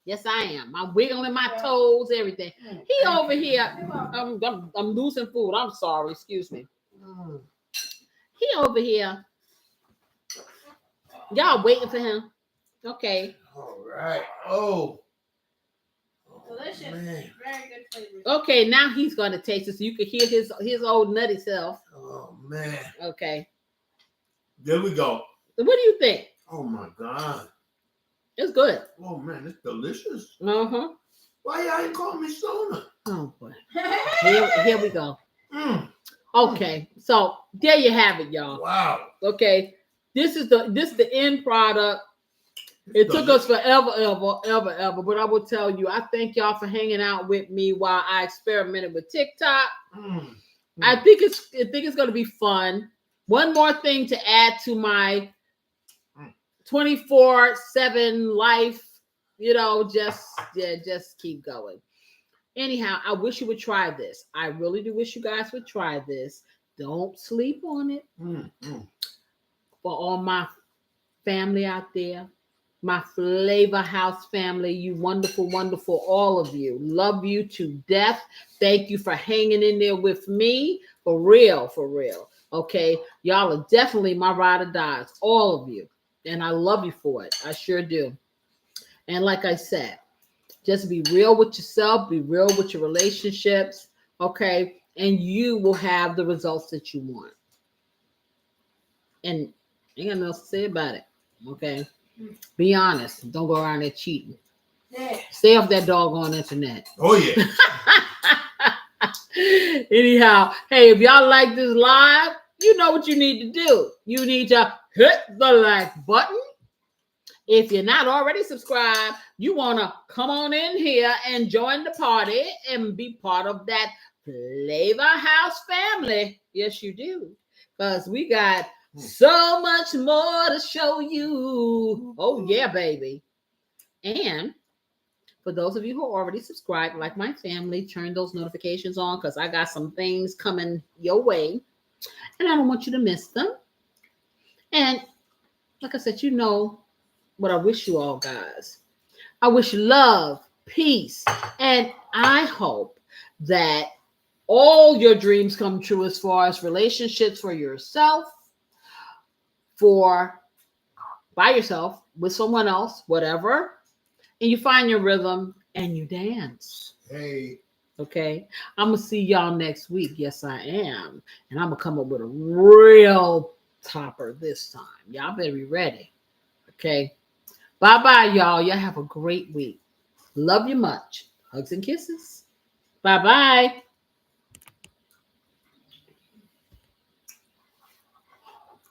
Yes, I am. I'm wiggling my toes, everything. He over here. I'm losing food. I'm sorry. Excuse me. He over here. Y'all waiting for him. Okay. All right. Oh. Delicious. Man. Very good flavor. Okay, now he's going to taste it so you can hear his old nutty self. Oh, man. Okay. There we go. So what do you think? Oh, my God. It's good. Oh, man. It's delicious. Uh-huh. Why y'all ain't calling me Stoner? Oh, boy. Here we go. Okay. So there you have it, y'all. Wow. Okay. This is the end product. It took us forever, but I will tell you, I thank y'all for hanging out with me while I experimented with TikTok. I think it's going to be fun. One more thing to add to my 24/7 life, just keep going. Anyhow, I wish you would try this. I really do wish you guys would try this. Don't sleep on it. For all my family out there, my Flavor House family, you wonderful, wonderful, all of you. Love you to death. Thank you for hanging in there with me. For real, for real. Okay. Y'all are definitely my ride or dies, all of you. And I love you for it. I sure do. And like I said, just be real with yourself, be real with your relationships, okay? And you will have the results that you want. And ain't got nothing else to say about it, okay? Be honest. Don't go around there cheating. Yeah. Stay off that doggone internet. Oh yeah. Anyhow, hey, if y'all like this live, you know what you need to do. You need to hit the like button. If you're not already subscribed, you want to come on in here and join the party and be part of that Flavor House family. Yes, you do. Because we got so much more to show you. Oh, yeah, baby. And for those of you who are already subscribed, like my family, turn those notifications on because I got some things coming your way. And I don't want you to miss them. And like I said, you know what I wish you all, guys. I wish you love, peace, and I hope that all your dreams come true as far as relationships for yourself, for by yourself, with someone else, whatever, and you find your rhythm and you dance. Hey. Okay, I'm gonna see y'all next week. Yes, I am, and I'm gonna come up with a real topper this time. Y'all better be ready. Okay. Bye-bye, y'all. Y'all have a great week. Love you much. Hugs and kisses. Bye-bye.